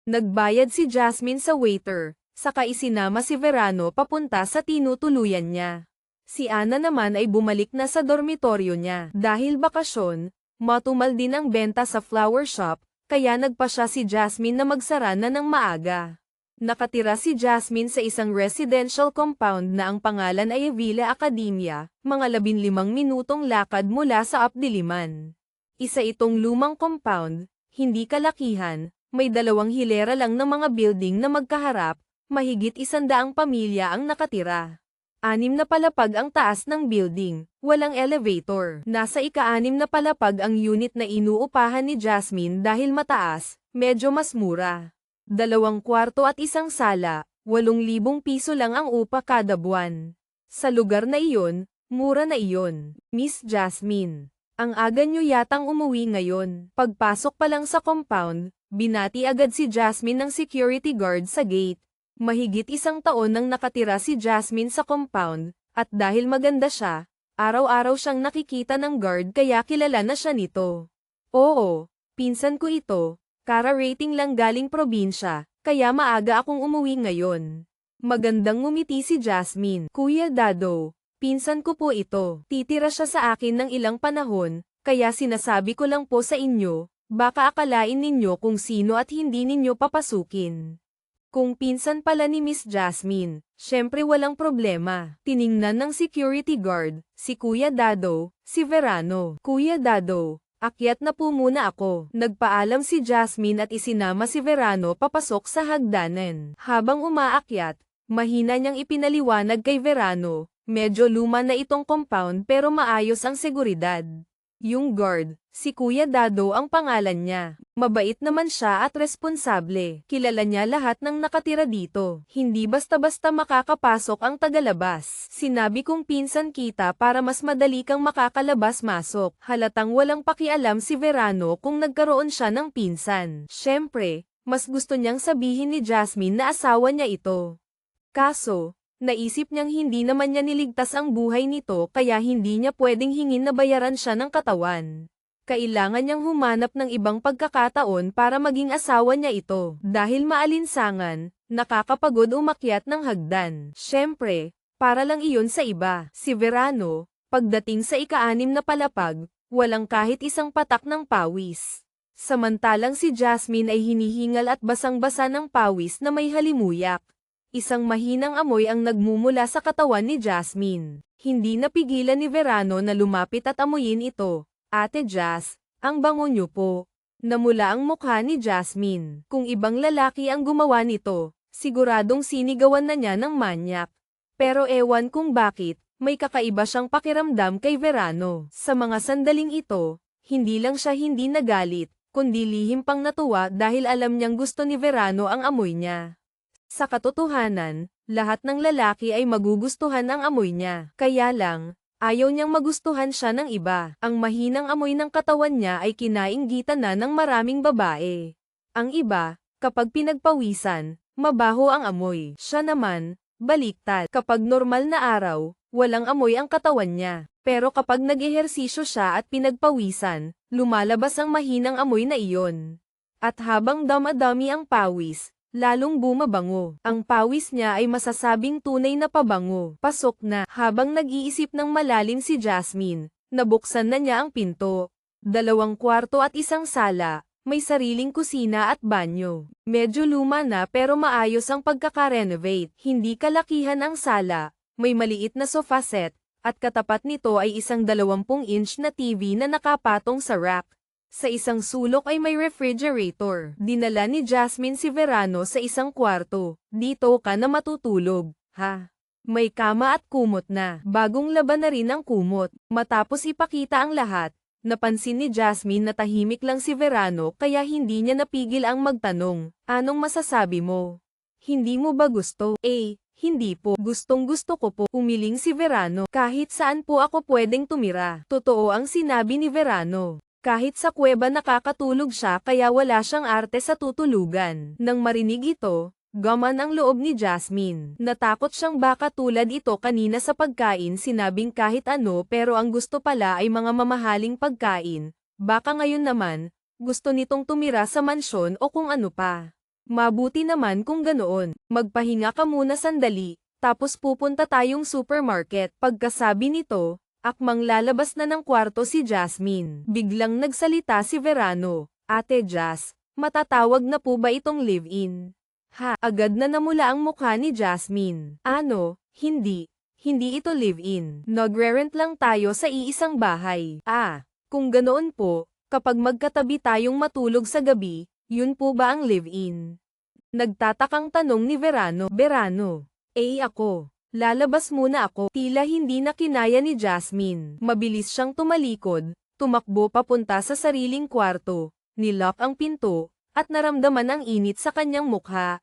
Nagbayad si Jasmine sa waiter, saka isinama si Verano papunta sa tinutuluyan niya. Si Ana naman ay bumalik na sa dormitoryo niya. Dahil bakasyon, matumal din ang benta sa flower shop, kaya nagpa siya si Jasmine na magsara na ng maaga. Nakatira si Jasmine sa isang residential compound na ang pangalan ay Villa Academia, mga 15 minutong lakad mula sa Apdiliman. Isa itong lumang compound, hindi kalakihan, may 2 hilera lang ng mga building na magkaharap, mahigit 100 pamilya ang nakatira. 6 na palapag ang taas ng building, walang elevator. Nasa ika-6 na palapag ang unit na inuupahan ni Jasmine dahil mataas, medyo mas mura. 2 kwarto at 1 sala, 8,000 piso lang ang upa kada buwan. Sa lugar na iyon, mura na iyon. Miss Jasmine, ang aga nyo yatang umuwi ngayon. Pagpasok pa lang sa compound, binati agad si Jasmine ng security guard sa gate. Mahigit 1 taon nang nakatira si Jasmine sa compound, at dahil maganda siya, araw-araw siyang nakikita ng guard kaya kilala na siya nito. Oo, pinsan ko ito, kara-rating lang galing probinsya, kaya maaga akong umuwi ngayon. Magandang ngumiti si Jasmine. Kuya Dado, pinsan ko po ito. Titira siya sa akin ng ilang panahon, kaya sinasabi ko lang po sa inyo, baka akalain ninyo kung sino at hindi ninyo papasukin. Kung pinsan pala ni Miss Jasmine, syempre walang problema. Tiningnan ng security guard, si Kuya Dado, si Verano. Kuya Dado, akyat na po muna ako. Nagpaalam si Jasmine at isinama si Verano papasok sa hagdanan. Habang umaakyat, mahina niyang ipinaliwanag kay Verano, medyo luma na itong compound pero maayos ang seguridad. Yung guard, si Kuya Dado ang pangalan niya. Mabait naman siya at responsable. Kilala niya lahat ng nakatira dito. Hindi basta-basta makakapasok ang tagalabas. Sinabi kong pinsan kita para mas madali kang makakalabas-masok. Halatang walang pakialam si Verano kung nagkaroon siya ng pinsan. Syempre, mas gusto niyang sabihin ni Jasmine na asawa niya ito. Kaso, naisip niyang hindi naman niya niligtas ang buhay nito kaya hindi niya pwedeng hingin na bayaran siya ng katawan. Kailangan niyang humanap ng ibang pagkakataon para maging asawa niya ito. Dahil maalinsangan, nakakapagod umakyat ng hagdan. Siyempre, para lang iyon sa iba. Si Verano, pagdating sa ika-6 na palapag, walang kahit isang patak ng pawis. Samantalang si Jasmine ay hinihingal at basang-basa ng pawis na may halimuyak. Isang mahinang amoy ang nagmumula sa katawan ni Jasmine. Hindi napigilan ni Verano na lumapit at amuyin ito. Ate Jas, ang bango niyo po. Namula ang mukha ni Jasmine. Kung ibang lalaki ang gumawa nito, siguradong sinigawan na niya ng manyak. Pero ewan kung bakit, may kakaiba siyang pakiramdam kay Verano. Sa mga sandaling ito, hindi lang siya hindi nagalit, kundi lihim pang natuwa dahil alam niyang gusto ni Verano ang amoy niya. Sa katotohanan, lahat ng lalaki ay magugustuhan ang amoy niya. Kaya lang, ayaw niyang magustuhan siya ng iba. Ang mahinang amoy ng katawan niya ay kinainggitan na ng maraming babae. Ang iba, kapag pinagpawisan, mabaho ang amoy. Siya naman, baliktad. Kapag normal na araw, walang amoy ang katawan niya. Pero kapag nag-ehersisyo siya at pinagpawisan, lumalabas ang mahinang amoy na iyon. At habang damadami ang pawis, lalong bumabango. Ang pawis niya ay masasabing tunay na pabango. Pasok na. Habang nag-iisip ng malalim si Jasmine, nabuksan na niya ang pinto. 2 kwarto at 1 sala, may sariling kusina at banyo. Medyo luma na pero maayos ang pagkaka-renovate. Hindi kalakihan ang sala, may maliit na sofa set, at katapat nito ay isang 20-inch na TV na nakapatong sa rack. Sa isang sulok ay may refrigerator. Dinala ni Jasmine si Verano sa isang kwarto. Dito ka na matutulog, ha? May kama at kumot na. Bagong laban na rin ang kumot. Matapos ipakita ang lahat, napansin ni Jasmine na tahimik lang si Verano kaya hindi niya napigil ang magtanong, anong masasabi mo? Hindi mo ba gusto? Hindi po. Gustong-gusto ko po. Umiling si Verano. Kahit saan po ako pwedeng tumira. Totoo ang sinabi ni Verano. Kahit sa kuweba nakakatulog siya kaya wala siyang arte sa tutulugan. Nang marinig ito, gaman ang loob ni Jasmine. Natakot siyang baka tulad ito kanina sa pagkain sinabing kahit ano pero ang gusto pala ay mga mamahaling pagkain. Baka ngayon naman, gusto nitong tumira sa mansyon o kung ano pa. Mabuti naman kung ganoon. Magpahinga ka muna sandali, tapos pupunta tayong supermarket. Pagkasabi nito, akmang lalabas na ng kwarto si Jasmine. Biglang nagsalita si Verano, Ate Jas, matatawag na po ba itong live-in? Ha, agad na namula ang mukha ni Jasmine. Ano, hindi. Hindi ito live-in. Nagre-rent lang tayo sa iisang bahay. Kung ganoon po, kapag magkatabi tayong matulog sa gabi, yun po ba ang live-in? Nagtatakang tanong ni Verano. Verano, ako. Lalabas muna ako. Tila hindi na kinaya ni Jasmine. Mabilis siyang tumalikod, tumakbo papunta sa sariling kwarto, nilock ang pinto, at naramdaman ang init sa kanyang mukha.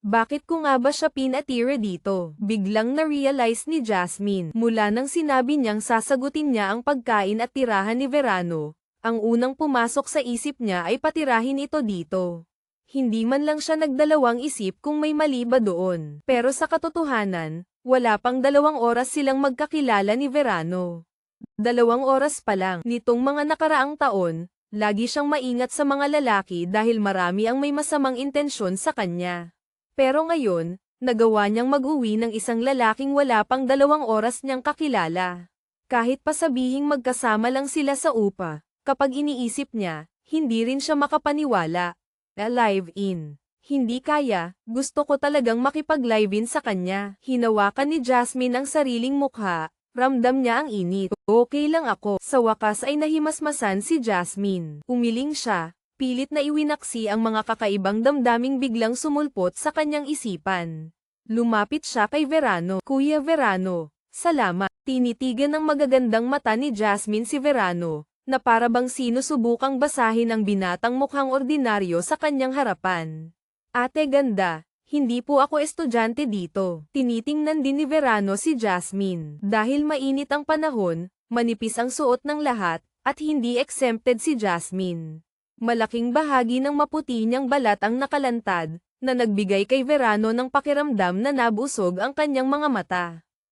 Bakit ko nga ba siya pinatira dito? Biglang na-realize ni Jasmine. Mula nang sinabi niyang sasagutin niya ang pagkain at tirahan ni Verano, ang unang pumasok sa isip niya ay patirahin ito dito. Hindi man lang siya nagdalawang isip kung may mali ba doon. Pero sa katotohanan, wala pang 2 oras silang magkakilala ni Verano. 2 oras pa lang. Nitong mga nakaraang taon, lagi siyang maingat sa mga lalaki dahil marami ang may masamang intensyon sa kanya. Pero ngayon, nagawa niyang mag-uwi ng isang lalaking wala pang 2 oras niyang kakilala. Kahit pa sabihing magkasama lang sila sa upa, kapag iniisip niya, hindi rin siya makapaniwala. Live-in. Hindi kaya, gusto ko talagang makipag-live-in sa kanya. Hinawakan ni Jasmine ang sariling mukha, ramdam niya ang init. Okay lang ako. Sa wakas ay nahimasmasan si Jasmine. Umiling siya, pilit na iwinaksi ang mga kakaibang damdaming biglang sumulpot sa kanyang isipan. Lumapit siya kay Verano. Kuya Verano, salamat. Tinitigan ng magagandang mata ni Jasmine si Verano, na para bang sinusubukang basahin ang binatang mukhang ordinaryo sa kanyang harapan. Ate ganda, hindi po ako estudyante dito. Tinitingnan din ni Verano si Jasmine. Dahil mainit ang panahon, manipis ang suot ng lahat, at hindi exempted si Jasmine. Malaking bahagi ng maputi niyang balat ang nakalantad, na nagbigay kay Verano ng pakiramdam na nabusog ang kanyang mga mata.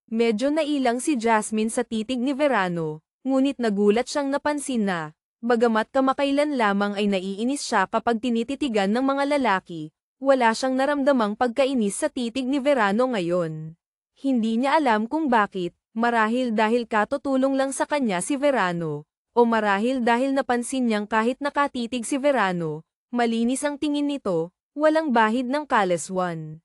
Medyo nailang si Jasmine sa titig ni Verano, ngunit nagulat siyang napansin na, bagamat kamakailan lamang ay naiinis siya kapag tinititigan ng mga lalaki, wala siyang naramdamang pagkainis sa titig ni Verano ngayon. Hindi niya alam kung bakit, marahil dahil katutulong lang sa kanya si Verano, o marahil dahil napansin niyang kahit nakatitig si Verano, malinis ang tingin nito, walang bahid ng kalaswan.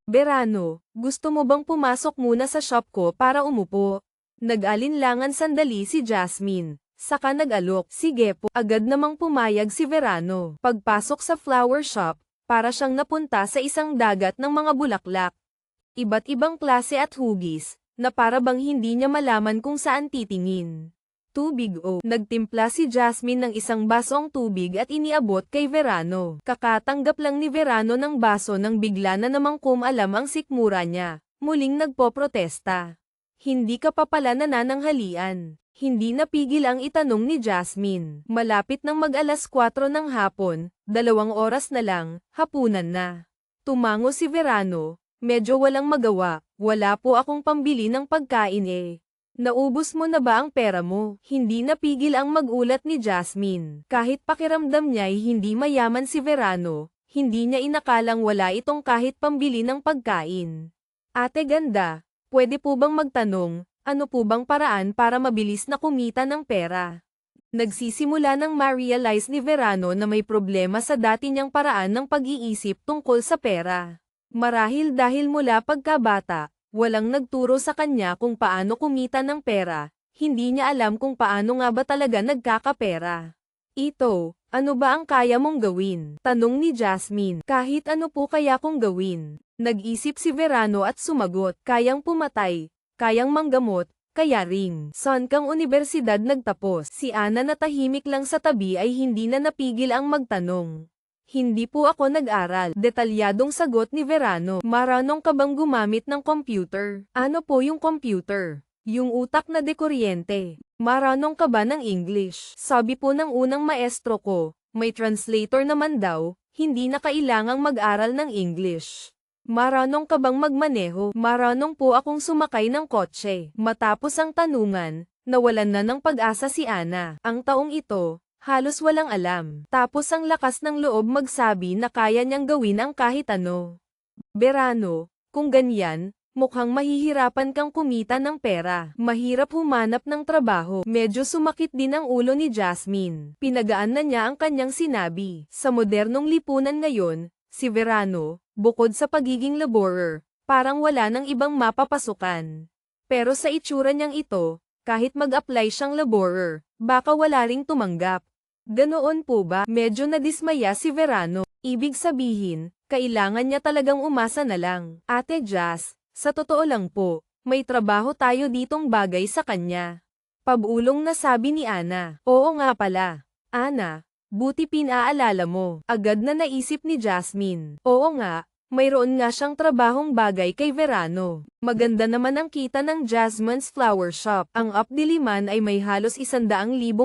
Verano, gusto mo bang pumasok muna sa shop ko para umupo? Nag-alinlangan sandali si Jasmine, saka nag-alok. Sige po, agad namang pumayag si Verano. Pagpasok sa flower shop, para siyang napunta sa isang dagat ng mga bulaklak. Iba't ibang klase at hugis, na para bang hindi niya malaman kung saan titingin. Tubig o. Nagtimpla si Jasmine ng isang basong tubig at iniabot kay Verano. Kakatanggap lang ni Verano ng baso nang bigla na namang kumalam ang sikmura niya. Muling nagpoprotesta. Hindi ka pa pala nanananghalian. Hindi napigil ang itanong ni Jasmine. Malapit nang mag-alas 4 ng hapon, 2 oras na lang, hapunan na. Tumango si Verano, medyo walang magawa, wala po akong pambili ng pagkain eh. Naubos mo na ba ang pera mo? Hindi napigil ang magulat ni Jasmine. Kahit pakiramdam niya'y hindi mayaman si Verano, hindi niya inakalang wala itong kahit pambili ng pagkain. Ate ganda, pwede po bang magtanong, ano po bang paraan para mabilis na kumita ng pera? Nagsisimula nang ma-realize ni Verano na may problema sa dati niyang paraan ng pag-iisip tungkol sa pera. Marahil dahil mula pagkabata, walang nagturo sa kanya kung paano kumita ng pera, hindi niya alam kung paano nga ba talaga nagkakapera. Ito, ano ba ang kaya mong gawin? Tanong ni Jasmine. Kahit ano po kaya kong gawin? Nag-isip si Verano at sumagot, kayang pumatay, kayang manggamot, kaya ring. Saan kang universidad nagtapos? Si Ana na tahimik lang sa tabi ay hindi na napigil ang magtanong. Hindi po ako nag-aral. Detalyadong sagot ni Verano. Marunong ka bang gumamit ng computer? Ano po yung computer? Yung utak na dekuryente. Marunong ka ba ng English? Sabi po ng unang maestro ko, may translator naman daw, hindi na kailangang mag-aral ng English. Marunong ka bang magmaneho? Marunong po akong sumakay ng kotse. Matapos ang tanungan, nawalan na ng pag-asa si Ana. Ang taong ito, halos walang alam. Tapos ang lakas ng loob magsabi na kaya niyang gawin ang kahit ano. Verano, kung ganyan, mukhang mahihirapan kang kumita ng pera. Mahirap humanap ng trabaho. Medyo sumakit din ang ulo ni Jasmine. Pinagaan na niya ang kanyang sinabi. Sa modernong lipunan ngayon, si Verano, bukod sa pagiging laborer, parang wala nang ibang mapapasukan. Pero sa itsura niyang ito, kahit mag-apply siyang laborer, baka wala ring tumanggap. Ganoon po ba? Medyo nadismaya si Verano. Ibig sabihin, kailangan niya talagang umasa na lang. Ate Jazz, sa totoo lang po, may trabaho tayo ditong bagay sa kanya. Pabulong na sabi ni Ana. Oo nga pala. Ana, buti pinaalala mo. Agad na naisip ni Jasmine. Oo nga, mayroon nga siyang trabahong bagay kay Verano. Maganda naman ang kita ng Jasmine's Flower Shop. Ang Updiliman ay may halos 100,000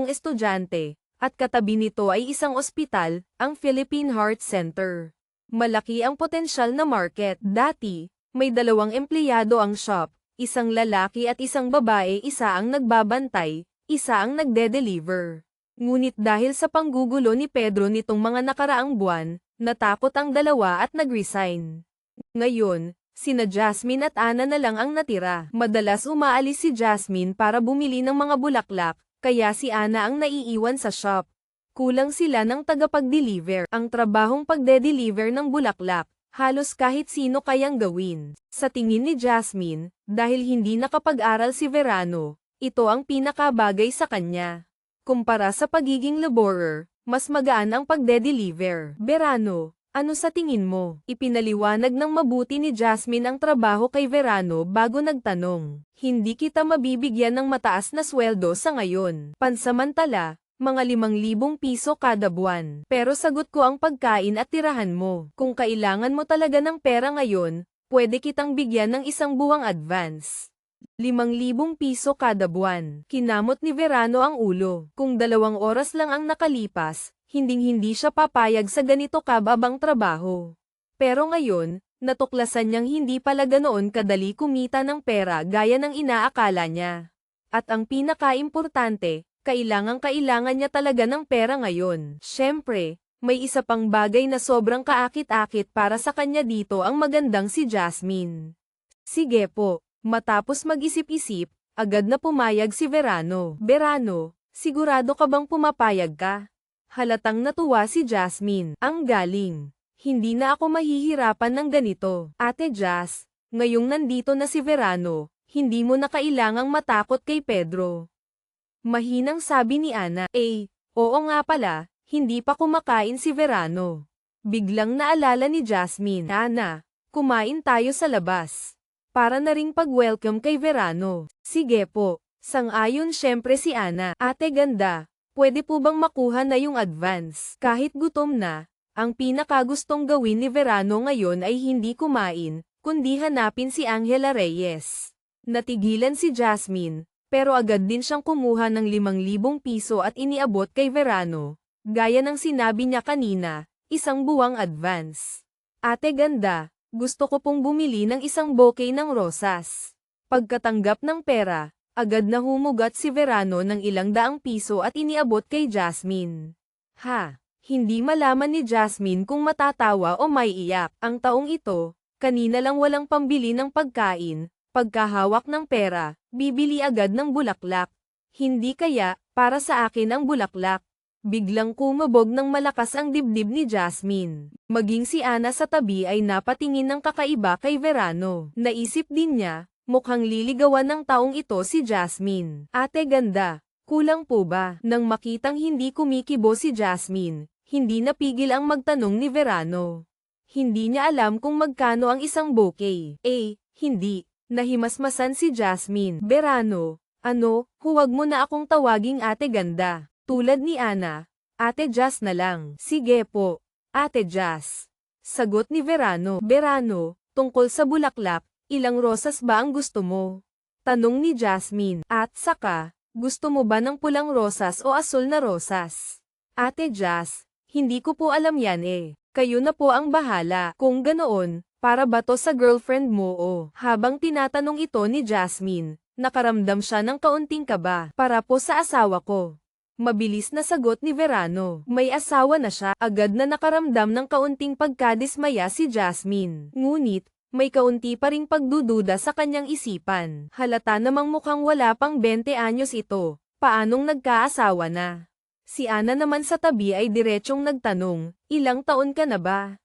estudyante. At katabi nito ay isang ospital, ang Philippine Heart Center. Malaki ang potensyal na market. Dati, may 2 empleyado ang shop, isang lalaki at isang babae, isa ang nagbabantay, isa ang nagde-deliver. Ngunit dahil sa panggugulo ni Pedro nitong mga nakaraang buwan, natakot ang dalawa at nag-resign. Ngayon, sina Jasmine at Ana na lang ang natira. Madalas umaalis si Jasmine para bumili ng mga bulaklak, kaya si Ana ang naiiwan sa shop. Kulang sila ng tagapag-deliver. Ang trabahong pagde-deliver ng bulaklak, halos kahit sino kayang gawin. Sa tingin ni Jasmine, dahil hindi nakapag-aral si Verano, ito ang pinakabagay sa kanya. Kumpara sa pagiging laborer, mas magaan ang pagde-deliver. Verano, ano sa tingin mo? Ipinaliwanag ng mabuti ni Jasmine ang trabaho kay Verano bago nagtanong. Hindi kita mabibigyan ng mataas na sweldo sa ngayon. Pansamantala, mga 5,000 piso kada buwan. Pero sagot ko ang pagkain at tirahan mo. Kung kailangan mo talaga ng pera ngayon, pwede kitang bigyan ng 1 buwang advance. 5,000 piso kada buwan. Kinamot ni Verano ang ulo. Kung 2 oras lang ang nakalipas, hinding-hindi siya papayag sa ganito kababang trabaho. Pero ngayon, natuklasan niyang hindi pala ganoon kadali kumita ng pera gaya ng inaakala niya. At ang pinaka-importante, kailangan niya talaga ng pera ngayon. Siyempre, may isa pang bagay na sobrang kaakit-akit para sa kanya dito ang magandang si Jasmine. Sige po, matapos mag-isip-isip, agad na pumayag si Verano. Verano, sigurado ka bang pumapayag ka? Halatang natuwa si Jasmine. Ang galing. Hindi na ako mahihirapan ng ganito. Ate Jas, ngayong nandito na si Verano, hindi mo na kailangang matakot kay Pedro. Mahinang sabi ni Ana. Oo nga pala, hindi pa kumakain si Verano. Biglang naalala ni Jasmine. Ana, kumain tayo sa labas. Para na ring pag-welcome kay Verano. Sige po, sang-ayon syempre si Ana. Ate ganda, pwede po bang makuha na yung advance? Kahit gutom na, ang pinakagustong gawin ni Verano ngayon ay hindi kumain, kundi hanapin si Angela Reyes. Natigilan si Jasmine, pero agad din siyang kumuha ng 5,000 piso at iniabot kay Verano. Gaya ng sinabi niya kanina, isang buwang advance. Ate ganda, gusto ko pong bumili ng isang bouquet ng rosas. Pagkatanggap ng pera, agad na humugat si Verano ng ilang daang piso at iniabot kay Jasmine. Hindi malaman ni Jasmine kung matatawa o maiiyak. Ang taong ito, kanina lang walang pambili ng pagkain, pagkahawak ng pera, bibili agad ng bulaklak. Hindi kaya, para sa akin ang bulaklak. Biglang kumabog ng malakas ang dibdib ni Jasmine. Maging si Ana sa tabi ay napatingin ng kakaiba kay Verano. Naisip din niya, mukhang liligawan ng taong ito si Jasmine. Ate ganda, kulang po ba? Nang makitang hindi kumikibo si Jasmine, hindi napigil ang magtanong ni Verano. Hindi niya alam kung magkano ang isang bouquet. Hindi. Nahimasmasan si Jasmine. Verano, huwag mo na akong tawaging ate ganda. Tulad ni Ana, Ate Jas na lang. Sige po, Ate Jas. Sagot ni Verano. Verano, tungkol sa bulaklak, ilang rosas ba ang gusto mo? Tanong ni Jasmine. At saka, gusto mo ba ng pulang rosas o asul na rosas? Ate Jas, hindi ko po alam yan Kayo na po ang bahala. Kung ganoon, para ba to sa girlfriend mo o? Habang tinatanong ito ni Jasmine, nakaramdam siya ng kaunting kaba. Para po sa asawa ko. Mabilis na sagot ni Verano. May asawa na siya. Agad na nakaramdam ng kaunting pagkadismaya si Jasmine. Ngunit, may kaunti pa ring pagdududa sa kanyang isipan. Halata namang mukhang wala pang 20 anyos ito. Paanong nagkaasawa na? Si Ana naman sa tabi ay diretsyong nagtanong, ilang taon ka na ba?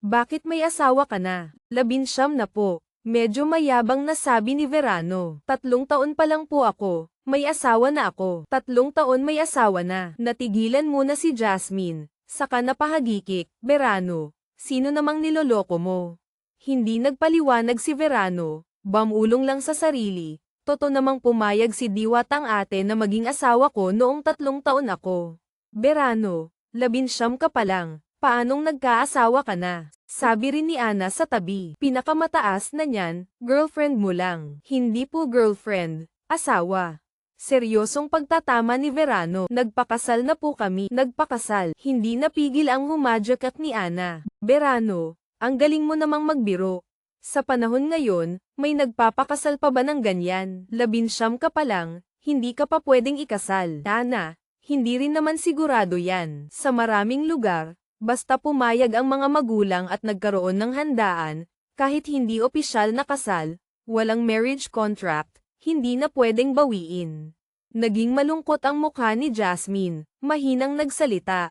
Bakit may asawa ka na? 19 na po. Medyo mayabang na sabi ni Verano. 3 taon pa lang po ako. May asawa na ako. 3 taon may asawa na. Natigilan muna si Jasmine. Saka napahagikik. Verano, sino namang niloloko mo? Hindi nagpaliwanag si Verano. Bamulong lang sa sarili. Totoo namang pumayag si Diwatang ate na maging asawa ko noong 3 taon ako. Verano, 19 ka pa lang. Paanong nagkaasawa ka na? Sabi rin ni Ana sa tabi. Pinakamataas na niyan, girlfriend mo lang. Hindi po girlfriend, asawa. Seryosong pagtatama ni Verano. Nagpakasal na po kami. Nagpakasal. Hindi napigil ang humadyakat ni Ana. Verano, ang galing mo namang magbiro. Sa panahon ngayon, may nagpapakasal pa ba ng ganyan? 19 ka pa lang, hindi ka pa pwedeng ikasal. Ana, hindi rin naman sigurado yan. Sa maraming lugar, basta pumayag ang mga magulang at nagkaroon ng handaan, kahit hindi opisyal na kasal, walang marriage contract, hindi na pwedeng bawiin. Naging malungkot ang mukha ni Jasmine, mahinang nagsalita.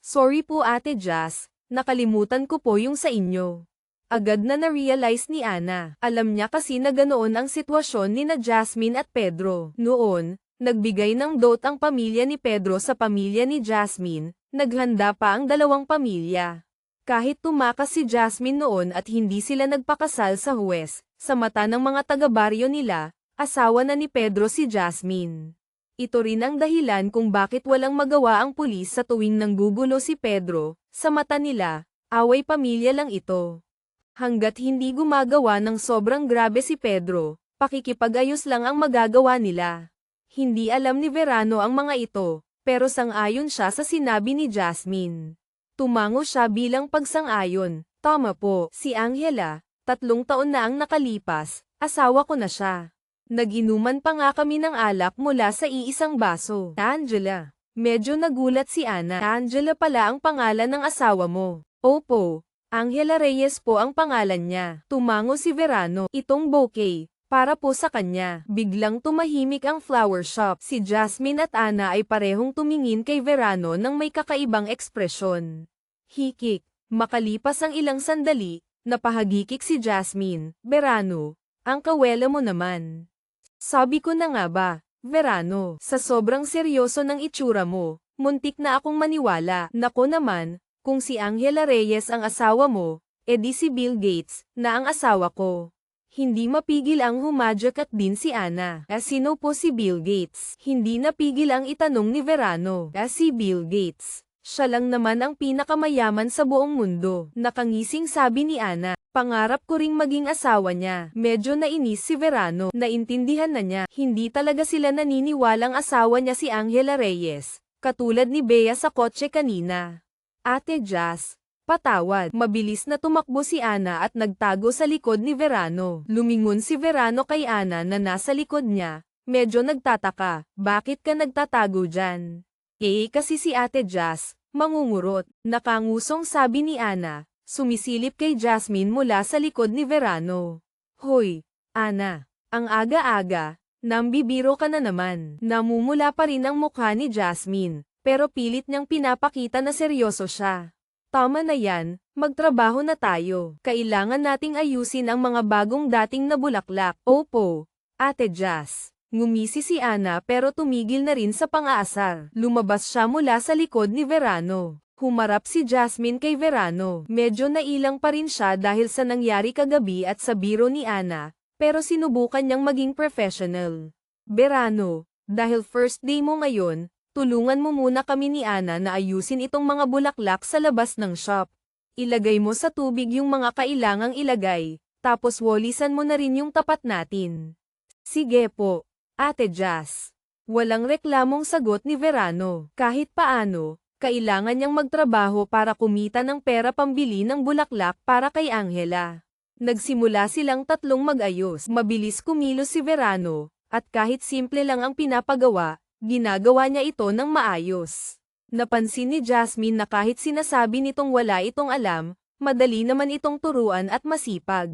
Sorry po Ate Jas, nakalimutan ko po yung sa inyo. Agad na na-realize ni Ana. Alam niya kasi na ganoon ang sitwasyon ni na Jasmine at Pedro. Noon, nagbigay ng dot ang pamilya ni Pedro sa pamilya ni Jasmine, naghanda pa ang dalawang pamilya. Kahit tumakas si Jasmine noon at hindi sila nagpakasal sa huwes, sa mata ng mga taga-baryo nila, asawa na ni Pedro si Jasmine. Ito rin ang dahilan kung bakit walang magawa ang pulis sa tuwing nanggugulo si Pedro, sa mata nila, away pamilya lang ito. Hanggat hindi gumagawa ng sobrang grabe si Pedro, pakikipag-ayos lang ang magagawa nila. Hindi alam ni Verano ang mga ito, pero sang-ayon siya sa sinabi ni Jasmine. Tumango siya bilang pagsang-ayon. Tama po, si Angela, 3 taon na ang nakalipas, asawa ko na siya. Nag-inuman pa nga kami ng alak mula sa iisang baso. Angela. Medyo nagulat si Ana. Angela pala ang pangalan ng asawa mo. Opo. Angela Reyes po ang pangalan niya. Tumango si Verano. Itong bouquet, para po sa kanya. Biglang tumahimik ang flower shop. Si Jasmine at Ana ay parehong tumingin kay Verano nang may kakaibang ekspresyon. Hikik. Makalipas ang ilang sandali, napahagikik si Jasmine. Verano, ang kawela mo naman. Sabi ko na nga ba, Verano, sa sobrang seryoso ng itsura mo, muntik na akong maniwala. Nako naman, kung si Angela Reyes ang asawa mo, edi si Bill Gates, na ang asawa ko. Hindi mapigil ang humadyak at din si Ana. Sino po si Bill Gates? Hindi napigil ang itanong ni Verano. Si Bill Gates. Siya lang naman ang pinakamayaman sa buong mundo. Nakangising sabi ni Ana. Pangarap ko ring maging asawa niya. Medyo nainis si Verano. Naintindihan na niya. Hindi talaga sila naniniwalang asawa niya si Angela Reyes. Katulad ni Bea sa kotse kanina. Ate Jazz, patawad. Mabilis na tumakbo si Ana at nagtago sa likod ni Verano. Lumingon si Verano kay Ana na nasa likod niya. Medyo nagtataka, bakit ka nagtatago dyan? Kasi si Ate Jazz, mangungurot. Nakangusong sabi ni Ana, sumisilip kay Jasmine mula sa likod ni Verano. Hoy, Ana, ang aga-aga, nambibiro ka na naman. Namumula pa rin ang mukha ni Jasmine. Pero pilit niyang pinapakita na seryoso siya. Tama na yan, magtrabaho na tayo. Kailangan nating ayusin ang mga bagong dating na bulaklak. Opo, Ate Jazz. Ngumisi si Ana pero tumigil na rin sa pang-aasar. Lumabas siya mula sa likod ni Verano. Humarap si Jasmine kay Verano. Medyo nailang pa rin siya dahil sa nangyari kagabi at sa biro ni Ana, pero sinubukan niyang maging professional. Verano, dahil first day mo ngayon, tulungan mo muna kami ni Ana na ayusin itong mga bulaklak sa labas ng shop. Ilagay mo sa tubig yung mga kailangang ilagay, tapos walisan mo na rin yung tapat natin. Sige po, Ate Jazz. Walang reklamong sagot ni Verano. Kahit paano, kailangan niyang magtrabaho para kumita ng pera pambili ng bulaklak para kay Angela. Nagsimula silang tatlong mag-ayos. Mabilis kumilos si Verano, at kahit simple lang ang pinapagawa, ginagawa niya ito ng maayos. Napansin ni Jasmine na kahit sinasabi nitong wala itong alam, madali naman itong turuan at masipag.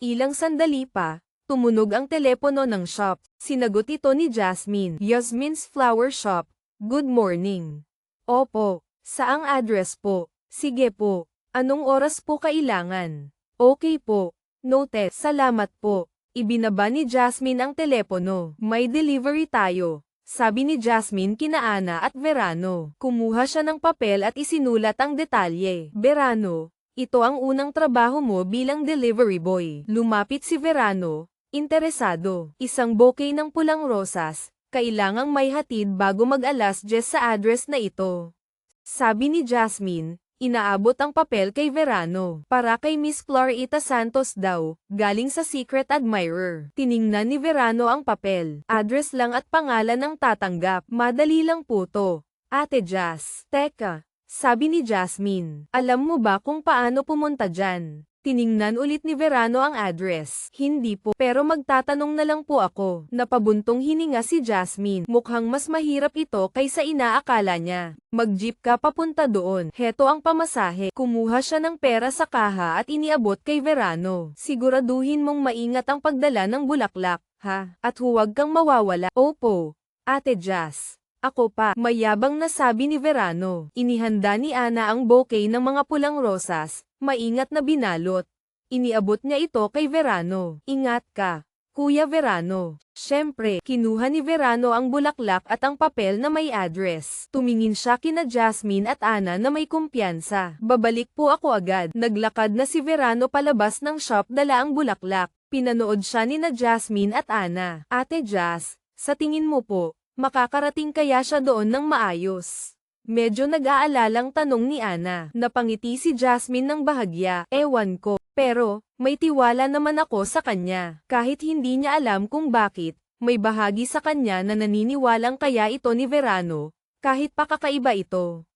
Ilang sandali pa, tumunog ang telepono ng shop. Sinagot ito ni Jasmine. Yasmin's Flower Shop. Good morning. Opo, saang address po? Sige po. Anong oras po kailangan? Okay po. Noted. Salamat po. Ibinaba ni Jasmine ang telepono. May delivery tayo, sabi ni Jasmine kina Ana at Verano. Kumuha siya ng papel at isinulat ang detalye. Verano, ito ang unang trabaho mo bilang delivery boy. Lumapit si Verano, interesado. Isang bouquet ng pulang rosas, kailangang may hatid bago mag-alas 10 sa address na ito. Sabi ni Jasmine, inaabot ang papel kay Verano. Para kay Miss Clarita Santos daw, galing sa Secret Admirer. Tiningnan ni Verano ang papel. Address lang at pangalan ng tatanggap. Madali lang po to, Ate Jazz. Teka, sabi ni Jasmine. Alam mo ba kung paano pumunta dyan? Tiningnan ulit ni Verano ang address. Hindi po, pero magtatanong na lang po ako. Napabuntong hininga si Jasmine. Mukhang mas mahirap ito kaysa inaakala niya. Mag-jeep ka papunta doon. Heto ang pamasahe. Kumuha siya ng pera sa kaha at iniabot kay Verano. Siguraduhin mong maingat ang pagdala ng bulaklak, ha? At huwag kang mawawala. Opo, Ate Jazz. Ako pa, mayabang na sabi ni Verano. Inihanda ni Ana ang bouquet ng mga pulang rosas, maingat na binalot. Iniabot niya ito kay Verano. Ingat ka, Kuya Verano. Siyempre, kinuha ni Verano ang bulaklak at ang papel na may address. Tumingin siya kina Jasmine at Ana na may kumpiyansa. Babalik po ako agad. Naglakad na si Verano palabas ng shop dala ang bulaklak. Pinanood siya ni na Jasmine at Ana. Ate Jazz, sa tingin mo po, makakarating kaya siya doon ng maayos? Medyo nag-aalalang tanong ni Ana. Napangiti si Jasmine ng bahagya. Ewan ko, pero may tiwala naman ako sa kanya. Kahit hindi niya alam kung bakit, may bahagi sa kanya na naniniwalang kaya ito ni Verano, Kahit pa kakaiba ito,